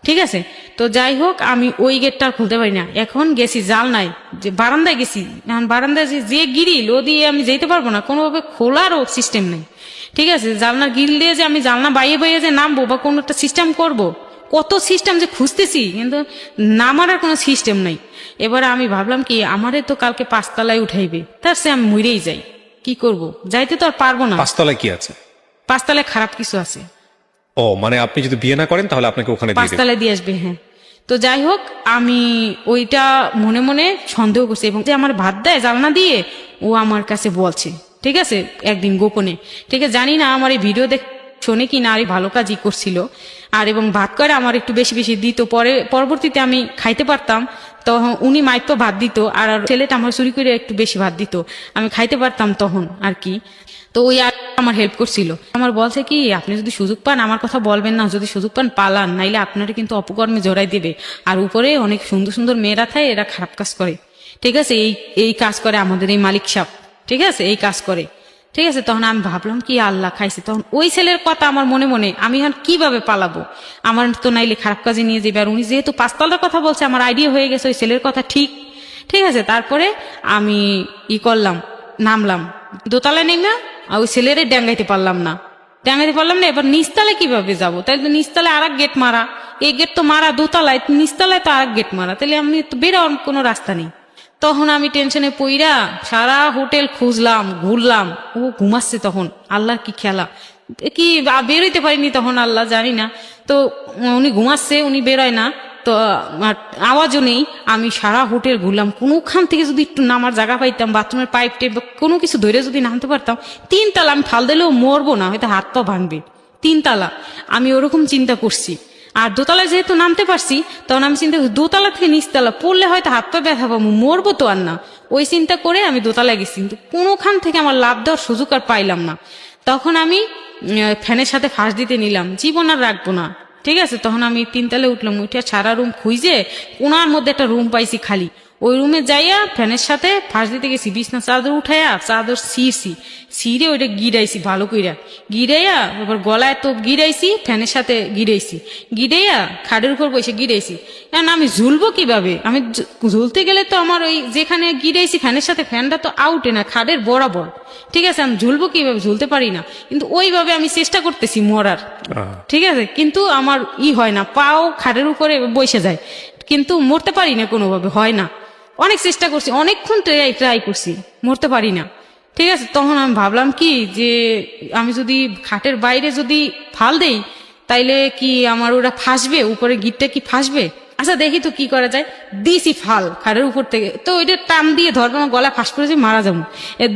ঠিক আছে, তো যাই হোক, আমি ওই গেটটা খুলতে পারি না। এখন গেছি জালনায়, যে বারান্দায় গেছি, এখন বারান্দায় যে গিরিল ও দিয়ে আমি যেতে পারবো না, কোনোভাবে খোলারও সিস্টেম নেই। ঠিক আছে, জালনার গিল দিয়ে যে আমি জালনা বাইয়ে যে নামবো বা কোনো একটা সিস্টেম করব, কত সিস্টেম যে খুঁজতেছি, কিন্তু নামার আর কোনো সিস্টেম নাই। এবারে আমি ভাবলাম কি, আমারে তো কালকে 5 তলায় উঠাইবে, তার সে আমি মরেই যাই, কি করব, যাইতে তো আর পারবো না। 5 তলায় কি আছে? 5 তলায় খারাপ কিছু আছে। ও মানে আপনি যদি বিয়ে না করেন তাহলে আপনাকে ওখানে দিয়ে 5 দেবে? তলায় দিয়ে আসবে, হ্যাঁ। তো যাই হোক, আমি ওইটা মনে মনে সন্দেহ করছি, এবং যে আমার ভাত দেয় জালনা দিয়ে, ও আমার কাছে বলছে, ঠিক আছে, একদিন গোপনে, ঠিক আছে, জানি না আমার এই ভিডিও দেখ শোনে কি না, আর ভালো কাজই করছিল। আর এবং ভাত করে আমার একটু বেশি বেশি দিত, পরবর্তীতে আমি খাইতে পারতাম, তো উনি মাইপো ভাত দিত, আর ছেলেটা আমার চুরি করে একটু বেশি ভাত দিত, আমি খাইতে পারতাম তখন আর কি। তো ওই আর আমার হেল্প করছিল, আমার বলছে কি, আপনি যদি সুযোগ পান আমার কথা বলবেন না, যদি সুযোগ পান পালান, নাইলে আপনারা কিন্তু অপকর্মে জড়াই দেবে। আর উপরে অনেক সুন্দর সুন্দর মেয়েরা থাকে, এরা খারাপ কাজ করে। ঠিক আছে, এই কাজ করে আমাদের এই মালিক সাহেব, ঠিক আছে, এই কাজ করে। ঠিক আছে, তখন আমি ভাবলাম কি, আল্লাহ খাইছে। তখন ওই ছেলের কথা আমার মনে মনে, আমি এখন কিভাবে পালাবো, আমার তো নাইলে খারাপ কাজে নিয়ে যাবে। আর উনি যেহেতু 5 তলার কথা বলছে, আমার আইডিয়া হয়ে গেছে ওই ছেলের কথা ঠিক। ঠিক আছে, তারপরে আমি করলাম, নামলাম দোতলায়, নেই না, ওই ছেলেরে ডাঙ্গাইতে পারলাম না, এবার নিচতলায় কিভাবে যাবো, তাহলে তো নিচতলায় আর এক গেট মারা, এই গেট তো মারা দোতলায়, নিচতলায় তো আর এক গেট মারা, তাহলে আমি তো বেরোর কোনো রাস্তা নেই। তখন আমি টেনশনে পইরা সারা হোটেল খুঁজলাম, ঘুরলাম, ও ঘুমাচ্ছে তখন, আল্লাহর কি খেলা, কি বেরোইতে পারিনি তখন, আল্লাহ জানি না। তো উনি ঘুমাচ্ছে, উনি বেরোয় না, তো আওয়াজও নেই। আমি সারা হোটেল ঘুরলাম, কোনোখান থেকে যদি একটু নামার জায়গা পাইতাম, বাথরুমের পাইপ টেপ বা কোনো কিছু ধরে যদি নামতে পারতাম। 3 তলা, আমি ফাল দিলেও মরবো না, হয়তো হাত পা ভাঙবে, 3 তলা, আমি ওরকম চিন্তা করছি। আর দোতলায় যেহেতু নামতে পারছি, তখন আমি চিন্তা করি দোতলা থেকে নিচতলা পড়লে হয়তো হাত পা ব্যথা পাবো, মরবো তো আর না। ওই চিন্তা করে আমি দোতলায় গেছি, কিন্তু কোনোখান থেকে আমার লাভ দেওয়ার সুযোগ আর পাইলাম না। তখন আমি ফ্যানের সাথে ফাঁস দিতে নিলাম, জীবন আর রাখবো না। ঠিক আছে, তখন আমি 3 তলায় উঠলাম, উঠে সারা রুম খুঁজে কোনার মধ্যে একটা রুম পাইছি খালি, ওই রুমে যাইয়া ফ্যানের সাথে ফাঁস দিতে গেছি, বিছনা চাদর উঠাইয়া চাদর ছিঁড়ে ওইটা গিরাইছি ভালো কইরা, গিরাইয়া এবার গলায় তো গিরাইছি, ফ্যানের সাথে গিরাইছি, গিরাইয়া খাটের উপর বসে গিরাইছি। এখন আমি ঝুলবো কিভাবে? আমি ঝুলতে গেলে তো আমার ওই যেখানে গিরাইছি ফ্যানের সাথে, ফ্যানটা তো আউটে না, খাটের বরাবর। ঠিক আছে, আমি ঝুলবো কিভাবে? ঝুলতে পারি না, কিন্তু ওইভাবে আমি চেষ্টা করতেছি মরার। ঠিক আছে, কিন্তু আমার হয় না, পাও খাটের উপরে বসে যায়, কিন্তু মরতে পারি না, কোনোভাবে হয় না। অনেক চেষ্টা করছি, অনেকক্ষণ ট্রাই করছি, মরতে পারি না। ঠিক আছে, তখন আমি ভাবলাম কি যে আমি যদি খাটের বাইরে যদি ফাল দেই, তাইলে কি আমার ওরা ফাঁসবে, উপরে গিটটা কি ফাঁসবে? আচ্ছা দেখি তো কি করা যায়। দিছি ফাল খাটের উপর থেকে, তো ওইটা টান দিয়ে ধরবে, আমার গলা ফাঁস করে যে মারা যাবো।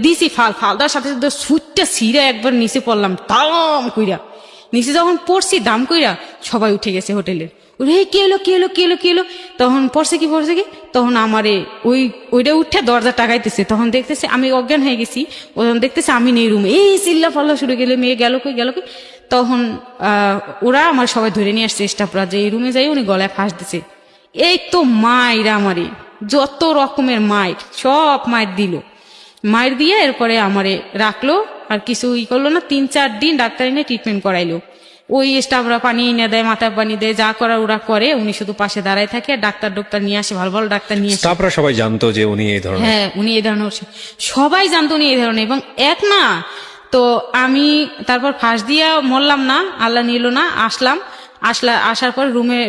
দিছি ফাল দেওয়ার সাথে সাথে সুটটা ছিঁড়ে একবার নিচে পড়লাম, দাম কইরা নিচে যখন পড়ছি, দাম কইরা সবাই উঠে গেছে হোটেলের। কে এলো। তখন পড়ছে কি, তখন আমারে ওইটা উঠে দরজা টাকাইতেছে, তখন দেখতেছে আমি অজ্ঞান হয়ে গেছি, তখন দেখতেছে আমি নেই রুমে, এই চিল্লা পাল্লা শুরু গেলে, মেয়ে গেল কই। তখন ওরা আমার সবাই ধরে নিয়ে আসছে স্টাফরা, যে এই রুমে যাই উনি গলায় ফাঁস দিছে। এই তো মায়ের আমারে যত রকমের মায়ের, সব মায়ের দিল, মায়ের দিয়ে এরপরে আমারে রাখলো, আর কিছু করলো না। 3-4 দিন ডাক্তার এনে ট্রিটমেন্ট করাইলো। ওই স্টাফরা পানি এনে দেয়, মাথায় পানি দেয়, যা করার ওরা করে, উনি শুধু পাশে দাঁড়ায় থাকে, আর ডাক্তার নিয়ে আসে, ভালো ভালো ডাক্তার নিয়ে আসে। স্টাফরা সবাই জানতো যে উনি এই ধরনের? হ্যাঁ, উনি এই ধরনের, সবাই জানতো উনি এই ধরনের, এবং এক না। তো আমি তারপর ফাঁস দিয়া মরলাম না, আল্লাহ নিল না, আসার পর রুমে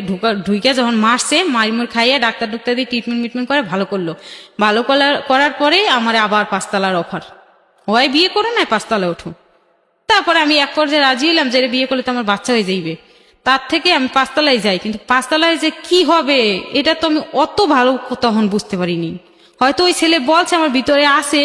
ঢুকে যখন মারছে, মারিমুর খাইয়ে ডাক্তার দিয়ে ট্রিটমেন্ট করে ভালো করলো। ভালো করার পরে আমার আবার 5 তলার অফার, ওই বিয়ে করো না 5 তলায় ওঠো। তারপরে আমি এক পর্যায়ে রাজি হলাম যে বিয়ে করলে তো আমার বাচ্চা হয়ে যাইবে, তার থেকে আমি 5 তলায় যাই। কিন্তু 5 তলায় যে কি হবে এটা তো আমি অত ভালো তখন বুঝতে পারিনি। হয়তো ওই ছেলে বলছে আমার ভিতরে আছে,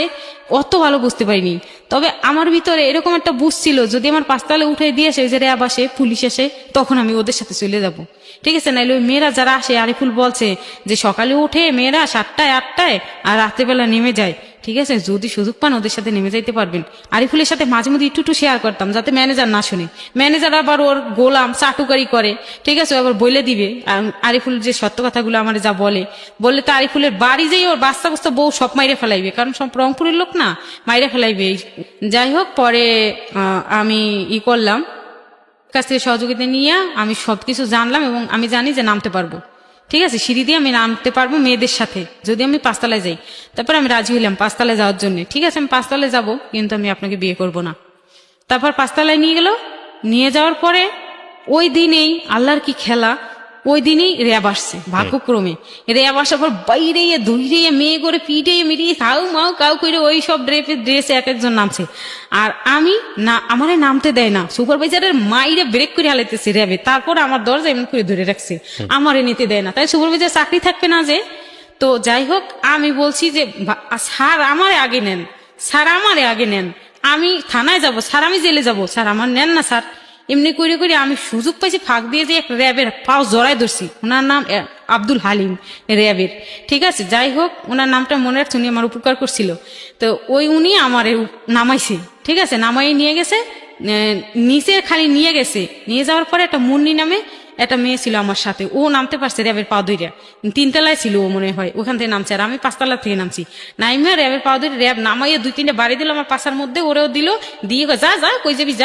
অত ভালো বুঝতে পারিনি। তবে আমার ভিতরে এরকম একটা বুঝছিল, যদি আমার 5 তলায় উঠে দিয়েছে যে র্যাব আসে, পুলিশ আসে, তখন আমি ওদের সাথে চলে যাব। ঠিক আছে, নাইলে ওই মেয়েরা যারা আসে, আরিফুল বলছে যে সকালে উঠে মেয়েরা 7টায় 8টায় আর রাত্রেবেলা নেমে যায়। ঠিক আছে, যদি সুযোগ পান ওদের সাথে নেমে যাইতে পারবেন। আরিফুলের সাথে মাঝে মধ্যে একটু শেয়ার করতাম, যাতে ম্যানেজার না শুনে। ম্যানেজার আবার ওর গোলাম, চাটুকারি করে। ঠিক আছে, আবার বলে দিবে আরিফুল যে সত্য কথাগুলো আমার যা বললে তো আরিফুলের বাড়ি যেই ওর বাচ্চা বউ সব মাইরে ফেলাইবে, কারণ সব রংপুরের লোক না, মাইরে ফেলাইবে। যাই হোক, পরে আমি করলাম, কাছ থেকে সহযোগিতা নিয়ে আমি সবকিছু জানলাম, এবং আমি জানি যে নামতে পারবো। ঠিক আছে, সিঁড়ি দিয়ে আমি নামতে পারবো মেয়েদের সাথে, যদি আমি 5 তলায় যাই। তারপর আমি রাজি হইলাম 5 তলায় যাওয়ার জন্য। ঠিক আছে, আমি 5 তলায় যাবো, কিন্তু আমি আপনাকে বিয়ে করব না। তারপর 5 তলায় নিয়ে যাওয়ার পরে ওই দিনেই আল্লাহর কি খেলা, ওই দিনই র্যাব আসছে ভাগ্যক্রমে। র্যাব আসার পর বাইরে ধুইরে মেয়ে করে পিটে মিটিয়ে কাউ করে ওই সব ড্রেসে এক একজন নামছে, আর আমি না, আমারে নামতে দেয় না। সুপারভাইজারের মাইরে ব্রেক করে হালাইতেছে র্যাবে, তারপর আমার দরজা এমন করে ধরে রাখছে, আমারে নিতে দেয় না। তাই সুপারভাইজার চাকরি থাকবে না যে। তো যাই হোক, আমি বলছি যে স্যার আমারে আগে নেন, আমি থানায় যাব স্যার, আমি জেলে যাব স্যার, আমার নেন না স্যার। এমনি করে আমি সুযোগ পাইছি, ফাঁক দিয়ে যে এক র্যাবের পাও জড়াই ধরছি, ওনার নাম আব্দুল হালিম র্যাবের। ঠিক আছে, যাই হোক, ওনার নামটা মনে রাখছে, উনি আমার উপকার করছিল। তো উনি আমার নামাইছে। ঠিক আছে, নামাই নিয়ে গেছে, নিচে খালি নিয়ে গেছে। নিয়ে যাওয়ার পরে একটা মুন্নি নামে একটা মেয়ে ছিল আমার সাথে, ও নামতে পারছে র্যাবের পা ধইরা। 3 তলায় ছিল ও মনে হয়, ওখান থেকে নামছে, আর আমি 5 তলা থেকে নামছি। নাইমা র্যাবের পা ধরে র্যাব নামাইয়া 2-3টা বাড়ি দিল আমার পাশার মধ্যে, ওরেও দিল, দিয়ে যা কই যাবি,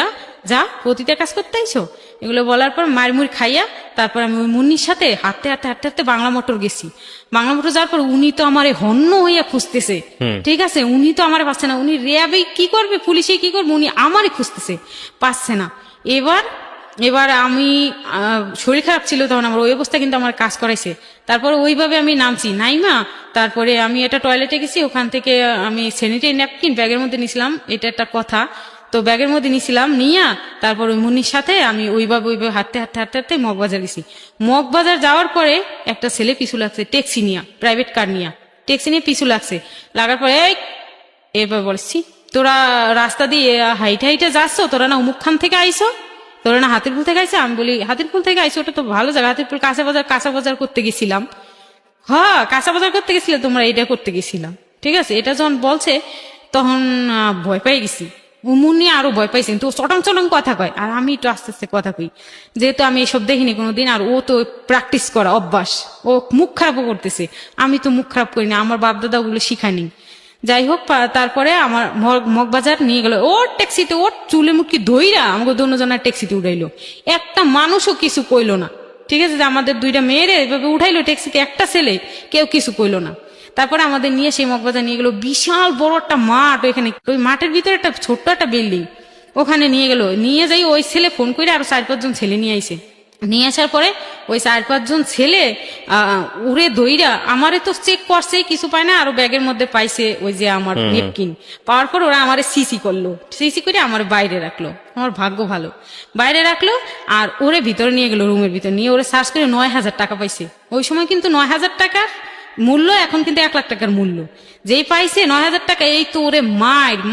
যা প্রতিটা কাজ করতে আইসো। এগুলো বলার পর মারমুর খাইয়া তারপর আমি ওই মুন্নির সাথে হাঁটতে বাংলা মোটর গেছি। বাংলা মোটর যাওয়ার পর উনি তো আমার হন্য হইয়া খুঁজতেছে। ঠিক আছে, উনি তো আমার পাচ্ছে না, উনি র্যাবে কি করবে, পুলিশে কি করবে, উনি আমারই খুঁজতেছে, পাচ্ছে না। এবার আমি শরীর খারাপ ছিল তখন, আমার ওই অবস্থা, কিন্তু আমার কাজ করাইছে। তারপরে ওইভাবে আমি নামছি নাইমা, তারপরে আমি একটা টয়লেটে গেছি, ওখান থেকে আমি স্যানিটারি ন্যাপকিন ব্যাগের মধ্যে নিছিলাম, এটা একটা কথা। তো ব্যাগের মধ্যে নিছিলাম, নিয়া তারপর ওই মুন্নির সাথে আমি ওইভাবে হাঁটতে মগবাজার গেছি। মগবাজার যাওয়ার পরে একটা ছেলে পিছু লাগছে, ট্যাক্সি নিয়া, প্রাইভেট কার নিয়া, ট্যাক্সি নিয়ে পিছু লাগছে। লাগার পরে এবার বলছি, তোরা রাস্তা দিয়ে হাইটে যাচ্ছ, তোরা না অমুক খান থেকে আইসো, তোরা না হাতিরপুল থেকে আইছে? আমি বলি হাতিরপুল থেকে আইছে, ওটা তো ভালো জায়গা, হাতিরপুল কাঁচা বাজার করতে গেছিলাম। হ্যাঁ, কাঁচা বাজার করতে গেছিলে তোমরা, এটা করতে গেছিলাম। ঠিক আছে, এটা যখন বলছে তখন ভয় পেয়ে গেছি, উমুনি আরো ভয় পাইছি, কিন্তু চটাং চটাং কথা কয়, আর আমি একটু আস্তে আস্তে কথা কই, যেহেতু আমি এসব দেখিনি কোনোদিন, আর ও তো প্র্যাকটিস করা অভ্যাস, ও মুখ খারাপও করতেছে, আমি তো মুখ খারাপ করি না, আমার বাপ দাদা ওগুলো শিখায়নি। যাই হোক, তারপরে আমার মগবাজার নিয়ে গেল, ওর ট্যাক্সিতে ওর চুলে মুটকি ধইরা আমাকে দুজনের ট্যাক্সিতে উঠাইলো, একটা মানুষও কিছু কইলো না। ঠিক আছে, যে আমাদের দুইটা মেয়েরে এভাবে উঠাইলো ট্যাক্সিতে, একটা ছেলে, কেউ কিছু কইলো না। তারপরে আমাদের নিয়ে সেই মগবাজার নিয়ে গেলো, বিশাল বড় একটা মাঠ, ওইখানে ওই মাঠের ভিতরে একটা ছোট্ট একটা বিল্ডিং, ওখানে নিয়ে গেল। নিয়ে যাই ওই ছেলে ফোন করে আরো 4-5 জন ছেলে নিয়ে আইছে। নিয়ে আসার পরে ওই 4-5 জন ছেলে উড়ে দইরা আমারে তো চেক করছে, কিছু পায় না, আরো ব্যাগের মধ্যে পাইছে ওই যে আমার নেপকিন, পাওয়ার পর ওরা আমারে সিসি করলো, সিসি করে আমার বাইরে রাখলো, আমার ভাগ্য ভালো, বাইরে রাখলো। আর ওরে ভিতরে নিয়ে গেলো, রুমের ভিতরে নিয়ে ওরে সার্চ করে 9,000 টাকা পাইছে। ওই সময় কিন্তু 9,000 টাকার মূল্য, এখন কিন্তু 1 লাখ টাকার মূল্য। যেই পাইছে 9,000 টাকা, এই তো ওরে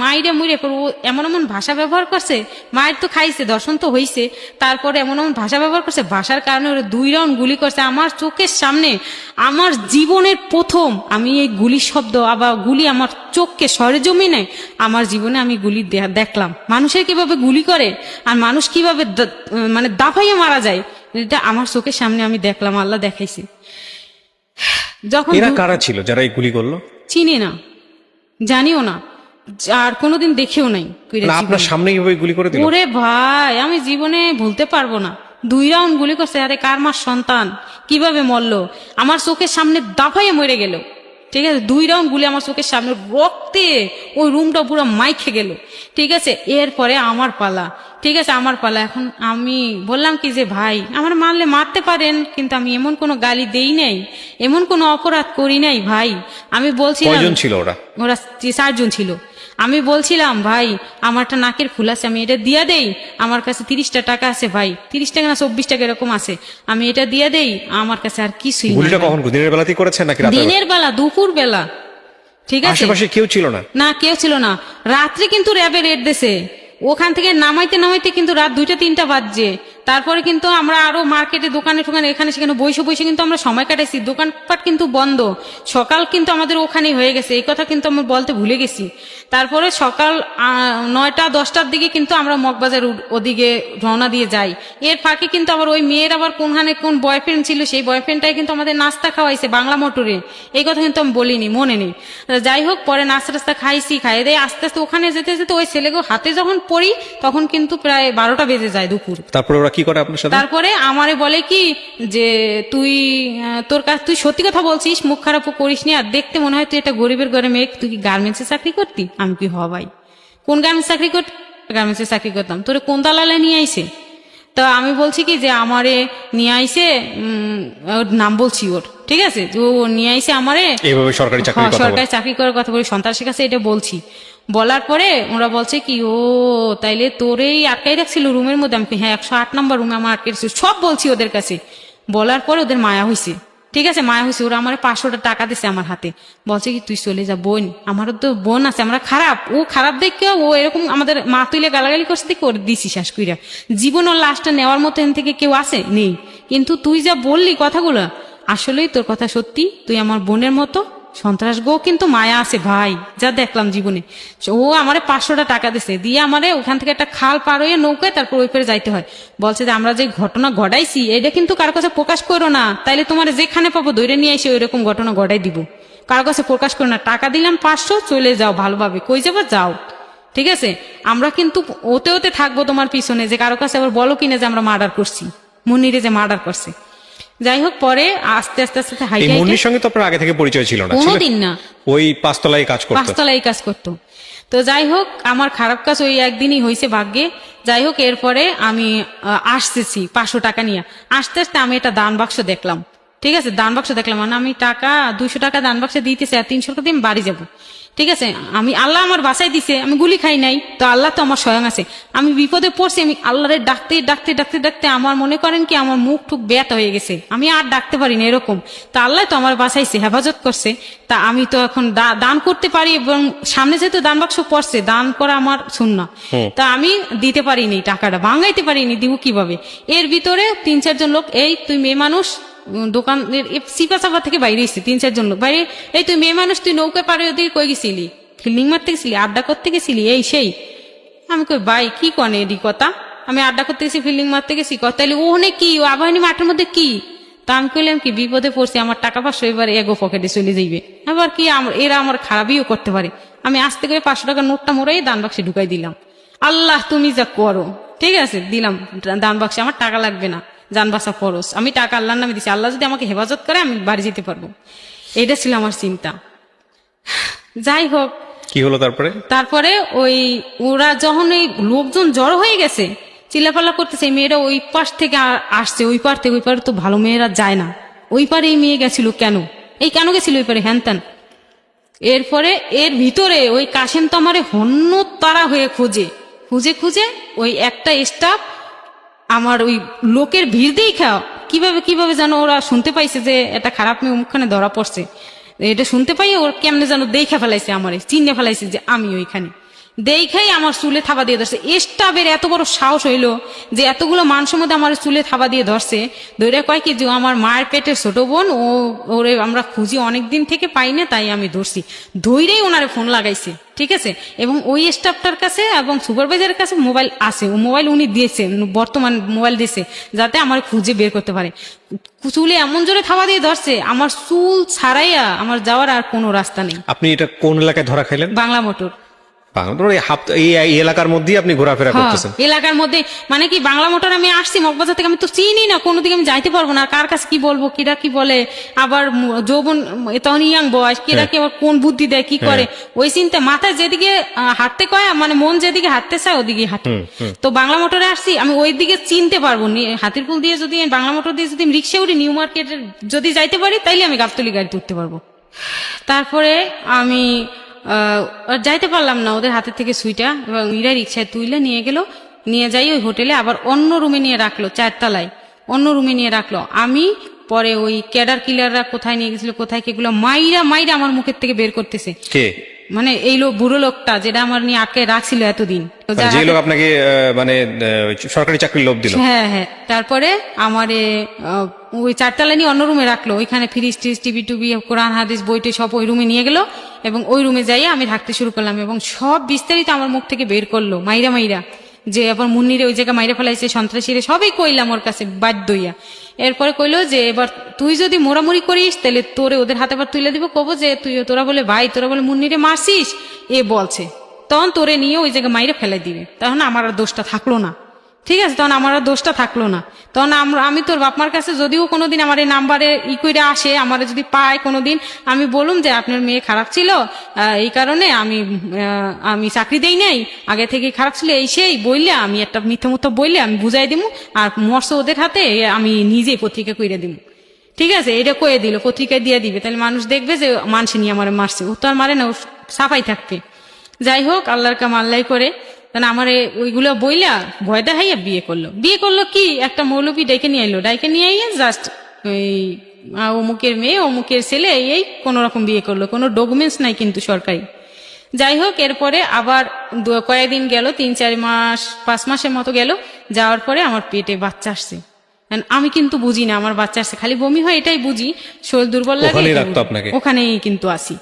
মাইরে মুইরে এমন এমন ভাষা ব্যবহার করছে, মায়ের তো খাইছে, দর্শন তো হইছে, তারপরে এমন এমন ভাষা ব্যবহার করছে, ভাষার কারণে ওরে 2 রাউন্ড গুলি করছে আমার চোখের সামনে। আমার জীবনের প্রথম আমি এই গুলি শব্দ, আবার গুলি আমার চোখকে সরেজমিনে আমার জীবনে আমি গুলি দেখলাম, মানুষের কিভাবে গুলি করে আর মানুষ কিভাবে মানে দাফাইয়ে মারা যায়, এটা আমার চোখের সামনে আমি দেখলাম, আল্লাহ দেখাইছে। যখন এরা কারা ছিল যারা এই গুলি করলো? চিনি না, জানিও না, আর কোনোদিন দেখেও নাই। না, আপনার সামনে কিভাবে গুলি করে দিল? ওরে ভাই, আমি জীবনে ভুলতে পারবো না, 2 রাউন্ড গুলি করছে, আরে কার মার সন্তান কিভাবে মরলো, আমার চোখের সামনে দাফাইয়ে মরে গেল। ঠিক আছে, 2 রাউন্ড গুলি আমার চোখের সামনে, রক্তে ওই রুমটা পুরো মাইখে গেল। ঠিক আছে, এরপরে আমার পালা। ঠিক আছে, আমার পালা। এখন আমি বললাম কি যে ভাই, আমার মারলে মারতে পারেন, কিন্তু আমি এমন কোনো গালি দেই নাই, এমন কোনো অপরাধ করি নাই ভাই। আমি বলছিলাম, কয়জন ছিল ওরা? ওরা 4 জন ছিল। আমি বলছিলাম ভাই, আমারটা নাকের ফুল আছে, আমি এটা দিয়া দেই, আমার কাছে 30টা টাকা আছে ভাই, 30 টাকা না 24 টাকা এরকম আছে, আমি এটা দিয়া দেই, আমার কাছে আর কিছুই না। গুলিটা কখন, দিনের বেলাতেই করেছেন নাকি রাতের বেলা? দিনের বেলা, দুপুর বেলা। ঠিক আছে, আশেপাশে কেউ ছিল না? না, কেউ ছিল না। রাত্রে কিন্তু র্যাবে রেড দিছে, ওখান থেকে নামাইতে নামাইতে কিন্তু রাত 2টা-3টা বাজছে। তারপরে কিন্তু আমরা আরো মার্কেটে, দোকানে টোকানে, এখানে সেখানে বসে বসে কিন্তু আমরা সময় কাটাইছি, দোকানপাট কিন্তু বন্ধ। সকাল কিন্তু আমাদের ওখানেই হয়ে গেছে, এই কথা কিন্তু আমি বলতে ভুলে গেছি। তারপরে সকাল 9টা-10টার দিকে কিন্তু আমরা মগবাজার ওদিকে রওনা দিয়ে যাই। এর ফাঁকে কিন্তু আবার ওই মেয়ের আবার কোনখানে কোন বয়ফ্রেন্ড ছিল, সেই বয়ফ্রেন্ডটাই কিন্তু আমাদের নাস্তা খাওয়াইছে বাংলা মোটরে, এই কথা কিন্তু আমি বলিনি, মনে নেই। যাই হোক, পরে নাস্তা টাস্তা খাইছি, খাইয়ে দিয়ে আস্তে আস্তে ওখানে যেতে যেতে ওই ছেলেকে হাতে যখন পড়ি, তখন কিন্তু প্রায় 12টা বেজে যায় দুপুর। তারপরে ওরা কি করে আপনার সাথে? তারপরে আমারে বলে কি যে তুই তুই সত্যি কথা বলছিস, মুখ খারাপও করিস নি, আর দেখতে মনে হয় তুই একটা গরিবের ঘরে মেয়ে, তুই কি গার্মেন্টসে চাকরি করতি? আমি কি, হ ভাই। কোন গার্মেন্টস চাকরি করতি? গার্মেন্টসে চাকরি করতাম। তোরে কোন দালালে নিয়ে আইছে? তা আমি বলছি কি যে আমারে নিয়ে আইছে, ওর নাম বলছি ওর, ঠিক আছে, ও নিয়ে আইছে আমারে এইভাবে সরকারি চাকরি, সরকারি চাকরি করার কথা বলি, সন্ত্রাসের কাছে এটা বলছি। বলার পরে ওরা বলছে কি, ও তাইলে তোরেই আটকাই রাখছিল রুমের মধ্যে? আমি হ্যাঁ, 108 নম্বর রুমে আমার আটকে রাখছিল, সব বলছি ওদের কাছে। বলার পরে ওদের মায়া হয়েছে, ঠিক আছে, মায়া হয়েছে, ওরা আমার 500 টাকা দিছে আমার হাতে, বলছে কি তুই চলে যা, বোন, আমারও তো বোন আছে, আমরা খারাপ, ও খারাপ দেখে ও এরকম আমাদের মা তুলে গালাগালি করছে দেখে ওর দিছি শ্বাস কইরা। জীবন ওর লাশটা নেওয়ার মতো এখান থেকে কেউ আছে নেই, কিন্তু তুই যা বললি কথাগুলো, আসলেই তোর কথা সত্যি, তুই আমার বোনের মতো। সন্ত্রাস গো কিন্তু মায়া আছে ভাই, যা দেখলাম জীবনে। ও আমারে 500 টাকা দিছে, দিয়ে আমারে ওখান থেকে একটা খাল পার হয়ে নৌকায় তারপর ওই পারে যাইতে হয়। বলছে যে আমরা যে ঘটনা ঘটাইছি এটা কিন্তু কারো কাছে প্রকাশ করো না, তাইলে তোমার যেখানে পাবো ধরে নিয়ে এসে ওইরকম ঘটনা ঘটাই দিব, কারো কাছে প্রকাশ করো না। টাকা দিলাম 500, চলে যাও ভালোভাবে, কই যাবো যাও, ঠিক আছে। আমরা কিন্তু ওতে ওতে থাকবো তোমার পিছনে, যে কারো কাছে আবার বলো কিনা যে আমরা মার্ডার করছি, মুন্নিরে যে মার্ডার করছে। যাই হোক, পরে আস্তে আস্তে আস্তে এই মুন্নির সঙ্গে তো আপনার আগে থেকে পরিচয় ছিল না? কোনোদিন না, ওই 5 তলায় কাজ করতো? 5 তলায় কাজ করতো। তো যাই হোক, আমার খারাপ কাজ ওই একদিনই হয়েছে ভাগ্যে। যাই হোক, এরপরে আমি আসতেছি 500 টাকা নিয়ে, আস্তে আস্তে আমি একটা দান বাক্স দেখলাম, ঠিক আছে, দান বাক্স দেখলাম, মানে আমি টাকা 200 টাকা দান বাক্সে দিতেছি, আর 300 টাকা দিয়ে আমি বাড়ি যাবো। ঠিক আছে, আমি আল্লাহ আমার বাঁচাই দিছে, আমি গুলি খাই নাই, তো আল্লাহ তো আমার স্বয়ং আছে। আমি বিপদে পড়ছি, আমি আল্লাহরে ডাকতে ডাকতে ডাকতে ডাকতে আমার মনে করেন কি আমার মুখ টুক ব্যথা হয়ে গেছে, আমি আর ডাকতে পারি না এরকম। তা আল্লাহ তো আমার বাঁচাইছে, হেফাজত করছে। তা আমি তো এখন দান করতে পারি, এবং সামনে যেহেতু দান বাক্স পড়ছে, দান করা আমার সুন্নাহ। তা আমি দিতে পারিনি, টাকাটা ভাঙাইতে পারিনি, দিব কিভাবে? এর ভিতরে 3-4 জন লোক, এই তুই মেয়ে মানুষ, দোকানের সিপা চাপা থেকে বাইরে এসছে 3-4 জন লোক বাইরে, এই তুই মেয়ে মানুষ, তুই নৌকা পারে ওদিকে কই গেছিলি, ফিল্ডিং মারতে গেছিলি, আড্ডা করতে গেছিলি, এই সেই। আমি কই ভাই কি কনে এডি কথা, আমি আড্ডা করতে গেছি, ফিল্ডিং মারতে গেছি, কথা তাহলে ওখানে কি ও আবাহনী মাঠের মধ্যে কি? তা আমি কইলাম কি বিপদে পড়ছি, আমার টাকা 500 এবার এগো পকেটে চলে যাইবে, আবার কি এরা আমার খারাপইও করতে পারে। আমি আস্তে করে 500 টাকার নোটটা মোড়াই দান বাক্সে ঢুকাই দিলাম। আল্লাহ তুমি যা করো, ঠিক আছে দিলাম দান বাক্সে, আমার টাকা লাগবে না, জান বাঁচা খরচ, আমি টাকা আল্লাহর নামে দিচ্ছি, আল্লাহ যদি আমাকে হেফাজত করে আমি বাড়ি যেতে পারবো, এটা ছিল আমার চিন্তা। যাই হোক, কি হলো তারপরে? তারপরে ওই ওরা যখন এই লোকজন জড়ো হয়ে গেছে, চিল্লাপাল্লা করতেছে, মেয়েরা ওই পাশ থেকে আসছে, ওই পার থেকে ওই পারে তো ভালো মেয়েরা যায় না, ওই পারে এই মেয়ে গেছিল কেন, এই কেন গেছিল ওই পারে, হ্যান ত্যান। এরপরে এর ভিতরে ওই কাশেম তো আমারে হন্য তারা হয়ে খুঁজে খুঁজে খুঁজে ওই একটা স্টাফ আমার ওই লোকের ভিড় দেখা কিভাবে কিভাবে যেন ওরা শুনতে পাইছে যে একটা খারাপ মেয়ে মুখখানে ধরা পড়ছে, এটা শুনতে পাই ওর কেমনে যেন দেখে ফেলাইছে, আমারে চিনে ফেলাইছে যে আমি ওইখানে, দেখাই আমার চুলে থাবা দিয়ে ধরছে। স্টাফের এত বড় সাহস হইলো যে এতগুলো মানুষের মধ্যে আমার চুলে থাবা দিয়ে ধরছে, ধরে কয় কি যে আমার মায়ের পেটের ছোট বোন, ওরে আমরা খুঁজি অনেকদিন থেকে পাই না, তাই আমি ধরছি। ধৈরেই ওনারে ফোন লাগাইছে, ঠিক আছে, এবং ওই স্টাফটার কাছে এবং সুপারভাইজারের কাছে মোবাইল আছে, ও মোবাইল উনি দিয়েছে, বর্তমান মোবাইল দিয়েছে, যাতে আমার খুঁজে বের করতে পারে। চুলে এমন জোরে থাবা দিয়ে ধরছে, আমার চুল ছাড়াইয়া আমার যাওয়ার আর কোনো রাস্তা নেই। আপনি এটা কোন এলাকায় ধরা খাইলেন? বাংলা মোটর। এই এলাকার মধ্যেই আপনি ঘোরাফেরা করতেছেন? এলাকার মধ্যে মানে কি, বাংলা মোটর আমি আসছি মগবাজার থেকে, আমি তো চিনি না, কোনোদিকে আমি যাইতে পারবো না, কার কাছে কি বলবো, কিরা কি বলে, আবার যৌবন তখন ইয়াং বয়স, কিরা কি আবার কোন বুদ্ধি দেয় কি করে, ওই চিন্তা মাথায় যেদিকে হাঁটতে কয়, মানে মন যেদিকে হাঁটতে চায় ওদিকে হাঁটে। তো বাংলা মোটরে আসছি, আমি ওই দিকে চিনতে পারবো, হাতিরপুল দিয়ে যদি বাংলা মোটর দিয়ে যদি আমি রিক্সা উঠি, নিউ মার্কেটের যদি যাইতে পারি, তাইলে আমি গাবতলি গাড়িতে উঠতে পারবো। তারপরে আমি যাইতে পারলাম না, ওদের হাতের থেকে সুইটা, এবং এরা রিক্সায় তুইলে নিয়ে গেল, নিয়ে যাই ওই হোটেলে, আবার অন্য রুমে নিয়ে রাখলো, 4 তলায় অন্য রুমে নিয়ে রাখলো। আমি পরে ওই ক্যাডার কিলাররা কোথায় নিয়ে গেছিল, কোথায় কেগুলো মাইরা মাইরা আমার মুখের থেকে বের করতেছে। কে? মানে এই বুড়ো লোকটা যেটা আমার নিয়ে আটকে রাখছিল এতদিন, যে লোক আপনাকে মানে সরকারি চাকরির লোভ দিল? হ্যাঁ হ্যাঁ। তারপরে আমারে ওই 4 তলায় নিয়ে অন্য রুমে রাখলো, ওইখানে ফ্রিজ টিজ টিভি টুবি কোরআন হাদিস বইটে সব ওই রুমে নিয়ে গেল, এবং ওই রুমে যাই আমি থাকতে শুরু করলাম, এবং সব বিস্তারিত আমার মুখ থেকে বের করলো মাইরা মাইরা, যে আবার মুন্নিরে ওই জায়গায় মাইরা ফেলাইছে, সন্ত্রাসীরে, সবই কইলাম ওর কাছে বাধ্য হইয়া। এরপরে কইলো যে এবার তুই যদি মোড়ামুড়ি করিস তাহলে তোরে ওদের হাতে আবার তুলে দিব, কব যে তোরা বলে ভাই, তোরা বলে মুন্নিরে মারছিস, এ বলছে, তখন তোরে নিয়ে ওই জায়গায় মাইরা ফেলাই দিবে, তখন আমার আর দোষটা থাকলো না, ঠিক আছে, তখন আমার আর দোষটা থাকলো না। তখন আমি তোর বাপমার কাছে যদিও কোনোদিন আমার এই নাম্বারে করে আসে, আমার যদি পায় কোনোদিন, আমি বলুম যে আপনার মেয়ে খারাপ ছিল, এই কারণে আমি চাকরি দেই নাই, আগে থেকে খারাপ ছিল, এই সেই বললে আমি একটা মিথ্যে মতো বললে আমি বুঝাই দিব, আর মর্ষ ওদের হাতে আমি নিজেই পত্রিকা কইরা দিব, ঠিক আছে, এটা কয়ে দিল, পত্রিকায় দিয়ে দিবে, তাহলে মানুষ দেখবে যে মানুষ নিয়ে আমার মারছে, ও তো আর মারে না, ও সাফাই থাকবে। যাই হোক, আল্লাহর কাম আল্লাহ করে, কারণ আমার ওইগুলো বইলা ভয় দেখাইয়া বিয়ে করলো কি, একটা মৌলবী ডাইকে নিয়ে আইলো, ডাইকে নিয়ে আইয়া জাস্ট ওই অমুকের মেয়ে অমুকের ছেলে, এই কোন রকম বিয়ে করলো, কোনো ডকুমেন্টস নাই কিন্তু সরকারি। যাই হোক, এরপরে আবার কয়েকদিন গেল, 3-4 মাস 5 মাসের মতো গেল, যাওয়ার পরে আমার পেটে বাচ্চা আসছে। আমি কিন্তু বুঝি না আমার বাচ্চা আসছে, খালি বমি হয় এটাই বুঝি, শরীর দুর্বল লাগে, ওখানেই কিন্তু আসি।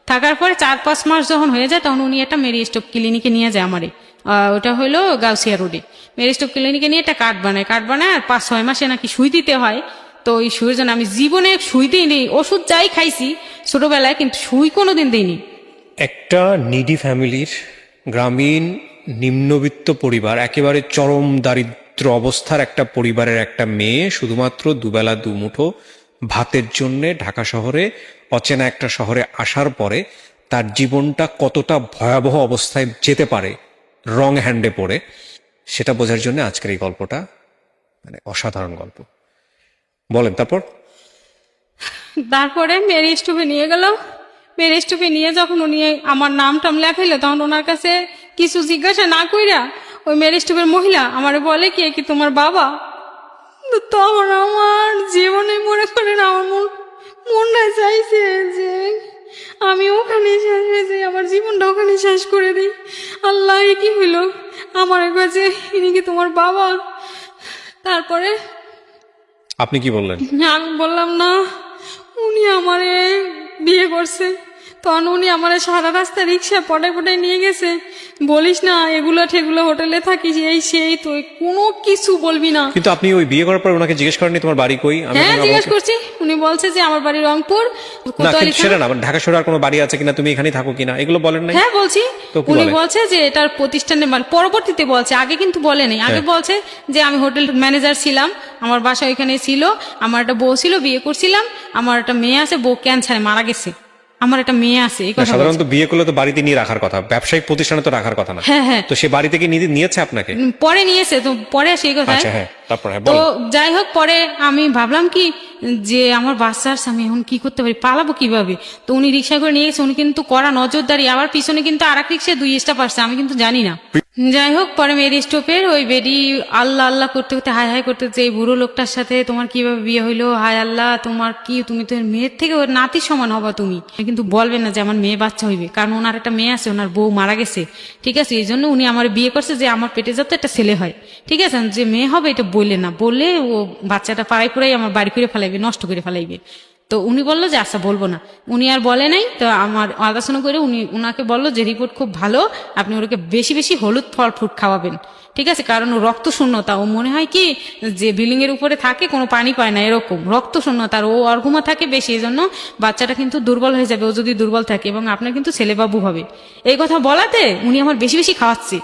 থাকার পরে 4-5 মাস যখন হয়ে যায়, তখন উনি একটা মেরি স্টোক ক্লিনিকে নিয়ে যায় আমারে, ওটা হলো গাউসিয়া রোডে, মেরি স্টোক ক্লিনিকে নিয়ে একটা কার্ড বানায়, আর 5-6 মাসে নাকি সুই দিতে হয়। তো ওই সুইয়ের জন্য আমি জীবনে সুই দিইনি, ওষুধ যাই খাইছি ছোটবেলায়, কিন্তু সুই কোনোদিন দিইনি। একটা নিডি ফ্যামিলির, গ্রামীণ নিম্নবিত্ত পরিবার, একেবারে চরম দারিদ্র অবস্থার একটা পরিবারের একটা মেয়ে শুধুমাত্র দুবেলা দুমুঠো ভাতের জন্যে ঢাকা শহরে, অচেনা একটা শহরে আসার পরে তার জীবনটা কতটা ভয়াবহ অবস্থায় যেতে পারে রং হ্যান্ডে পড়ে, সেটা বোঝার জন্য আজকের এই গল্পটা, মানে অসাধারণ গল্প। বলেন তারপরে মেরি স্টোভে নিয়ে গেল, মেয়ের স্টপে নিয়ে যখন উনি আমার নাম টাম লেখাইলো, তখন ওনার কাছে কিছু জিজ্ঞাসা না কইরা ওই মেয়ের স্টপের মহিলা আমারে বলে কি কি তোমার বাবা। তো তখন আমার জীবনে মনে করেন আমার মনটা চাইছে যে আমি ওখানে শেষ হয়ে যাই, আমার জীবনটা ওখানে শেষ করে দিই। আল্লাহ, এ কি হইল? আমার কাছে ইনি কি তোমার বাবা? তারপরে আপনি কি বললেন? আমি বললাম না, উনি আমারে বিয়ে করছে। তখন উনি আমারে সারা রাস্তা রিক্সা পটায় পটায় নিয়ে গেছে। বলিস না, এগুলো ঠেগুলো হোটেলে থাকিস, এই সেই, তুই কোনো কিছু বলবি না। কিন্তু আপনি ওই বিয়ে করার পর ওনাকে জিজ্ঞেস করেননি তোমার বাড়ি কই? হ্যাঁ, জিজ্ঞেস করছি। উনি বলছে যে আমার বাড়ি রংপুর। না, কিন্তু সেটা না, ঢাকা শহরে আর কোনো বাড়ি আছে কিনা, তুমি এখানেই থাকো কিনা, এগুলো বলেন নাই? হ্যাঁ বলছি। তো কি উনি বলে? বলছে যে এটার প্রতিষ্ঠানে পরবর্তীতে বলছে, আগে কিন্তু বলে নাই। আগে বলছে যে আমি হোটেল ম্যানেজার ছিলাম, আমার বাসা ওইখানে ছিল, আমার একটা বউ ছিল, বিয়ে করছিলাম, আমার একটা মেয়ে আছে, বউ ক্যান্সারে মারা গেছে, আমার একটা মেয়ে আছে, এই না, কথা সাধারণত বিয়ে করলে তো বাড়িতে নিয়ে রাখার কথা, ব্যবসায়িক প্রতিষ্ঠানে তো রাখার কথা না। হ্যাঁ, হ্যাঁ। তো সে বাড়ি থেকে নিয়েছে আপনাকে? পরে নিয়েছে, তো পরে সেই কথা। আচ্ছা, হ্যাঁ, তারপর হ্যাঁ তো বলো। যাই হোক, পরে আমি ভাবলাম কি যে আমার বাচ্চা আসছে, আমি এখন কি করতে পারি, পালাবো কিভাবে। তো উনি রিক্সা করে নিয়ে গেছে, উনি কিন্তু কড়া নজরদারি, আবার পিছনে কিন্তু আর এক রিক্সায় 2 স্টাফ আসছে, আমি কিন্তু জানি না। যাই হোক, পরে মেয়ের স্টপের ওই বেডি আল্লাহ আল্লাহ করতে করতে, হাই হাই করতে করতে, এই বুড়ো লোকটার সাথে তোমার কিভাবে বিয়ে হইলো, হায় আল্লাহ, তোমার কি, তুমি তো এর মেয়ের থেকে ওর নাতির সমান হবা তুমি, কিন্তু বলবেন না যে আমার মেয়ে বাচ্চা হইবে, কারণ ওনার একটা মেয়ে আছে, ওনার বউ মারা গেছে, ঠিক আছে, এই জন্য উনি আমার বিয়ে করছে যে আমার পেটে যাতে একটা ছেলে হয়, ঠিক আছে, যে মেয়ে হবে এটা বললে না, বললে ও বাচ্চাটা পাড়ায় পুরাই আমার বাড়ি করে ফেলাইবে, নষ্ট করে ফেলাইবে। তো উনি বললো যে আচ্ছা বলবো না, উনি আর বলে নাই। তো আমার আলোচনা করে উনাকে বললো যে রিপোর্ট খুব ভালো, আপনি ওকে বেশি বেশি হলুদ ফল ফ্রুট খাওয়াবেন, ঠিক আছে, কারণ ও রক্ত শূন্যতা, ও মনে হয় কি যে বিল্ডিং এর উপরে থাকে, কোনো পানি পায় না, এরকম রক্ত শূন্যতা, আর ও অর্ঘুমা থাকে বেশি, এই জন্য বাচ্চাটা কিন্তু দুর্বল হয়ে যাবে, ও যদি দুর্বল থাকে, এবং আপনার কিন্তু ছেলেবাবু হবে। এই কথা বলাতে উনি আমার বেশি বেশি খাওয়াচ্ছে,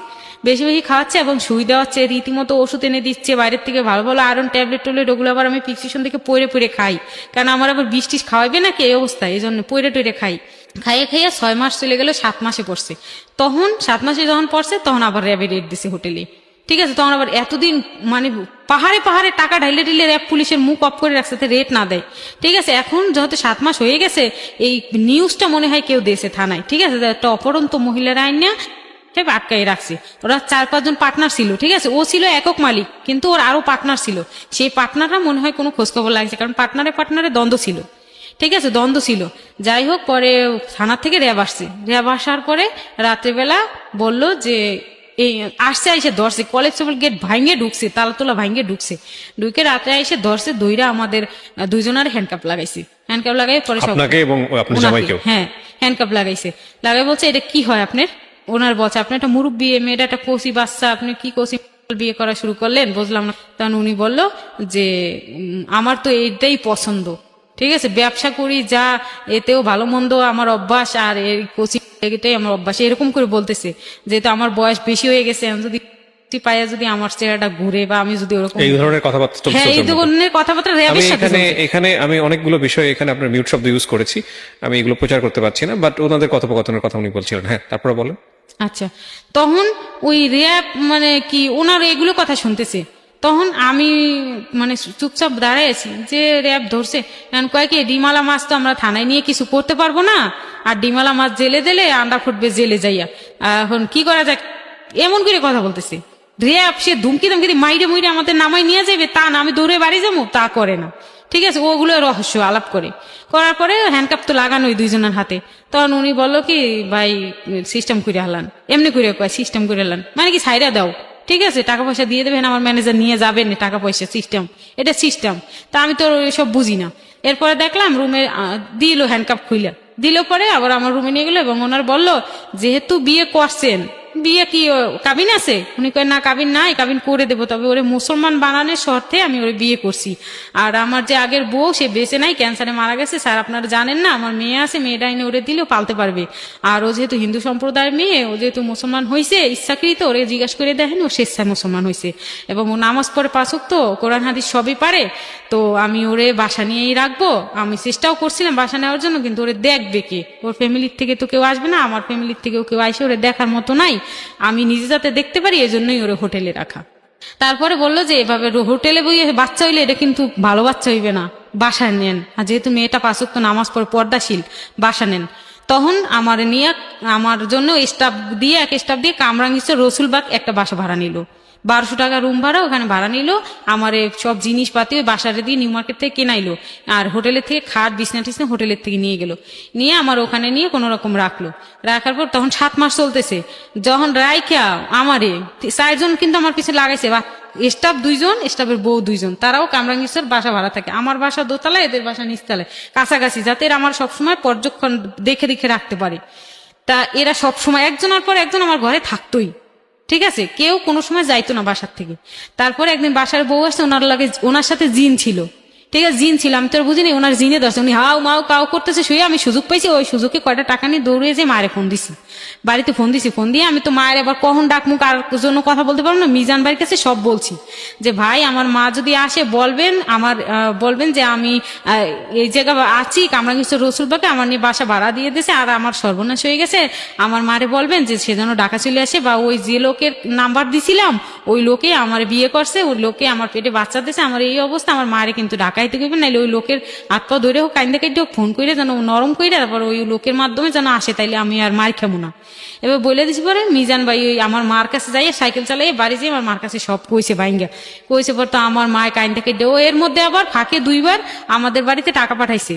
বেশি বেশি খাওয়াচ্ছে এবং সুই দেওয়াচ্ছে, রীতিমতো ওষুধ এনে দিচ্ছে বাইরের থেকে, ভালো ভালো আয়রন ট্যাবলেট ট্যাবলেট, ওগুলো আবার আমি প্রেসক্রিপশন থেকে পড়ে পড়ে খাই, কারণ আমার আবার বৃষ্টিস খাওয়াইবে নাকি এই অবস্থায়, এই জন্য পড়ে টড়ে খাই। খাইয়ে খাইয়ে 6 মাস চলে গেল, 7 মাসে পড়ছে। তখন 7 মাসে যখন পড়ছে, তখন আবার র্যাবে রেট দিছে হোটেলে, ঠিক আছে। তখন আবার এতদিন মানে পাহাড়ে পাহাড়ে টাকা ঢাইলে ঢিলে র্যাব পুলিশের মুখ অফ করে রাখছে, রেট না দেয়, ঠিক আছে। এখন যেহেতু 7 মাস হয়ে গেছে, এই নিউজটা মনে হয় কেউ দিয়েছে থানায়, ঠিক আছে, একটা অপরন্ত মহিলার আইন না আটকাই রাখছে। ওরা 4-5 জন পার্টনার ছিল, ঠিক আছে, ও ছিল একক মালিক, কিন্তু ওর আরো পার্টনার ছিল, সেই পার্টনাররা মনে হয় কোনো খোঁজখবর লাগছে, কারণ পার্টনারে দ্বন্দ্ব ছিল, ঠিক আছে, দ্বন্দ্ব ছিল। যাই হোক, পরে থানার থেকে র্যাব আসছে, র্যাব আসার পরে রাত্রেবেলা বললো যে এই আসছে, এসে ধরছে, কলেজ গেট ভাঙে ঢুকছে, তালাতলা ভাঙে ঢুকছে, ঢুকে রাত্রে এসে ধরছে, দইরা আমাদের 2জনের হ্যান্ডকাপ লাগাইছে, হ্যান্ডকাপ লাগাই পরে আপনাকে এবং আপনার জামাইকেও? হ্যাঁ, হ্যান্ডকাপ লাগাইছে, লাগাই বলছে এটা কি হয় আপনার, ওনার বলছে আপনি একটা মুরব্বী, মেয়েটা একটা কচি বাচ্চা, আপনি কি কচি বিয়ে করা শুরু করলেন, বুঝলাম না। তখন উনি বললো যে আমার তো এইটাই পছন্দ, ঠিক আছে, ব্যবসা করি যা, এতেও ভালো মন্দ আমার অভ্যাস, আর এই কচি এটাই আমার অভ্যাস, এরকম করে বলতেছে, যেহেতু আমার বয়স বেশি হয়ে গেছে, আমি যদি পাইয়া যদি আমার চেহারাটা ঘুরে, বা আমি যদি ওরকম এই ধরনের কথাবার্তা চলছে? হ্যাঁ, এই ধরনের কথাবার্তা আমি র্যাবের সাথে এখানে আমি অনেকগুলো বিষয় এখানে আপনার মিউট শব্দ ইউজ করেছি, আমি এগুলো প্রচার করতে পারছি না, বাট ওনাদের কথোপকথনের কথা উনি বলছিলেন। হ্যাঁ, তারপরে বলেন। আচ্ছা, তখন ওই র্যাব মানে কি ওনার এগুলো কথা শুনতেছে, তখন আমি মানে চুপচাপ দাঁড়ায় আছি, যে র্যাব ধরছে, কয়েক ডিমালা মাছ তো আমরা থানায় নিয়ে কিছু করতে পারবো না, আর ডিমালা মাছ জেলে দিলে আন্ডা ফুটবে জেলে যাইয়া, এখন কি করা যায়, এমন করে কথা বলতেছে। র্যাব সে ধুমকি ধমকি মাইরে মুইরে আমাদের নামাই নিয়ে যাবে, তা না আমি দৌড়ে বাড়ি যাবো, তা করে না, ঠিক আছে, ওগুলো রহস্য আলাপ করার পরে হ্যান্ডকাপ তো লাগানোই 2জনের হাতে। তখন উনি বললো কি ভাই সিস্টেম করে হালান, এমনি করে কয় সিস্টেম করে হালান, মানে কি ছাইরা দাও, ঠিক আছে, টাকা পয়সা দিয়ে দেবেন, আমার ম্যানেজার নিয়ে যাবেন টাকা পয়সা, সিস্টেম, এটা সিস্টেম। তা আমি তো এসব বুঝি না। এরপরে দেখলাম রুমে দিল, হ্যান্ডকাপ খুইলা দিল, পরে আবার আমার রুমে নিয়ে গেলো, এবং ওনার বললো যেহেতু বিয়ে করছেন, বিয়ে কি কাবিন আছে, উনি কয় না কাবিন নাই, কাবিন করে দেবো, তবে ওরে মুসলমান বানানোর শর্তে আমি ওরে বিয়ে করছি, আর আমার যে আগের বউ সে বেঁচে নাই, ক্যান্সারে মারা গেছে, স্যার আপনারা জানেন না, আমার মেয়ে আছে, মেয়েটা এনে ওরে দিলেও পালতে পারবে, আর ও যেহেতু হিন্দু সম্প্রদায়ের মেয়ে, ও যেহেতু মুসলমান হয়েছে ইচ্ছাকৃত, ওরে জিজ্ঞাসা করে দেখেন, ও স্বেচ্ছায় মুসলমান হয়েছে, এবং ও নামাজ পড়ে 5 ওয়াক্ত, কোরআন হাদিস সবই পারে, তো আমি ওরে বাসা নিয়েই রাখবো, আমি চেষ্টাও করছিলাম বাসা নেওয়ার জন্য, কিন্তু ওরে দেখবে কে, ওর ফ্যামিলির থেকে তো কেউ আসবে না, আমার ফ্যামিলির থেকেও কেউ আসে ওরে দেখার মতো নাই, আমি নিজে যাতে দেখতে পারি, এজন্যই ওরে হোটেলে রাখা। তারপরে বললো যে এভাবে হোটেলে বই বাচ্চা হইলে এটা কিন্তু ভালো বাচ্চা হইবে না, বাসায় নেন, আর যেহেতু মেয়েটা 5 ওয়াক্ত নামাজ পড়ে পর্দাশীল, বাসা নেন। তখন আমার নিয়ে আমার জন্য স্টাফ দিয়ে কামরাঙ্গীরচর রসুলবাগ একটা বাসা ভাড়া নিল, 1200 টাকা রুম ভাড়া ওখানে ভাড়া নিল। আমার সব জিনিসপাতি ওই বাসারে দিয়ে নিউ মার্কেট থেকে কেনাইলো, আর হোটেলের থেকে খাট বিছনা টিছনা হোটেলের থেকে নিয়ে গেল, নিয়ে আমার ওখানে নিয়ে কোনো রকম রাখলো। রাখার পর তখন 7 মাস চলতেছে, যখন রাইখা আমারে 4 জন কিন্তু আমার পিছনে লাগাইছে, স্টাফ 2 জন, স্টাফের বউ 2 জন, তারাও কামরাঙ্গীরচর বাসা ভাড়া থাকে। আমার বাসা দোতলায়, এদের বাসা নিচতলায়, কাছাকাছি, যাতে এরা আমার সবসময় পর্যবেক্ষণ দেখে দেখে রাখতে পারে। তা এরা সবসময় একজনের পর একজন আমার ঘরে থাকতোই, ঠিক আছে, কেউ কোনো সময় যাইতো না বাসার থেকে। তারপরে একদিন বাসার বউ আসছে, ওনার সাথে জিন ছিল, ঠিক আছে, জিন ছিল, আমি তো আর বুঝিনি, ওনার জিনে ধরছে, উনি হাউ মাউ কাউ করতেছে, শুয়ে আমি সুযোগ পাইছি, ওই সুযোগে কয়টা টাকা নিয়ে দৌড়ে যে মায়ের ফোন দিছি, বাড়িতে ফোন দিছি। ফোন দিয়ে আমি তো মায়ের এবার কখন ডাকমু, কার জন্য কথা বলতে পারবো না, মিজান ভাইয়ের কাছে সব বলছি যে ভাই আমার মা যদি আসে বলবেন যে আমি এই জায়গা আছি কামরাঙ্গীরচর রসুলবাগে, আমার নিয়ে বাসা ভাড়া দিয়ে দিয়েছে, আর আমার সর্বনাশ হয়ে গেছে, আমার মারে বলবেন যে সে যেন ঢাকা চলে আসে, বা ওই যে লোকের নাম্বার দিছিলাম ওই লোকে আমার বিয়ে করছে, ওই লোকে আমার পেটে বাচ্চা দিয়েছে, আমার এই অবস্থা, আমার মারে কিন্তু ঢাকাইতে গেবেন, নাইলে ওই লোকের হাত পা ধরে হোক, কাইন্দে কাইতে হোক, ফোন করে যেন নরম করে, তারপর ওই লোকের মাধ্যমে যেন আসে, তাইলে আমি আর মার খাবো না। এবার বলে দিছি পরে মিজান ভাই ওই আমার মার কাছে যাই, সাইকেল চালাই বাড়ি যেয়ে আমার মার কাছে সব কইছে বাইঙ্গা, কইছে পর তো আমার মায় কাইন্দে কাইতে, ও এর মধ্যে আবার ফাঁকে 2 বার আমাদের বাড়িতে টাকা পাঠাইছে,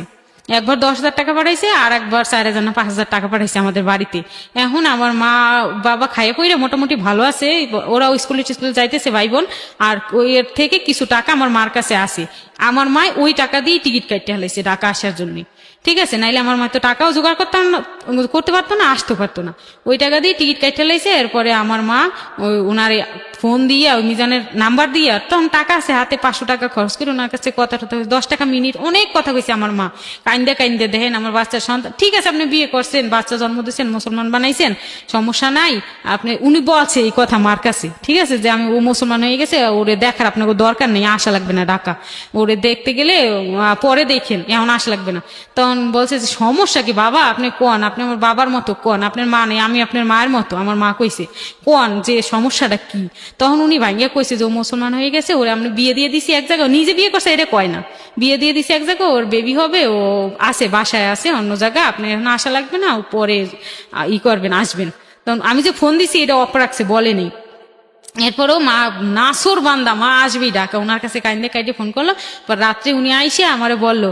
একবার 10,000 টাকা পাঠাইছে, আর একবার 4,000 না 5,000 টাকা পাঠাইছে আমাদের বাড়িতে। এখন আমার মা বাবা খাইয়ে পইরে মোটামুটি ভালো আছে, ওরাও স্কুলে যাইতেছে ভাই বোন, আর ওই এর থেকে কিছু টাকা আমার মার কাছে আসে। আমার মা ওই টাকা দিয়ে টিকিট কাটতে হালাইছে ঢাকা আসার জন্য, ঠিক আছে, নাইলে আমার মা তো টাকাও জোগাড় করতে পারতো না, আসতে পারতো না, ওই টাকা দিয়ে টিকিট কাটতে হালাইছে। এরপরে আমার মা ওই ওনারে ফোন দিয়ে ওই মিজানের নাম্বার দিয়ে, তখন টাকা আছে হাতে, 500 টাকা খরচ করে ওনার কাছে কথা 10 টাকা মিনিট অনেক কথা কইছে আমার মা, কাইন্দে দেখেন আমার বাচ্চার সন্তান, ঠিক আছে আপনি বিয়ে করছেন, বাচ্চা জন্ম দিয়েছেন, মুসলমান বানাইছেন, সমস্যা নাই, আপনি উনি বলছে এই কথা মার কাছে, ঠিক আছে, যে আমি ও মুসলমান হয়ে গেছে, ওরে দেখার আপনাকে দরকার নেই, আসা লাগবে না ঢাকা, ওরে দেখতে গেলে পরে দেখেন, এখন আসা লাগবে না। তখন বলছে যে সমস্যা কি বাবা, আপনি কোন, আপনি আমার বাবার মতো কোন, আপনার মা নেই, আমি আপনার মায়ের মতো, আমার মা কইছে কোন যে সমস্যাটা কি। তখন উনি ভাঙ্গিয়া কইছে যে ও মুসলমান হয়ে গেছে, ওরে আমি বিয়ে দিয়ে দিছি এক জায়গায়, নিজে বিয়ে করছে এটা কয় না, বিয়ে দিয়ে দিছি এক জায়গায়, ওর বেবি হবে, ও আছে বাসায় আছে অন্য জায়গায়, আপনি এখন আসা লাগবে না, পরে করবেন আসবেন। তখন আমি যে ফোন দিছি এটা অফ রাখছে, বলেনি। এরপরেও মা নাসর বান্দা, মা আসবেই ঢাকা, ওনার কাছে কাইটে ফোন করলো, পর রাত্রে উনি আইসে আমারে বললো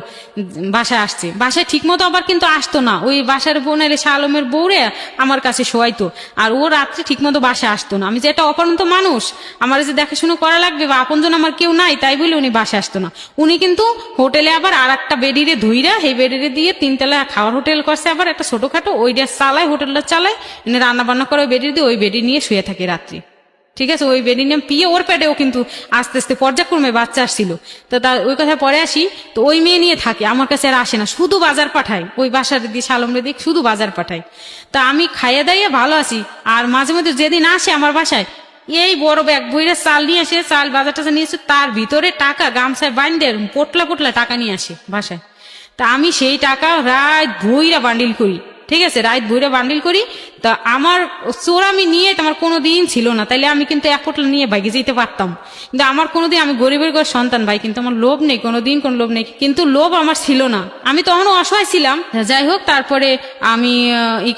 বাসায় আসছে, বাসায় ঠিক মতো আবার কিন্তু আসতো না, ওই বাসার বোনের শাহ আলমের বউরে আমার কাছে শোয়াইতো, আর ও রাত্রে ঠিক মতো বাসায় আসতো না। আমি যে একটা অপরন্ত মানুষ, আমার যে দেখাশুনো করা লাগবে, বা আপনজন আমার কেউ নাই, তাই বলে উনি বাসায় আসতো না। উনি কিন্তু হোটেলে আবার আর একটা বেডিরে ধুইরা, সেই বেডিরে দিয়ে 3 তলা খাওয়ার হোটেল করছে, আবার একটা ছোটখাটো, ওইটা চালায়, হোটেলটা চালায়, রান্না বান্না করে ওই বেডি দিয়ে, ওই বেডি নিয়ে শুয়ে থাকে রাত্রি, ঠিক আছে, ওই বেডি নিয়ে পিয়ে ওর পেটেও কিন্তু আস্তে আস্তে পর্যায়ক্রমে বাচ্চা আসছিল। তো তার ওই কথা পরে আসি, তো ওই মেয়ে নিয়ে থাকে, আমার কাছে আর আসে না, শুধু বাজার পাঠায়, ওই বাসার দিয়ে শালমরে দিক শুধু বাজার পাঠায়। তা আমি খাইয়ে দাইয়ে ভালো আছি, আর মাঝে মধ্যে যেদিন আসে আমার বাসায় এই বড় ব্যাগ বইরে চাল নিয়ে আসে, চাল বাজার টাজার নিয়ে আসে, তার ভিতরে টাকা গামছায় বান্ডে পোটলা পোটলা টাকা নিয়ে আসে বাসায়। তা আমি সেই টাকা রাত ভইরা বান্ডিল করি, ঠিক আছে, রাত ভইরা বান্ডিল করি। তা আমার চোর আমি নিয়ে আমার কোনোদিন ছিল না, তাইলে আমি কিন্তু 1 পোটলা নিয়ে বাইকে যেতে পারতাম, কিন্তু আমার কোনোদিন, আমি গরিবের ঘর সন্তান ভাই, কিন্তু আমার লোভ নেই, কোনোদিন কোনো লোভ নেই, কিন্তু লোভ আমার ছিল না, আমি তখনও অসহায় ছিলাম। যাই হোক, তারপরে আমি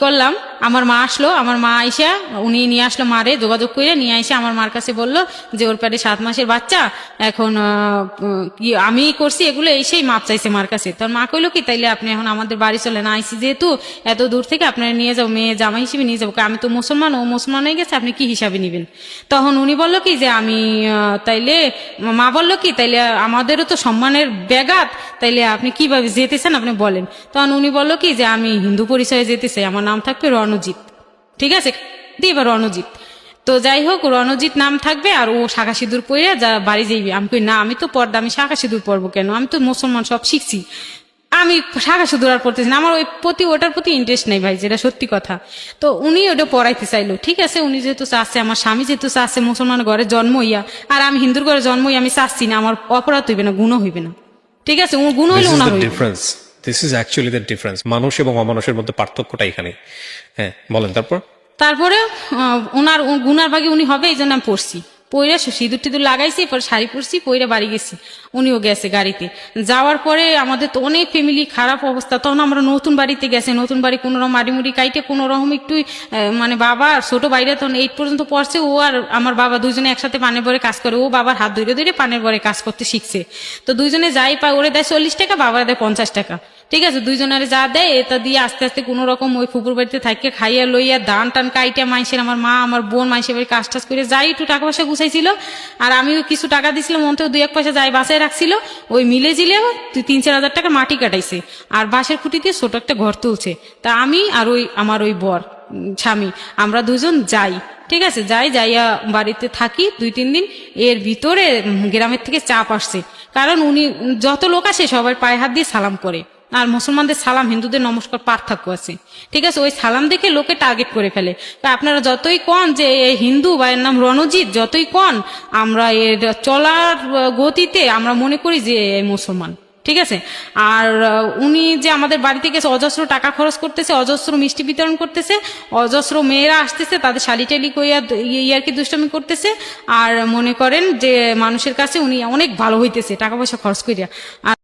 করলাম, আমার মা আসলো, আমার মা আইসা উনি নিয়ে আসলো, মারে যোগাযোগ করে নিয়ে আইসা আমার মার কাছে বললো যে ওর পেটে 7 মাসের বাচ্চা, এখন আমি করছি এগুলো, সেই মাপ চাইছে মার কাছে। তোর মা কইলো কি, তাইলে আপনি এখন আমাদের বাড়ি চলেন, আইসি যেহেতু এত দূর থেকে, আপনারা নিয়ে যাও, মেয়ে জামাই হিসেবে নিয়ে যাবো, আমি তো মুসলমান, ও মুসলমান হয়ে গেছে, আপনি কি হিসাবে নিবেন। তখন উনি বললো কি যে আমি তাইলে, মা বললো কি তাইলে আমাদেরও তো সম্মানের ব্যাঘাত, তাইলে আপনি কিভাবে যেতে চান আপনি বলেন। তখন উনি বললো কি যে আমি হিন্দু পরিচয়ে যেতে চাই, আমার নাম থাকবে রণজিৎ, ঠিক আছে, এবার রণজিৎ। তো যাই হোক, রণজিৎ নাম থাকবে, আর ও শাখা সিঁদুর পরে যা বাড়ি যাইবে। আমি কই না, আমি তো পর্দা, আমি শাখা সিঁদুর পরবো কেন, আমি তো মুসলমান সব শিখছি, আমি শাখা সিঁদুর আর পড়তেছি না, আমার ওটার প্রতি ইন্টারেস্ট নেই ভাই, যেটা সত্যি কথা। তো উনি ওটা পড়াইতে চাইলো, ঠিক আছে, উনি যেহেতু চাচ্ছে, আমার স্বামী যেহেতু চাচ্ছে, মুসলমান ঘরে জন্ম হইয়া, আর আমি হিন্দুর ঘরে জন্ম হইয়া, আমি চাচ্ছি না, আমার অপরাধ হইবে না, গুণ হইবে না, ঠিক আছে, গুণ হইলে না হইবে। This is actually the difference, মানুষ এবং অমানুষের মধ্যে পার্থক্যটা এখানে। হ্যাঁ বলেন। তারপরে ওনার গুনার ভাগে উনি হবে, এই জন্য আমি পইরা সিঁদুর টিঁদুর লাগাইছি, এরপর শাড়ি পরছি, পইরা বাড়ি গেছি। উনিও গেছে গাড়িতে। যাওয়ার পরে আমাদের তো অনেক ফ্যামিলি খারাপ অবস্থা, তখন আমরা নতুন বাড়িতে গেছে, নতুন বাড়ি কোনো রকম মাড়ি মুড়ি কাইটে কোনো রকম একটু মানে বাবা আর ছোট বাইরে তখন 8 পর্যন্ত পড়ছে, ও আর আমার বাবা দুইজনে একসাথে পানের বরে কাজ করে, ও বাবার হাত ধরে ধরে পানের বরে কাজ করতে শিখছে। তো দুইজনে যাই পায়, ওরে দেয় 40 টাকা, বাবার দেয় 50 টাকা, ঠিক আছে। দুইজনের যা দেয় এটা দিয়ে আস্তে আস্তে কোনো রকম ওই ফুপুর বাড়িতে থাকিয়ে খাইয়া লইয়া ধান টান কাইটা মাইসের, আমার মা আমার বোন মাইসের বাড়ি কাজ টাজ করে যাই একটু টাকা পয়সা গুছাইছিল, আর আমিও কিছু টাকা দিছিলাম, মনতেও 2-1 পয়সা যাই বাসায় রাখছিল, ওই মিলে জিলে 3-4 হাজার টাকা মাটি কাটাইছে, আর বাঁশের খুঁটি দিয়ে ছোট একটা ঘর তুলছে। তা আমি আর ওই আমার ওই বর স্বামী আমরা দুজন যাই, ঠিক আছে, যাইয়া বাড়িতে থাকি 2-3 দিন। এর ভিতরে গ্রামের থেকে চাপ আসছে, কারণ উনি যত লোক আসে সবার পায়ে হাত দিয়ে সালাম করে, আর মুসলমানদের সালাম হিন্দুদের নমস্কার পার্থক্য আছে, ঠিক আছে। ওই সালাম দেখে লোকে টার্গেট করে ফেলে। তা আপনারা যতই কন যে এই হিন্দু বা এর নাম রণজিৎ, যতই কন আমরা এর চলার গতিতে আমরা মনে করি যে মুসলমান, ঠিক আছে। আর উনি যে আমাদের বাড়িতে গেছে অজস্র টাকা খরচ করতেছে, অজস্র মিষ্টি বিতরণ করতেছে, অজস্র মেয়েরা আসতেছে, তাদের শালি টালি কইয়া আর কি দুষ্টমি করতেছে, আর মনে করেন যে মানুষের কাছে উনি অনেক ভালো হইতেছে টাকা পয়সা খরচ করিয়া। আর